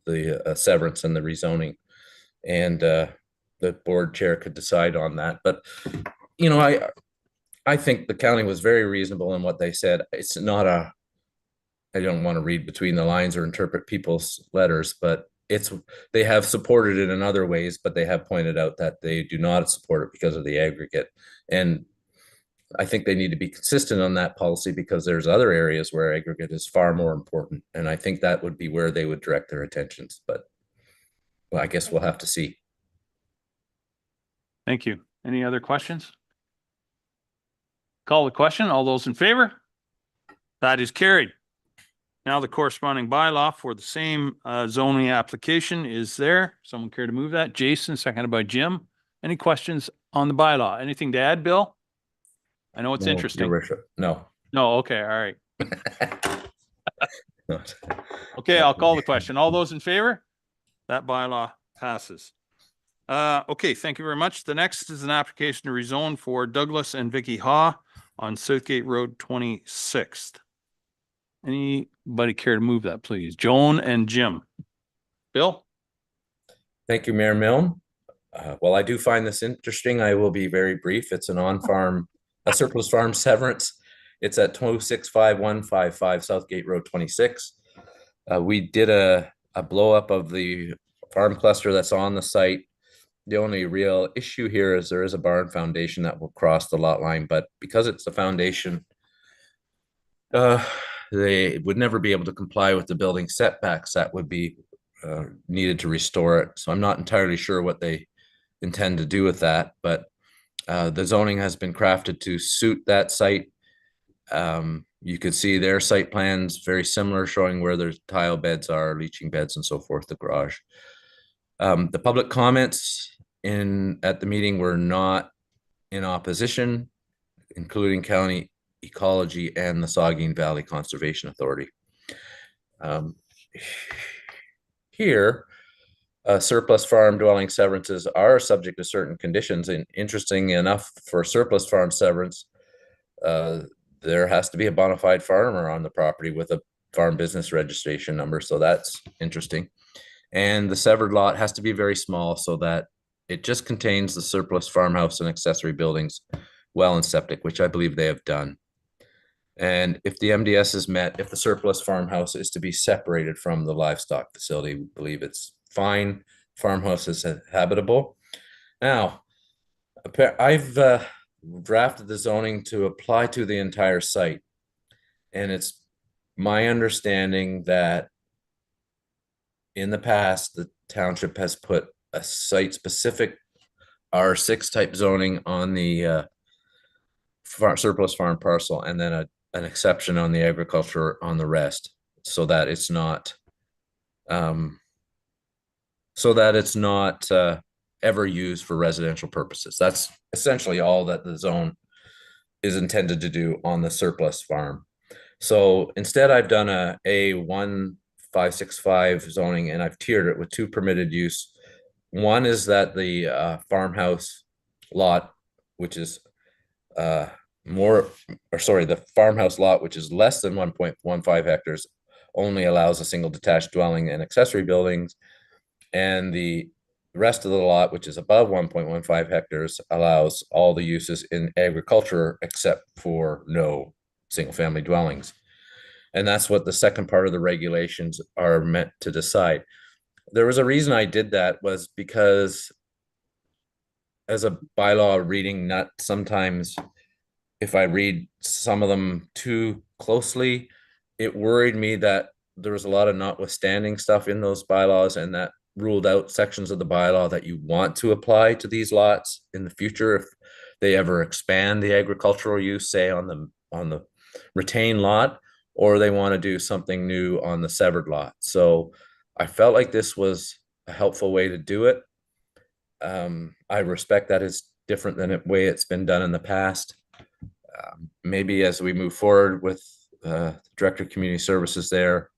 the severance and the rezoning. And the board chair could decide on that. But, I think the county was very reasonable in what they said. It's not I don't want to read between the lines or interpret people's letters, but they have supported it in other ways, but they have pointed out that they do not support it because of the aggregate. And I think they need to be consistent on that policy because there's other areas where aggregate is far more important. And I think that would be where they would direct their attentions, but I guess we'll have to see. Thank you. Any other questions? Call the question. All those in favor? That is carried. Now the corresponding bylaw for the same zoning application is there. Someone care to move that? Jason, seconded by Jim. Any questions on the bylaw? Anything to add, Bill? I know it's interesting. No. No, okay, all right. Okay, I'll call the question. All those in favor? That bylaw passes. Okay, thank you very much. The next is an application to rezone for Douglas and Vicky Haw on Southgate Road 26th. Anybody care to move that, please? Joan and Jim. Bill? Thank you, Mayor Milne. Well, I do find this interesting. I will be very brief. It's an on-farm, a surplus farm severance. It's at 265-155 Southgate Road 26. We did a blow up of the farm cluster that's on the site. The only real issue here is there is a barn foundation that will cross the lot line, but because it's the foundation, they would never be able to comply with the building setbacks that would be needed to restore it. So I'm not entirely sure what they intend to do with that, but the zoning has been crafted to suit that site. You could see their site plans very similar, showing where their tile beds are, leaching beds and so forth, the garage. The public comments at the meeting were not in opposition, including County Ecology and the Saugeen Valley Conservation Authority. Here, surplus farm dwelling severances are subject to certain conditions, and interesting enough, for surplus farm severance, there has to be a bona fide farmer on the property with a farm business registration number, so that's interesting. And the severed lot has to be very small so that it just contains the surplus farmhouse and accessory buildings, well and septic, which I believe they have done. And if the MDS is met, if the surplus farmhouse is to be separated from the livestock facility, we believe it's fine. Farmhouse is habitable. Now, I've drafted the zoning to apply to the entire site. And it's my understanding that in the past, the township has put a site-specific R6 type zoning on the surplus farm parcel, and then an exception on the agriculture on the rest, so that it's not ever used for residential purposes. That's essentially all that the zone is intended to do on the surplus farm. So instead, I've done a A1565 zoning, and I've tiered it with two permitted use. One is that the farmhouse lot, which is the farmhouse lot, which is less than 1.15 hectares, only allows a single detached dwelling and accessory buildings. And the rest of the lot, which is above 1.15 hectares, allows all the uses in agriculture except for no single family dwellings. And that's what the second part of the regulations are meant to decide. There was a reason I did that, was because as a bylaw reading nut, sometimes if I read some of them too closely, it worried me that there was a lot of notwithstanding stuff in those bylaws, and that ruled out sections of the bylaw that you want to apply to these lots in the future if they ever expand the agricultural use, say on the retained lot, or they want to do something new on the severed lot. So I felt like this was a helpful way to do it. I respect that it's different than the way it's been done in the past. Maybe as we move forward with Director of Community Services there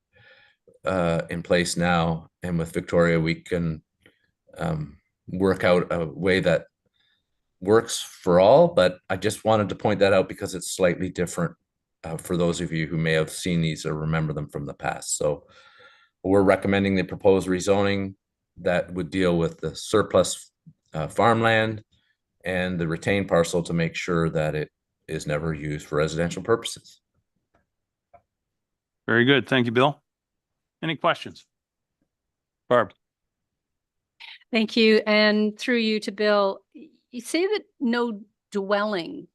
in place now, and with Victoria, we can work out a way that works for all. But I just wanted to point that out because it's slightly different for those of you who may have seen these or remember them from the past. So we're recommending the proposed rezoning that would deal with the surplus farmland and the retained parcel to make sure that it is never used for residential purposes. Very good. Thank you, Bill. Any questions? Barb? Thank you. And through you to Bill, you say that no dwelling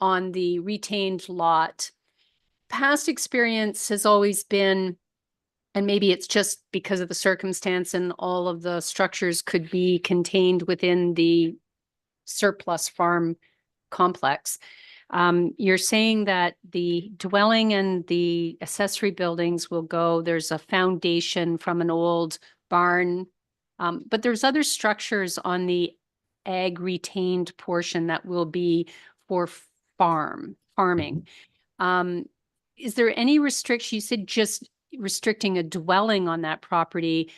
on the retained lot. Past experience has always been, and maybe it's just because of the circumstance and all of the structures could be contained within the surplus farm complex. You're saying that the dwelling and the accessory buildings will go, there's a foundation from an old barn, but there's other structures on the ag retained portion that will be for farming. is there any restriction? You said just restricting a dwelling on that property.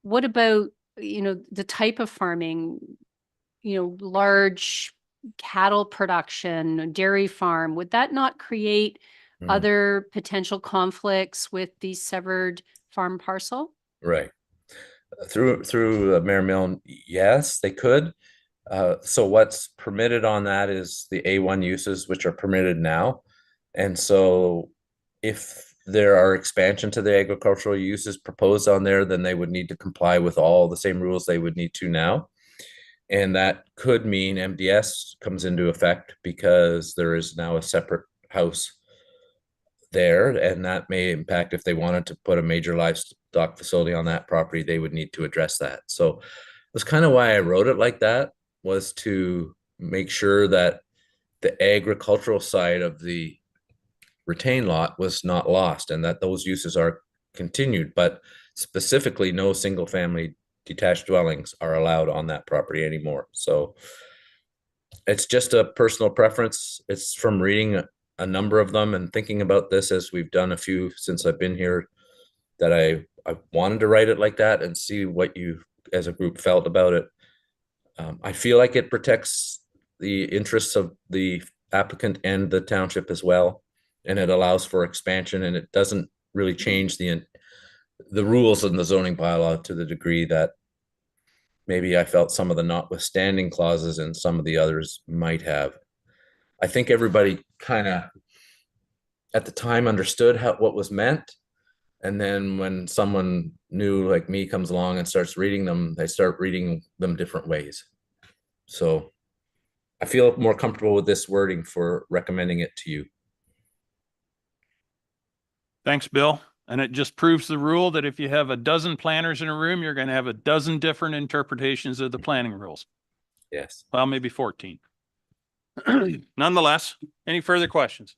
What about, the type of farming, large cattle production, dairy farm? Would that not create other potential conflicts with the severed farm parcel? Right. Through Mayor Milne, yes, they could. So what's permitted on that is the A1 uses, which are permitted now. And so if there are expansion to the agricultural uses proposed on there, then they would need to comply with all the same rules they would need to now. And that could mean MDS comes into effect because there is now a separate house there, and that may impact if they wanted to put a major livestock facility on that property, they would need to address that. So that's kind of why I wrote it like that, was to make sure that the agricultural side of the retained lot was not lost and that those uses are continued, but specifically no single family detached dwellings are allowed on that property anymore. So it's just a personal preference. It's from reading a number of them and thinking about this as we've done a few since I've been here, that I wanted to write it like that and see what you as a group felt about it. I feel like it protects the interests of the applicant and the township as well. And it allows for expansion, and it doesn't really change the rules in the zoning bylaw to the degree that maybe I felt some of the notwithstanding clauses and some of the others might have. I think everybody kind of at the time understood what was meant. And then when someone new like me comes along and starts reading them, they start reading them different ways. So I feel more comfortable with this wording for recommending it to you. Thanks, Bill. And it just proves the rule that if you have a dozen planners in a room, you're going to have a dozen different interpretations of the planning rules. Yes. Well, maybe 14. Nonetheless, any further questions?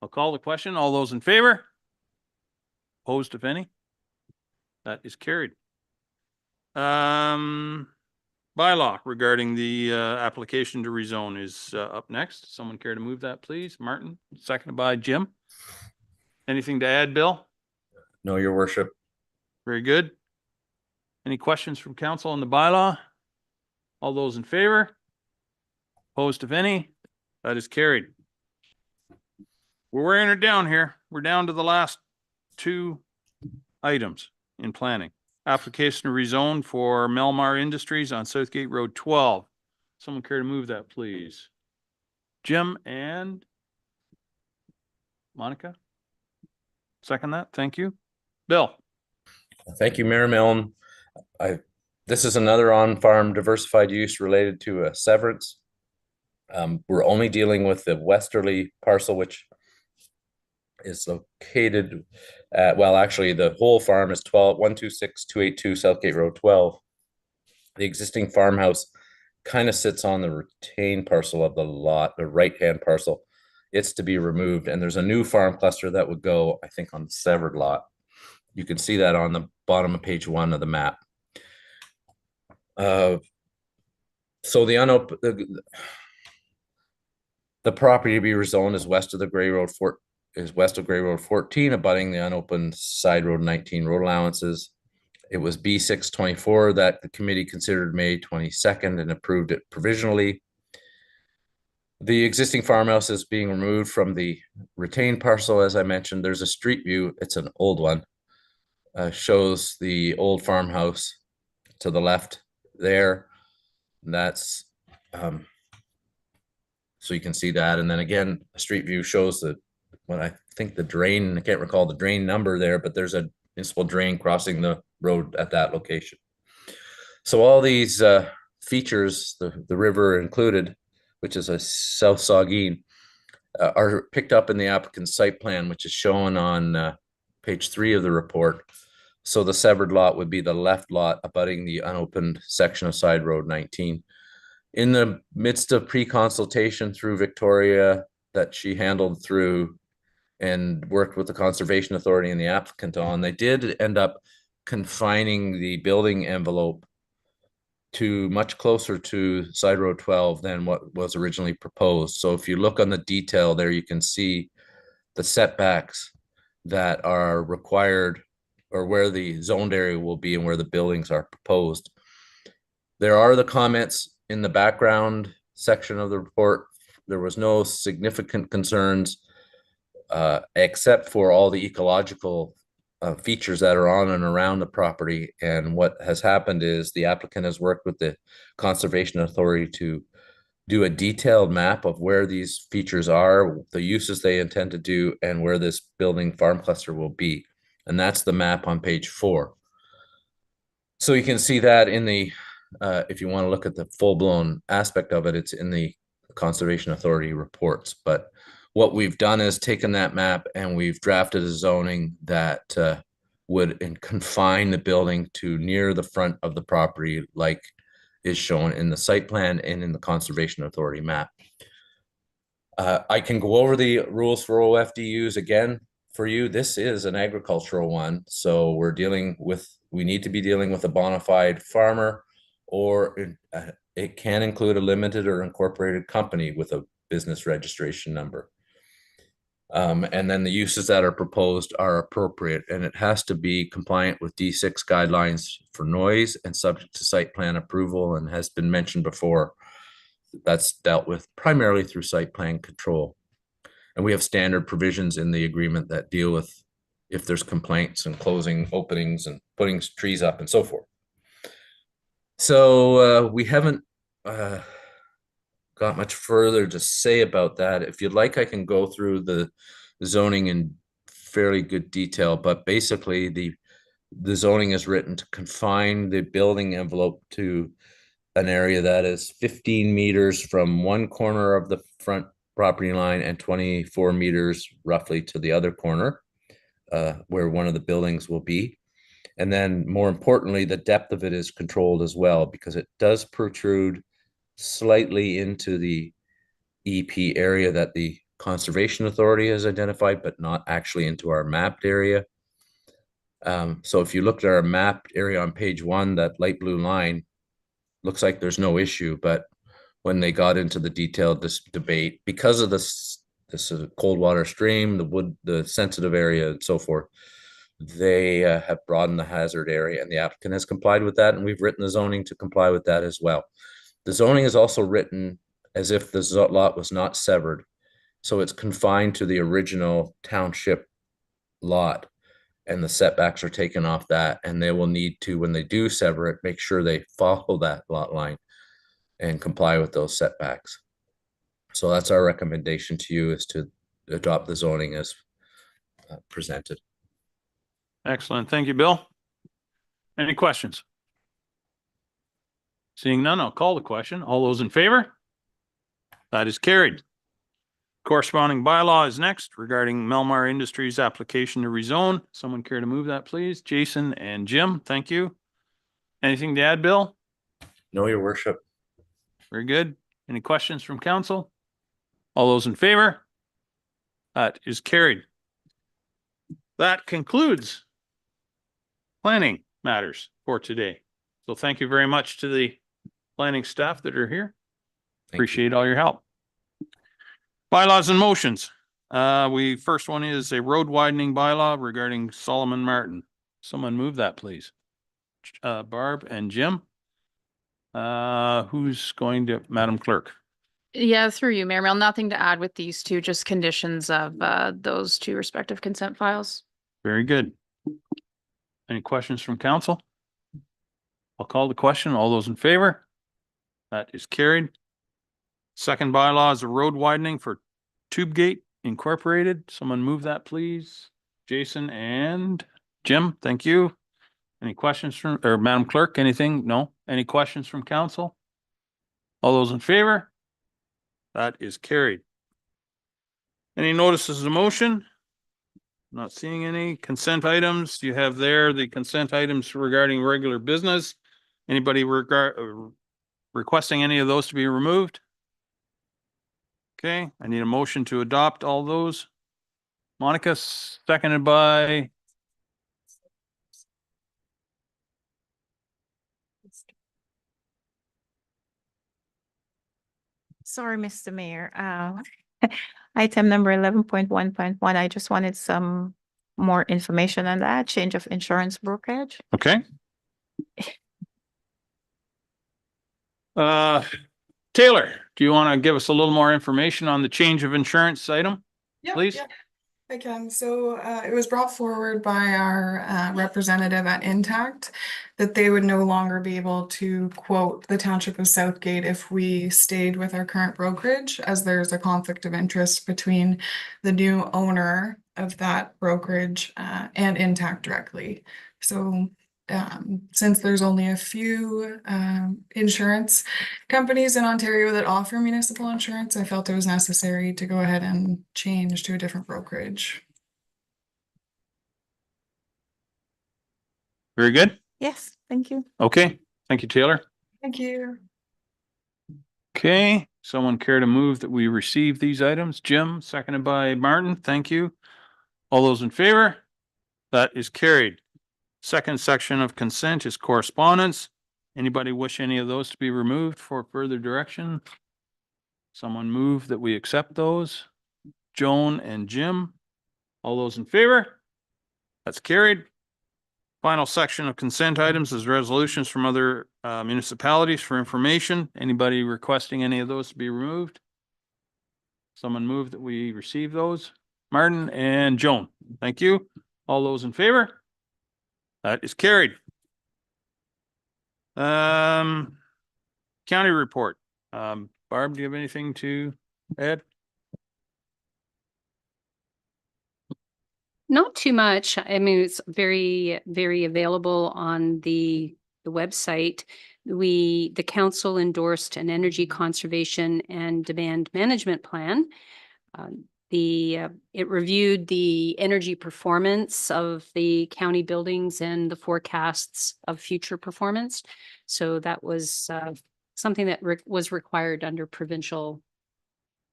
I'll call the question. All those in favor? Opposed, if any? That is carried. Bylaw regarding the application to rezone is up next. Someone care to move that, please? Martin, seconded by Jim. Anything to add, Bill? No, your worship. Very good. Any questions from council on the bylaw? All those in favor? Opposed, if any? That is carried. We're wearing it down here. We're down to the last two items in planning. Application to rezone for Melmar Industries on Southgate Road 12. Someone care to move that, please? Jim and Monica? Second that. Thank you. Bill. Thank you, Mayor Milne. This is another on-farm diversified use related to a severance. We're only dealing with the westerly parcel, which is located at, well, actually the whole farm is 126-282 Southgate Road 12. The existing farmhouse kind of sits on the retained parcel of the lot, the right-hand parcel. It's to be removed, and there's a new farm cluster that would go, I think, on the severed lot. You can see that on the bottom of page 1 of the map. So the property to be rezoned is west of the Gray Road west of Gray Road 14, abutting the unopened side road 19 road allowances. It was B624 that the committee considered May 22nd and approved it provisionally. The existing farmhouse is being removed from the retained parcel. As I mentioned, there's a street view. It's an old one. Shows the old farmhouse to the left there. And that's so you can see that. And then again, a street view shows that when I think the drain, I can't recall the drain number there, but there's a municipal drain crossing the road at that location. So all these features, the river included, which is a South Saugeen, are picked up in the applicant's site plan, which is shown on page 3 of the report. So the severed lot would be the left lot abutting the unopened section of side road 19. In the midst of pre-consultation through Victoria that she handled through and worked with the Conservation Authority and the applicant on, they did end up confining the building envelope to much closer to Side Road 12 than what was originally proposed. So if you look on the detail there, you can see the setbacks that are required, or where the zoned area will be and where the buildings are proposed. There are the comments in the background section of the report. There was no significant concerns, except for all the ecological features that are on and around the property. And what has happened is the applicant has worked with the Conservation Authority to do a detailed map of where these features are, the uses they intend to do, and where this building farm cluster will be. And that's the map on page 4. So you can see that in the, if you want to look at the full-blown aspect of it, it's in the Conservation Authority reports. But what we've done is taken that map and we've drafted a zoning that would confine the building to near the front of the property, like is shown in the site plan and in the Conservation Authority map. I can go over the rules for OFDUs again for you. This is an agricultural one, so we need to be dealing with a bona fide farmer, or it can include a limited or incorporated company with a business registration number. And then the uses that are proposed are appropriate, and it has to be compliant with D6 guidelines for noise and subject to site plan approval, and has been mentioned before. That's dealt with primarily through site plan control. And we have standard provisions in the agreement that deal with if there's complaints and closing openings and putting trees up and so forth. So we haven't got much further to say about that. If you'd like, I can go through the zoning in fairly good detail, but basically the zoning is written to confine the building envelope to an area that is 15 meters from one corner of the front property line and 24 meters roughly to the other corner, where one of the buildings will be. And then more importantly, the depth of it is controlled as well, because it does protrude slightly into the EP area that the Conservation Authority has identified, but not actually into our mapped area. So if you looked at our mapped area on page 1, that light blue line looks like there's no issue, but when they got into the detailed debate, because of this cold water stream, the wood, the sensitive area and so forth, they have broadened the hazard area, and the applicant has complied with that, and we've written the zoning to comply with that as well. The zoning is also written as if the lot was not severed, so it's confined to the original township lot, and the setbacks are taken off that, and they will need to, when they do sever it, make sure they follow that lot line and comply with those setbacks. So that's our recommendation to you, is to adopt the zoning as presented. Excellent. Thank you, Bill. Any questions? Seeing none, I'll call the question. All those in favor? That is carried. Corresponding bylaw is next regarding Melmar Industries application to rezone. Someone care to move that, please? Jason and Jim, thank you. Anything to add, Bill? No, your worship. Very good. Any questions from council? All those in favor? That is carried. That concludes planning matters for today. So thank you very much to the planning staff that are here. Appreciate all your help. Bylaws and motions. First one is a road widening bylaw regarding Solomon Martin. Someone move that, please. Barb and Jim. Who's going to, Madam Clerk? Yeah, through you, Mayor Mel, nothing to add with these two, just conditions of those two respective consent files. Very good. Any questions from council? I'll call the question. All those in favor? That is carried. Second bylaw is a road widening for Tube Gate Incorporated. Someone move that, please. Jason and Jim, thank you. Any questions from, or Madam Clerk, anything? No? Any questions from council? All those in favor? That is carried. Any notices of motion? Not seeing any. Consent items. You have there the consent items regarding regular business. Anybody requesting any of those to be removed? Okay, I need a motion to adopt all those. Monica, seconded by Sorry, Mr. Mayor. Item number 11.1.1, I just wanted some more information on that, change of insurance brokerage. Okay. Taylor, do you want to give us a little more information on the change of insurance item? Yeah, Please? yeah, I can. So it was brought forward by our representative at Intact that they would no longer be able to quote the Township of Southgate if we stayed with our current brokerage, as there's a conflict of interest between the new owner of that brokerage and Intact directly. So since there's only a few insurance companies in Ontario that offer municipal insurance, I felt it was necessary to go ahead and change to a different brokerage. Very good. Yes, thank you. Okay. Thank you, Taylor. Thank you. Okay. Someone care to move that we receive these items? Jim, seconded by Martin. Thank you. All those in favor? That is carried. Second section of consent is correspondence. Anybody wish any of those to be removed for further direction? Someone move that we accept those. Joan and Jim. All those in favor? That's carried. Final section of consent items is resolutions from other municipalities for information. Anybody requesting any of those to be removed? Someone move that we receive those. Martin and Joan. Thank you. All those in favor? That is carried. County report. Barb, do you have anything to add? Not too much. I mean, it's very, very available on the website. The council endorsed an energy conservation and demand management plan. It reviewed the energy performance of the county buildings and the forecasts of future performance. So that was something that was required under provincial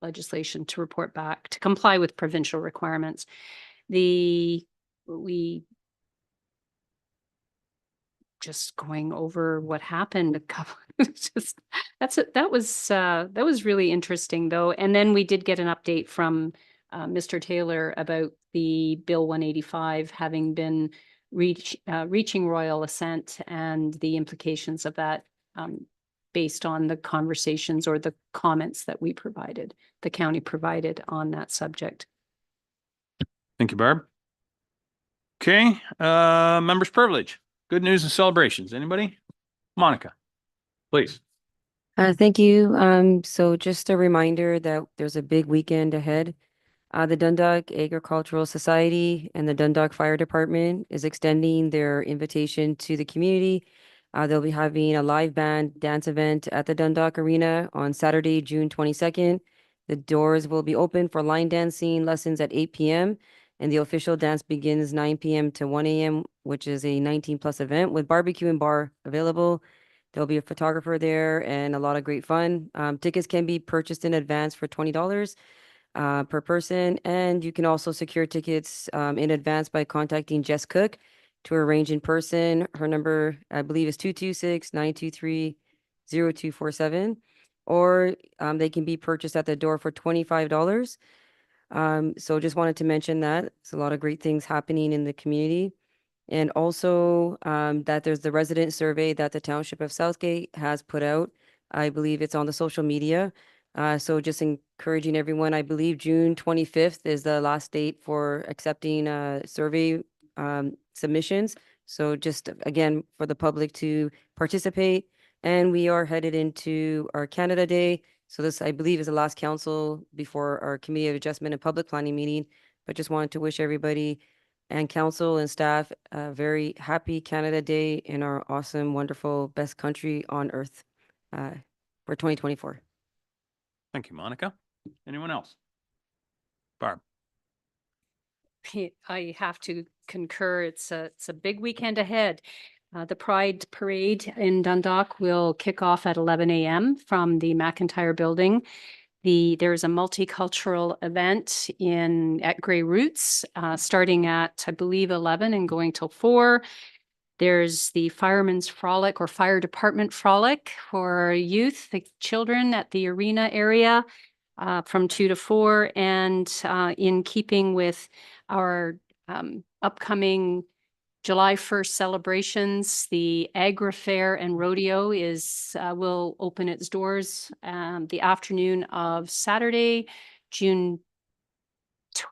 legislation to report back, to comply with provincial requirements. We just going over what happened a couple that was really interesting though. And then we did get an update from Mr. Taylor about the Bill 185 having been reaching royal assent and the implications of that based on the conversations or the comments that we provided, the county provided on that subject. Thank you, Barb. Okay, members' privilege. Good news and celebrations. Anybody? Monica, please. Thank you. So just a reminder that there's a big weekend ahead. The Dundalk Agricultural Society and the Dundalk Fire Department is extending their invitation to the community. They'll be having a live band dance event at the Dundalk Arena on Saturday, June 22nd. The doors will be open for line dancing lessons at 8 p.m. and the official dance begins 9 p.m. to 1 a.m., which is a 19+ event with barbecue and bar available. There'll be a photographer there and a lot of great fun. Tickets can be purchased in advance for $20 per person. And you can also secure tickets in advance by contacting Jess Cook to arrange in person. Her number, I believe, is 226-923-0247. Or they can be purchased at the door for $25. So just wanted to mention that. There's a lot of great things happening in the community. And also that there's the resident survey that the Township of Southgate has put out. I believe it's on the social media. So just encouraging everyone, I believe June 25th is the last date for accepting survey submissions. So just again, for the public to participate. And we are headed into our Canada Day. So this, I believe, is the last council before our Committee of Adjustment and Public Planning meeting. But just wanted to wish everybody and council and staff a very happy Canada Day in our awesome, wonderful, best country on earth for 2024. Thank you, Monica. Anyone else? Barb. I have to concur. It's a big weekend ahead. The Pride Parade in Dundalk will kick off at 11 a.m. from the McIntyre Building. There's a multicultural event at Grey Roots, starting at, I believe, 11 and going till 4. There's the Fireman's Frolic or Fire Department Frolic for youth, the children at the arena area from 2 to 4. And in keeping with our upcoming July 1st celebrations, the Agra Fair and Rodeo will open its doors the afternoon of Saturday, June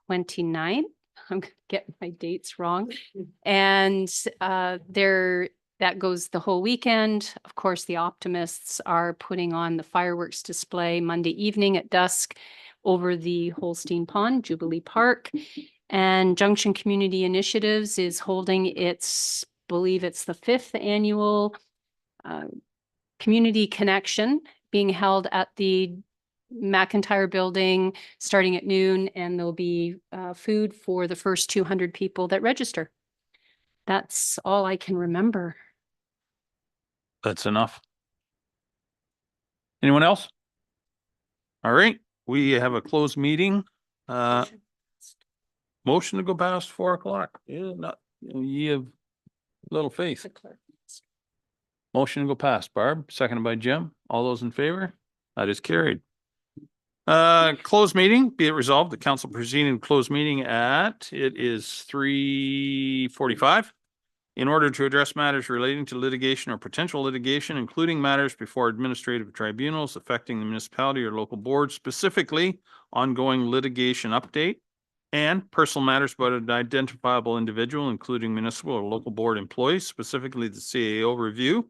29th. I'm gonna get my dates wrong. And that goes the whole weekend. Of course, the Optimists are putting on the fireworks display Monday evening at dusk over the Holstein Pond, Jubilee Park. And Junction Community Initiatives is holding believe it's the 5th annual Community Connection being held at the McIntyre Building starting at noon, and there'll be food for the first 200 people that register. That's all I can remember. That's enough. Anyone else? All right, we have a closed meeting. Motion to go past 4 o'clock. Yeah, you have little faith. Motion to go past. Barb, seconded by Jim. All those in favor? That is carried. Closed meeting, be it resolved, the council proceeding to closed meeting it is 3:45. In order to address matters relating to litigation or potential litigation, including matters before administrative tribunals affecting the municipality or local board, specifically ongoing litigation update and personal matters about an identifiable individual, including municipal or local board employees, specifically the CAO review,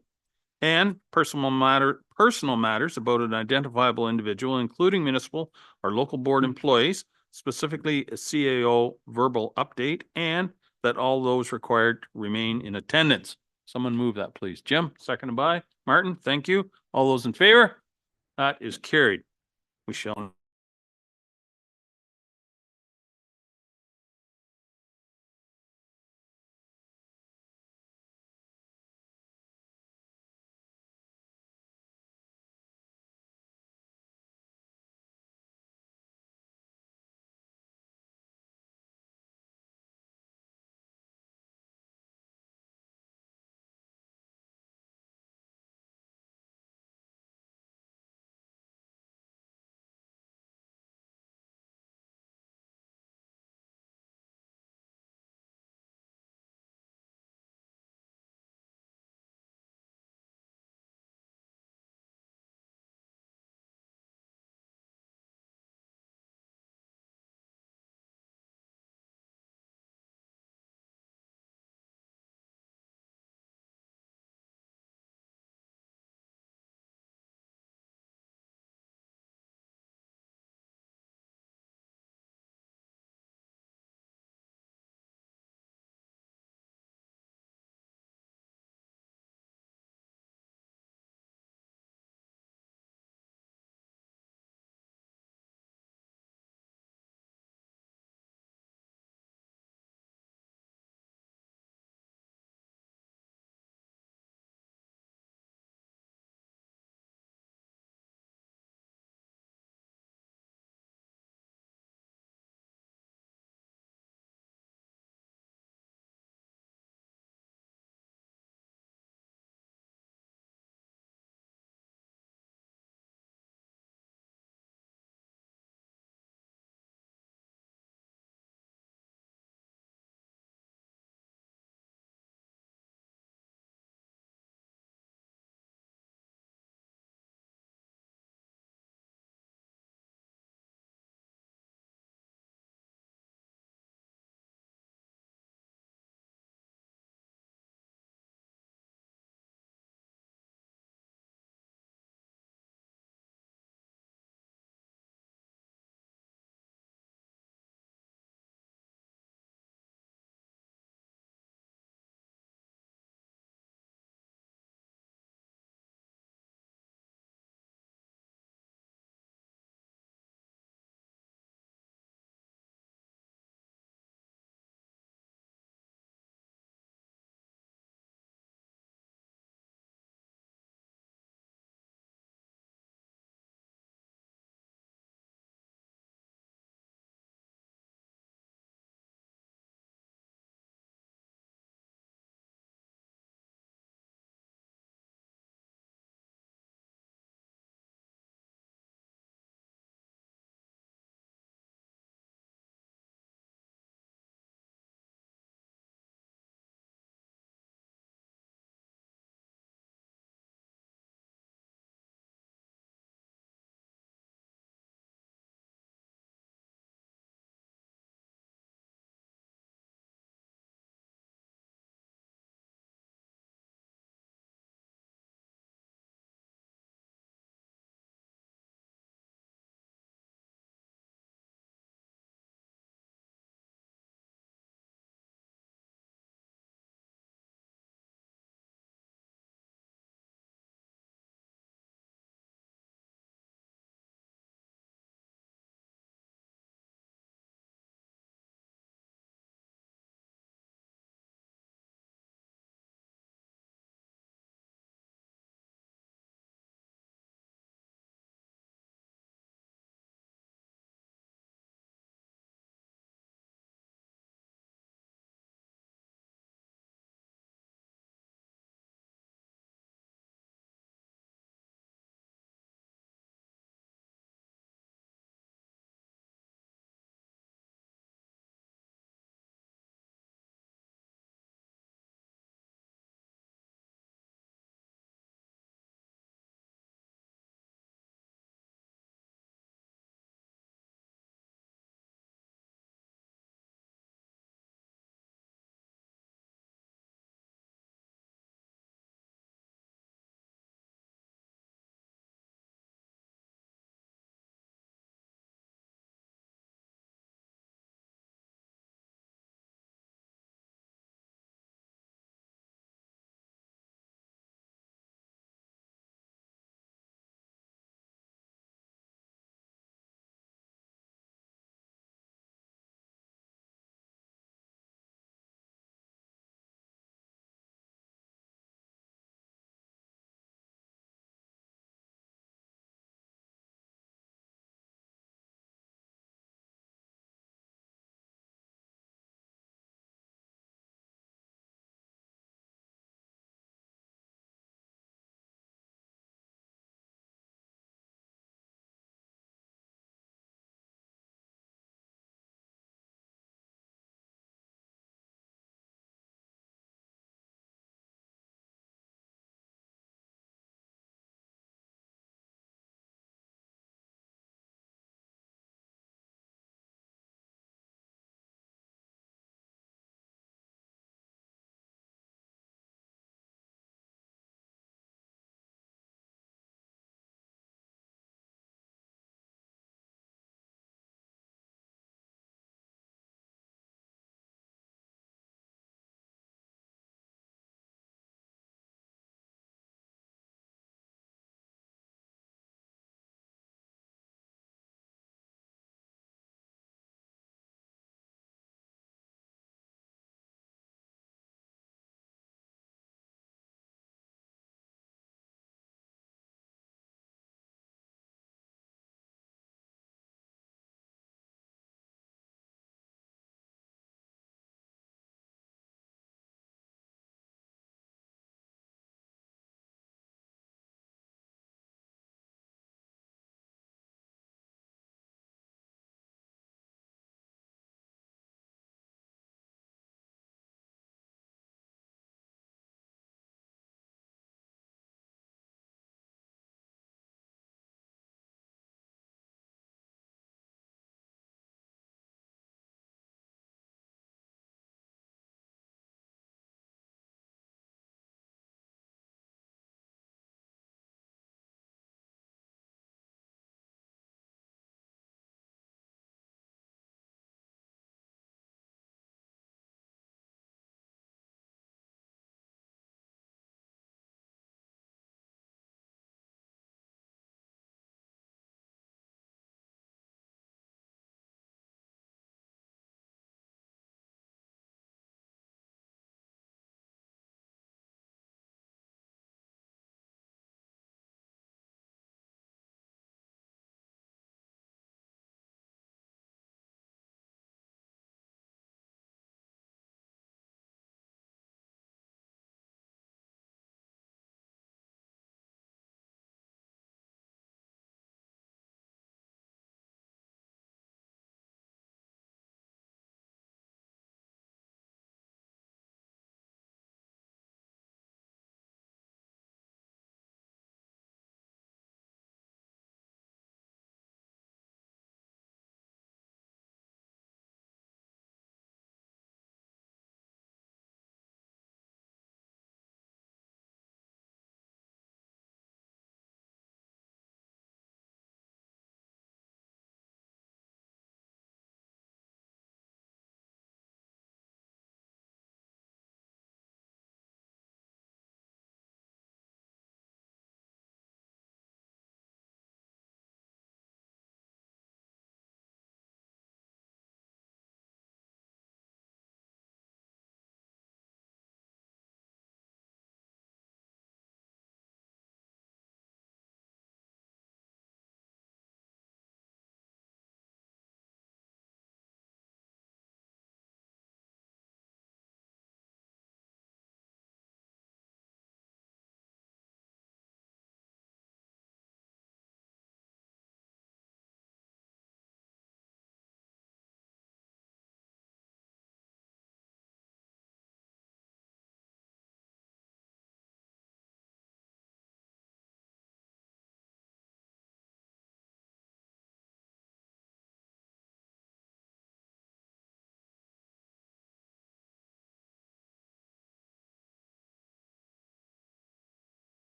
and personal matters about an identifiable individual, including municipal or local board employees, specifically a CAO verbal update, and that all those required remain in attendance. Someone move that, please. Jim, seconded by Martin. Thank you. All those in favor? That is carried. We shall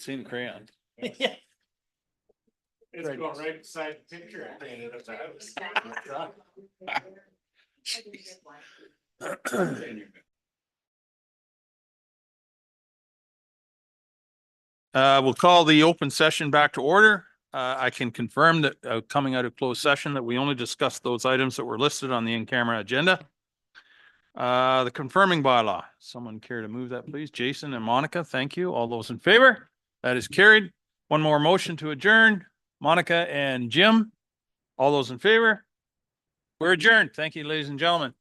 Seen crayon. Yeah. It's going right beside the picture I painted of the We'll call the open session back to order. I can confirm that, coming out of closed session, that we only discussed those items that were listed on the in-camera agenda. The confirming bylaw. Someone care to move that, please? Jason and Monica, thank you. All those in favor? That is carried. One more motion to adjourn. Monica and Jim. All those in favor? We're adjourned. Thank you, ladies and gentlemen.